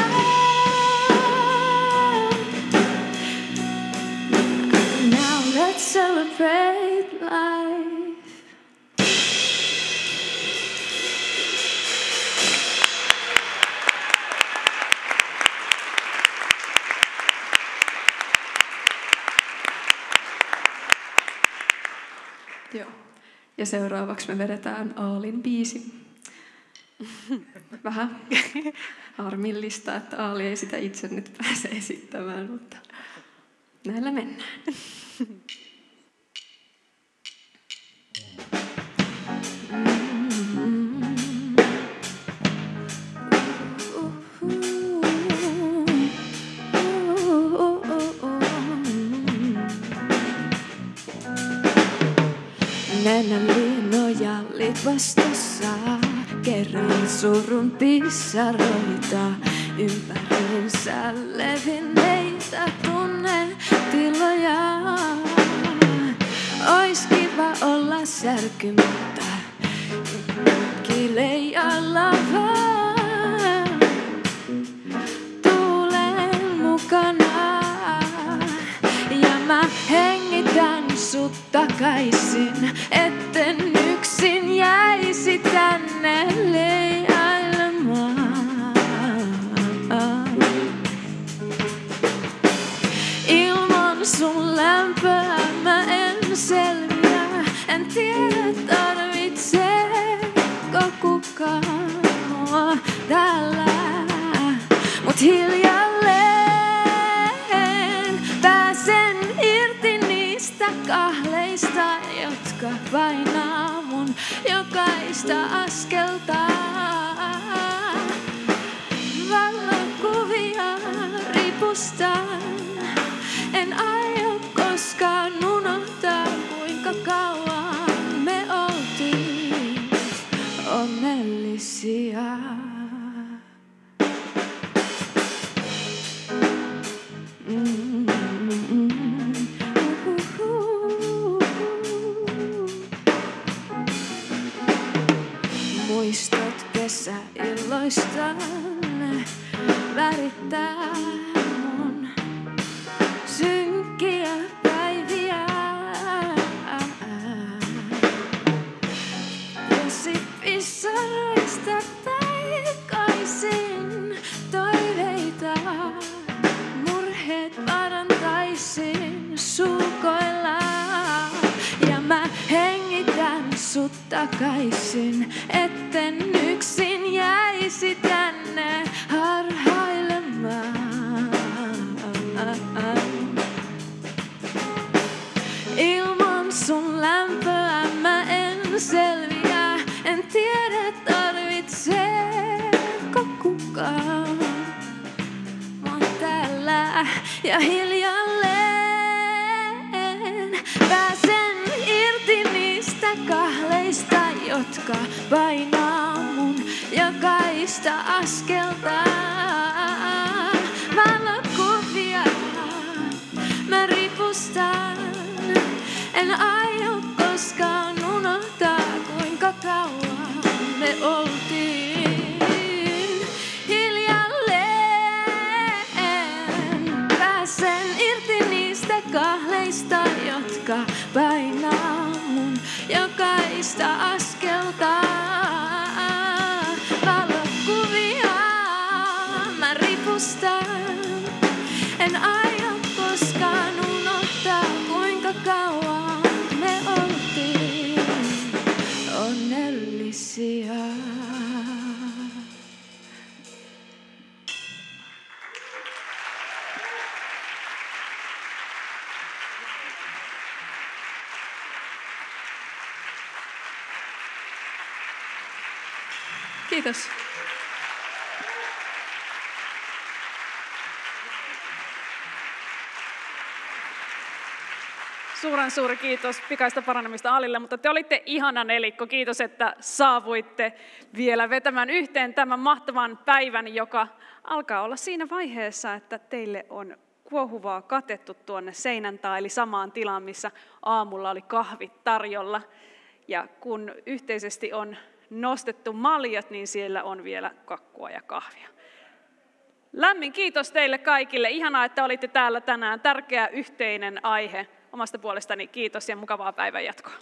Now let's celebrate life. Joo. Ja seuraavaksi me vedetään Aalin biisi. Vähän harmillista, että Aali ei sitä itse nyt pääse esittämään, mutta näillä mennään. Nenäliinoja lipastossa, kerran surun pissaroita, ympäriinsä levinneitä tunnetiloja. Ois kiva olla särkymättä, kileijalla vaan, tuulen mukana. Ja mä hengitän sut takaisin, etten yksin jäisi tänne leijailemaan. Ilman sun lämpöä mä en selviä, en tiedä tarvitseeko kukaan mua täällä, mut hiljalleen pääsen irti niistä kahleista, jotka painaa mun jokaista askelta. Valokuvia ripustan, en aio koskaan unohtaa, kuinka kauan me oltiin onnellisia. muistoistanne värittää mun synkkiä päiviä. Vesipissaroista taikaisin toiveita, murheet parantaisin suukoilla. Ja mä hengitän sut takaisin, etten yksin jäisi tänne harhailemaan. Ilman sun lämpöä mä en selviä, en tiedä tarvitseeko kukaan. Mä oon täällä ja hiljalleen pääsen irti niistä kahleista, jotka painaa mun jokaista askelta. Valokuvia mä ripustan, en aio koskaan unohtaa, kuinka kauan me oltiin. Hiljalleen pääsen irti niistä kahleista, jotka painaa mun jokaista askelta. Valokuvia mä ripustan, en aio koskaan unohtaa, kuinka kauan me oltiin onnellisia. Kiitos. Suuren suuri kiitos, pikaista paranemista Alille, mutta te olitte ihana nelikko. Kiitos, että saavuitte vielä vetämään yhteen tämän mahtavan päivän, joka alkaa olla siinä vaiheessa, että teille on kuohuvaa katettu tuonne seinän taa, eli samaan tilaan, missä aamulla oli kahvit tarjolla. Ja kun yhteisesti on nostettu maljat, niin siellä on vielä kakkua ja kahvia. Lämmin kiitos teille kaikille. Ihanaa, että olitte täällä tänään. Tärkeä yhteinen aihe. Omasta puolestani kiitos ja mukavaa päivän jatkoa.